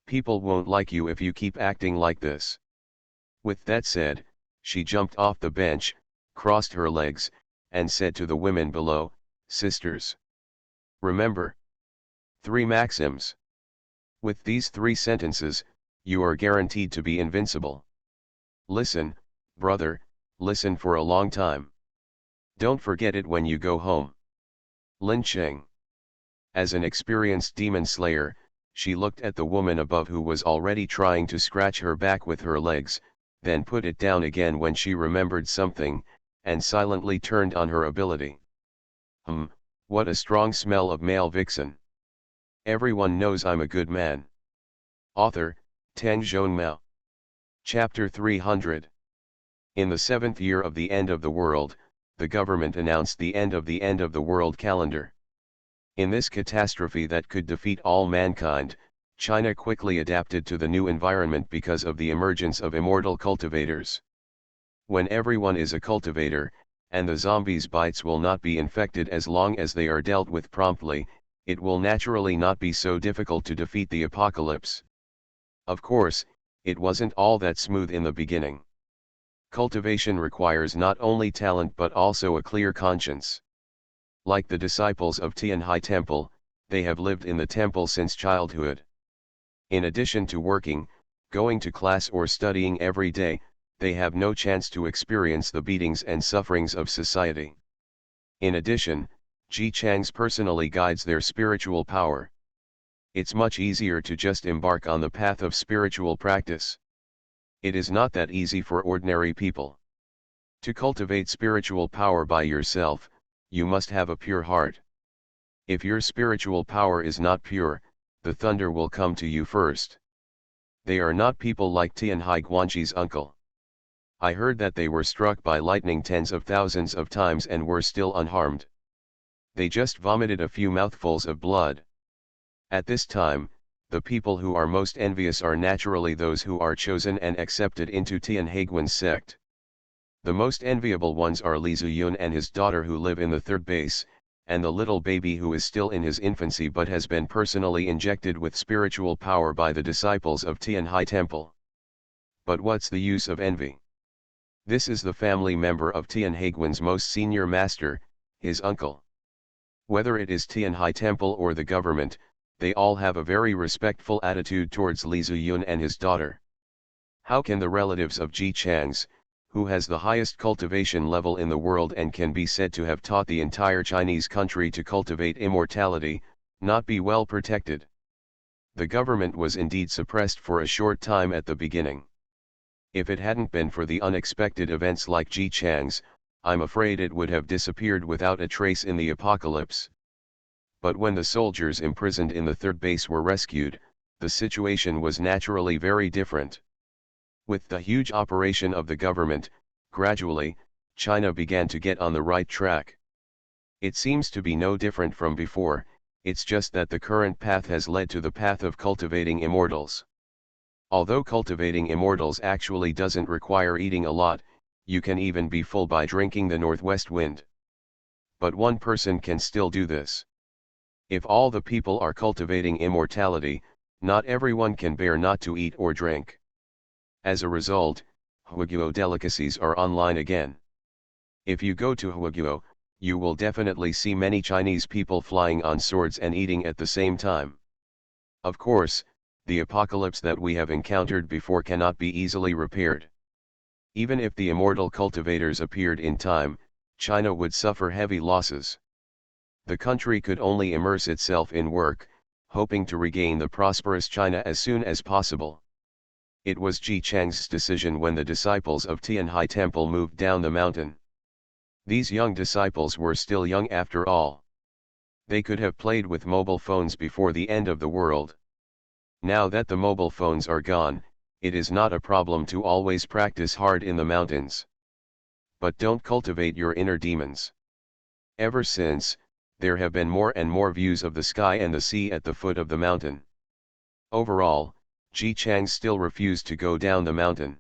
A: People won't like you if you keep acting like this." With that said, she jumped off the bench, crossed her legs, and said to the women below, "Sisters. Remember 3 maxims. With these 3 sentences, you are guaranteed to be invincible. Listen, brother, listen for a long time. Don't forget it when you go home." Lin Qing. As an experienced demon slayer, she looked at the woman above who was already trying to scratch her back with her legs, then put it down again when she remembered something, and silently turned on her ability. What a strong smell of male vixen. Everyone knows I'm a good man. Author, Tang Zhongmao. Chapter 300. In the 7th year of the end of the world, the government announced the end of the world calendar. In this catastrophe that could defeat all mankind, China quickly adapted to the new environment because of the emergence of immortal cultivators. When everyone is a cultivator, and the zombies' bites will not be infected as long as they are dealt with promptly, it will naturally not be so difficult to defeat the apocalypse. Of course, it wasn't all that smooth in the beginning. Cultivation requires not only talent but also a clear conscience. Like the disciples of Tianhai Temple, they have lived in the temple since childhood. In addition to working, going to class or studying every day, they have no chance to experience the beatings and sufferings of society. In addition, Ji Changs personally guides their spiritual power. It's much easier to just embark on the path of spiritual practice. It is not that easy for ordinary people. To cultivate spiritual power by yourself, you must have a pure heart. If your spiritual power is not pure, the thunder will come to you first. They are not people like Tianhai Guanxi's uncle. I heard that they were struck by lightning tens of thousands of times and were still unharmed. They just vomited a few mouthfuls of blood. At this time, the people who are most envious are naturally those who are chosen and accepted into Tianhaiguan's sect. The most enviable ones are Li Ziyun and his daughter who live in the third base, and the little baby who is still in his infancy but has been personally injected with spiritual power by the disciples of Tianhai Temple. But what's the use of envy? This is the family member of Tianhaiguan's most senior master, his uncle. Whether it is Tianhai Temple or the government, they all have a very respectful attitude towards Li Ziyun and his daughter. How can the relatives of Ji Changs, who has the highest cultivation level in the world and can be said to have taught the entire Chinese country to cultivate immortality, not be well protected? The government was indeed suppressed for a short time at the beginning. If it hadn't been for the unexpected events like Ji Chang's, I'm afraid it would have disappeared without a trace in the apocalypse. But when the soldiers imprisoned in the third base were rescued, the situation was naturally very different. With the huge operation of the government, gradually, China began to get on the right track. It seems to be no different from before, it's just that the current path has led to the path of cultivating immortals. Although cultivating immortals actually doesn't require eating a lot, you can even be full by drinking the northwest wind. But one person can still do this. If all the people are cultivating immortality, not everyone can bear not to eat or drink. As a result, Huaguo delicacies are online again. If you go to Huaguo, you will definitely see many Chinese people flying on swords and eating at the same time. Of course, the apocalypse that we have encountered before cannot be easily repaired. Even if the immortal cultivators appeared in time, China would suffer heavy losses. The country could only immerse itself in work, hoping to regain the prosperous China as soon as possible. It was Ji Chang's decision when the disciples of Tianhai Temple moved down the mountain. These young disciples were still young after all. They could have played with mobile phones before the end of the world. Now that the mobile phones are gone, it is not a problem to always practice hard in the mountains. But don't cultivate your inner demons. Ever since, there have been more and more views of the sky and the sea at the foot of the mountain. Overall, Ji Chang still refused to go down the mountain.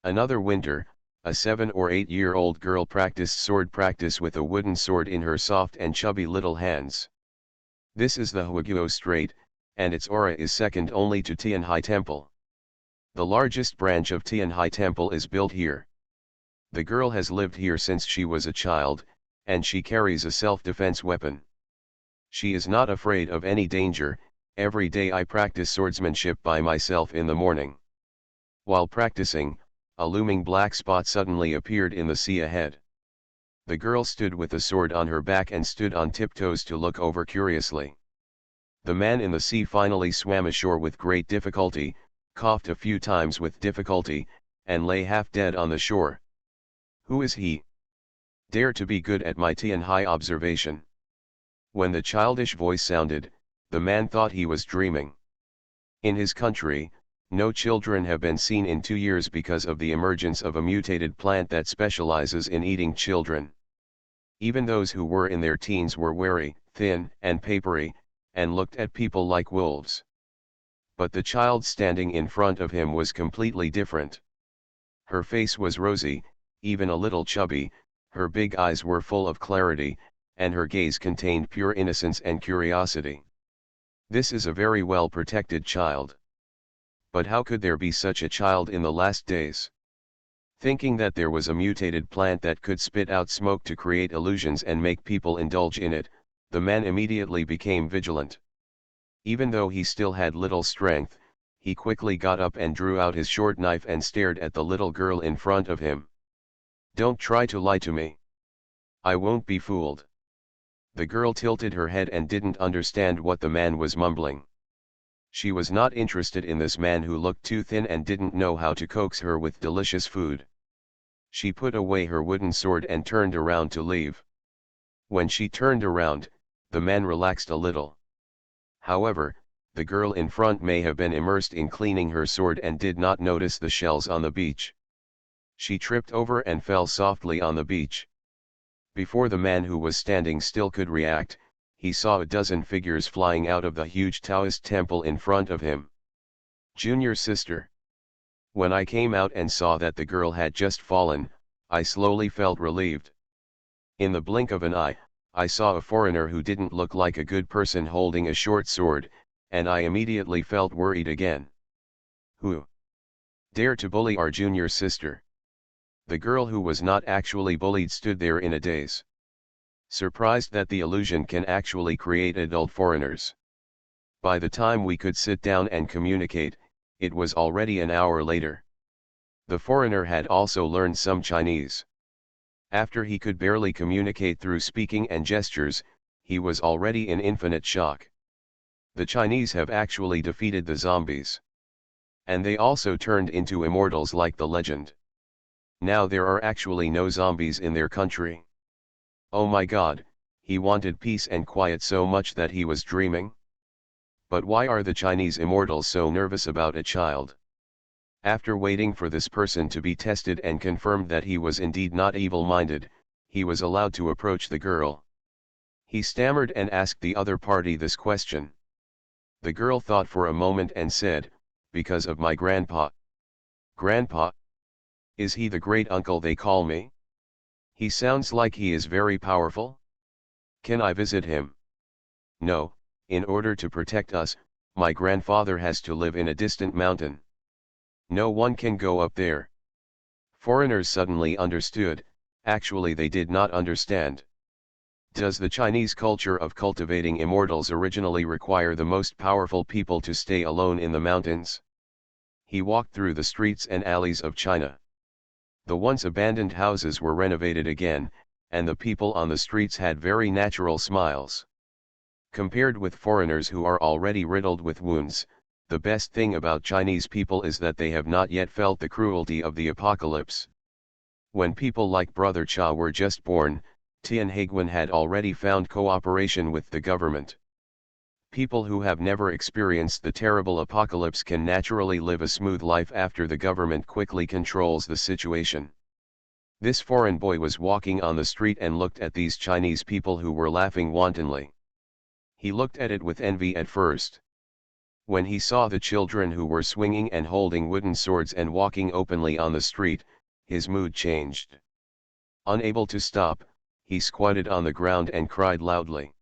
A: Another winter, a 7 or 8-year-old girl practiced sword practice with a wooden sword in her soft and chubby little hands. This is the Huaguo Strait, and its aura is second only to Tianhai Temple. The largest branch of Tianhai Temple is built here. The girl has lived here since she was a child, and she carries a self-defense weapon. She is not afraid of any danger. Every day I practice swordsmanship by myself in the morning. While practicing, a looming black spot suddenly appeared in the sea ahead. The girl stood with the sword on her back and stood on tiptoes to look over curiously. The man in the sea finally swam ashore with great difficulty, coughed a few times with difficulty, and lay half dead on the shore. Who is he? Dare to be good at my Tianhai observation. When the childish voice sounded, the man thought he was dreaming. In his country, no children have been seen in 2 years because of the emergence of a mutated plant that specializes in eating children. Even those who were in their teens were wary, thin, and papery, and looked at people like wolves. But the child standing in front of him was completely different. Her face was rosy, even a little chubby, her big eyes were full of clarity, and her gaze contained pure innocence and curiosity. This is a very well protected child. But how could there be such a child in the last days? Thinking that there was a mutated plant that could spit out smoke to create illusions and make people indulge in it, The man immediately became vigilant. Even though he still had little strength, he quickly got up and drew out his short knife and stared at the little girl in front of him. "Don't try to lie to me. I won't be fooled." The girl tilted her head and didn't understand what the man was mumbling. She was not interested in this man who looked too thin and didn't know how to coax her with delicious food. She put away her wooden sword and turned around to leave. When she turned around, the man relaxed a little. However, the girl in front may have been immersed in cleaning her sword and did not notice the shells on the beach. She tripped over and fell softly on the beach. Before the man who was standing still could react, he saw a dozen figures flying out of the huge Taoist temple in front of him. "Junior sister." When I came out and saw that the girl had just fallen, I slowly felt relieved. In the blink of an eye, I saw a foreigner who didn't look like a good person holding a short sword, and I immediately felt worried again. Who dared to bully our junior sister? The girl who was not actually bullied stood there in a daze, surprised that the illusion can actually create adult foreigners. By the time we could sit down and communicate, it was already an hour later. The foreigner had also learned some Chinese. After he could barely communicate through speaking and gestures, he was already in infinite shock. The Chinese have actually defeated the zombies. And they also turned into immortals like the legend. Now there are actually no zombies in their country. Oh my God, he wanted peace and quiet so much that he was dreaming? But why are the Chinese immortals so nervous about a child? After waiting for this person to be tested and confirmed that he was indeed not evil-minded, he was allowed to approach the girl. He stammered and asked the other party this question. The girl thought for a moment and said, "Because of my grandpa." "Grandpa? Is he the great uncle they call me? He sounds like he is very powerful. Can I visit him?" "No, in order to protect us, my grandfather has to live in a distant mountain. No one can go up there." Foreigners suddenly understood. Actually they did not understand. Does the Chinese culture of cultivating immortals originally require the most powerful people to stay alone in the mountains? He walked through the streets and alleys of China. The once abandoned houses were renovated again, and the people on the streets had very natural smiles. Compared with foreigners who are already riddled with wounds, the best thing about Chinese people is that they have not yet felt the cruelty of the apocalypse. When people like Brother Cha were just born, Tian Haiguan had already found cooperation with the government. People who have never experienced the terrible apocalypse can naturally live a smooth life after the government quickly controls the situation. This foreign boy was walking on the street and looked at these Chinese people who were laughing wantonly. He looked at it with envy at first. When he saw the children who were swinging and holding wooden swords and walking openly on the street, his mood changed. Unable to stop, he squatted on the ground and cried loudly.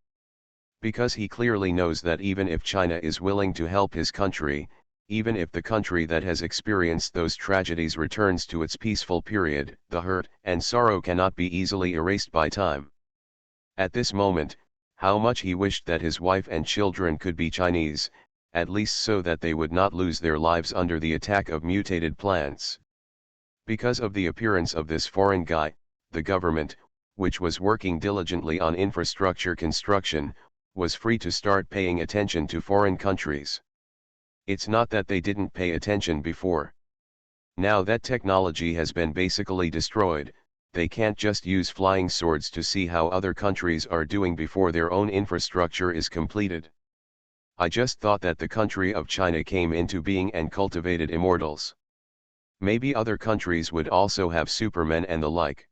A: Because he clearly knows that even if China is willing to help his country, even if the country that has experienced those tragedies returns to its peaceful period, the hurt and sorrow cannot be easily erased by time. At this moment, how much he wished that his wife and children could be Chinese, at least so that they would not lose their lives under the attack of mutated plants. Because of the appearance of this foreign guy, the government, which was working diligently on infrastructure construction, was free to start paying attention to foreign countries. It's not that they didn't pay attention before. Now that technology has been basically destroyed, they can't just use flying swords to see how other countries are doing before their own infrastructure is completed. I just thought that the country of China came into being and cultivated immortals. Maybe other countries would also have supermen and the like.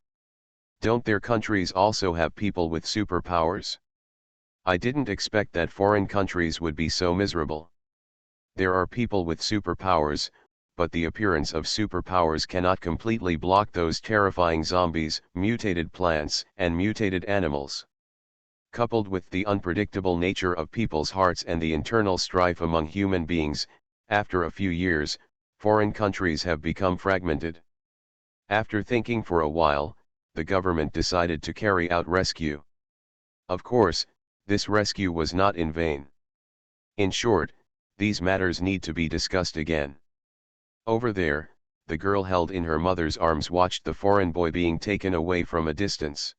A: Don't their countries also have people with superpowers? I didn't expect that foreign countries would be so miserable. There are people with superpowers, but the appearance of superpowers cannot completely block those terrifying zombies, mutated plants, and mutated animals. Coupled with the unpredictable nature of people's hearts and the internal strife among human beings, after a few years, foreign countries have become fragmented. After thinking for a while, the government decided to carry out rescue. Of course, This rescue was not in vain. In short, these matters need to be discussed again. Over there, the girl held in her mother's arms watched the foreign boy being taken away from a distance.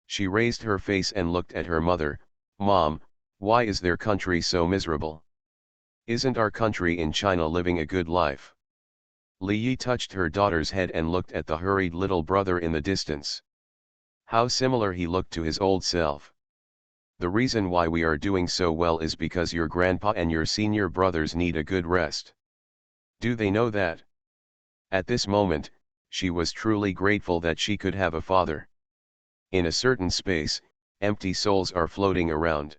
A: She raised her face and looked at her mother. Mom, why is their country so miserable? Isn't our country in China living a good life? Li Yi touched her daughter's head and looked at the hurried little brother in the distance. How similar he looked to his old self. The reason why we are doing so well is because your grandpa and your senior brothers need a good rest. Do they know that? At this moment, she was truly grateful that she could have a father. In a certain space, empty souls are floating around.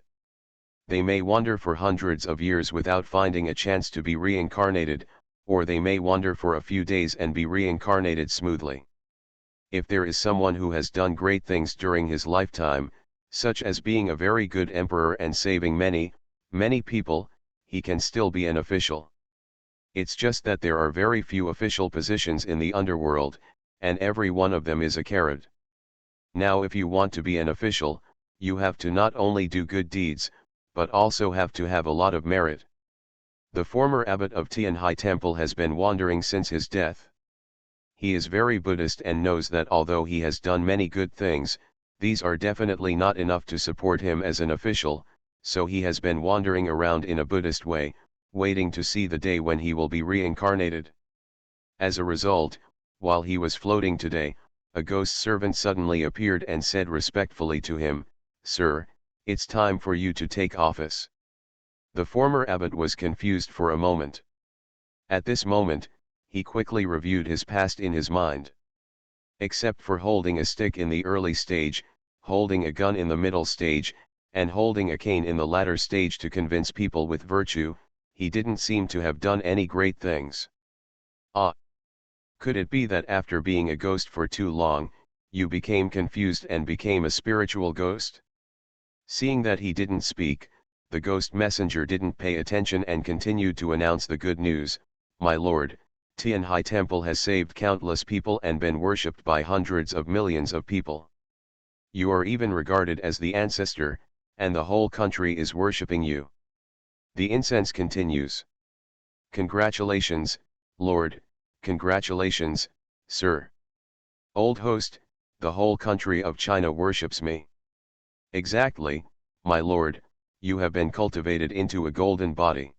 A: They may wander for hundreds of years without finding a chance to be reincarnated, or they may wander for a few days and be reincarnated smoothly. If there is someone who has done great things during his lifetime, such as being a very good emperor and saving many, many people, he can still be an official. It's just that there are very few official positions in the underworld, and every one of them is a carrot. Now if you want to be an official, you have to not only do good deeds, but also have to have a lot of merit. The former abbot of Tianhai Temple has been wandering since his death. He is very Buddhist and knows that although he has done many good things, these are definitely not enough to support him as an official, so he has been wandering around in a Buddhist way, waiting to see the day when he will be reincarnated. As a result, while he was floating today, a ghost servant suddenly appeared and said respectfully to him, "Sir, it's time for you to take office." The former abbot was confused for a moment. At this moment, he quickly reviewed his past in his mind. Except for holding a stick in the early stage, holding a gun in the middle stage, and holding a cane in the latter stage to convince people with virtue, he didn't seem to have done any great things. Ah! Could it be that after being a ghost for too long, you became confused and became a spiritual ghost? Seeing that he didn't speak, the ghost messenger didn't pay attention and continued to announce the good news. "My lord, Tianhai Temple has saved countless people and been worshipped by hundreds of millions of people. You are even regarded as the ancestor, and the whole country is worshipping you." The incense continues. "Congratulations, Lord, congratulations, sir. Old host, the whole country of China worships me." "Exactly, my lord, you have been cultivated into a golden body.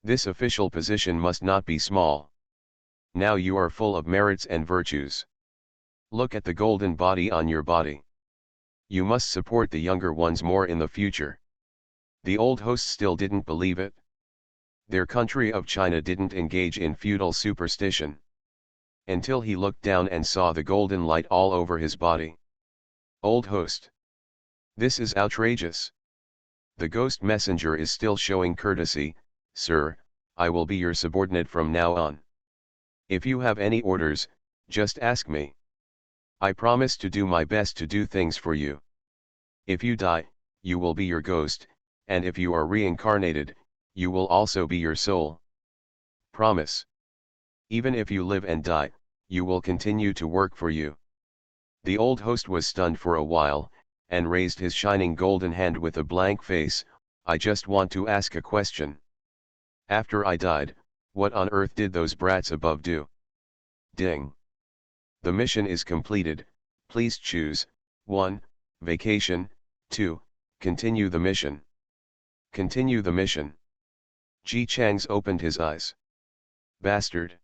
A: This official position must not be small. Now you are full of merits and virtues. Look at the golden body on your body. You must support the younger ones more in the future." The old host still didn't believe it. Their country of China didn't engage in feudal superstition. Until he looked down and saw the golden light all over his body. "Old host. This is outrageous." The ghost messenger is still showing courtesy. "Sir, I will be your subordinate from now on. If you have any orders, just ask me. I promise to do my best to do things for you. If you die, you will be your ghost, and if you are reincarnated, you will also be your soul. Promise. Even if you live and die, you will continue to work for you." The old host was stunned for a while, and raised his shining golden hand with a blank face. "I just want to ask a question. After I died, what on earth did those brats above do?" Ding. The mission is completed. Please choose 1. Vacation, 2. Continue the mission. Continue the mission. Ji Chang's opened his eyes. "Bastard.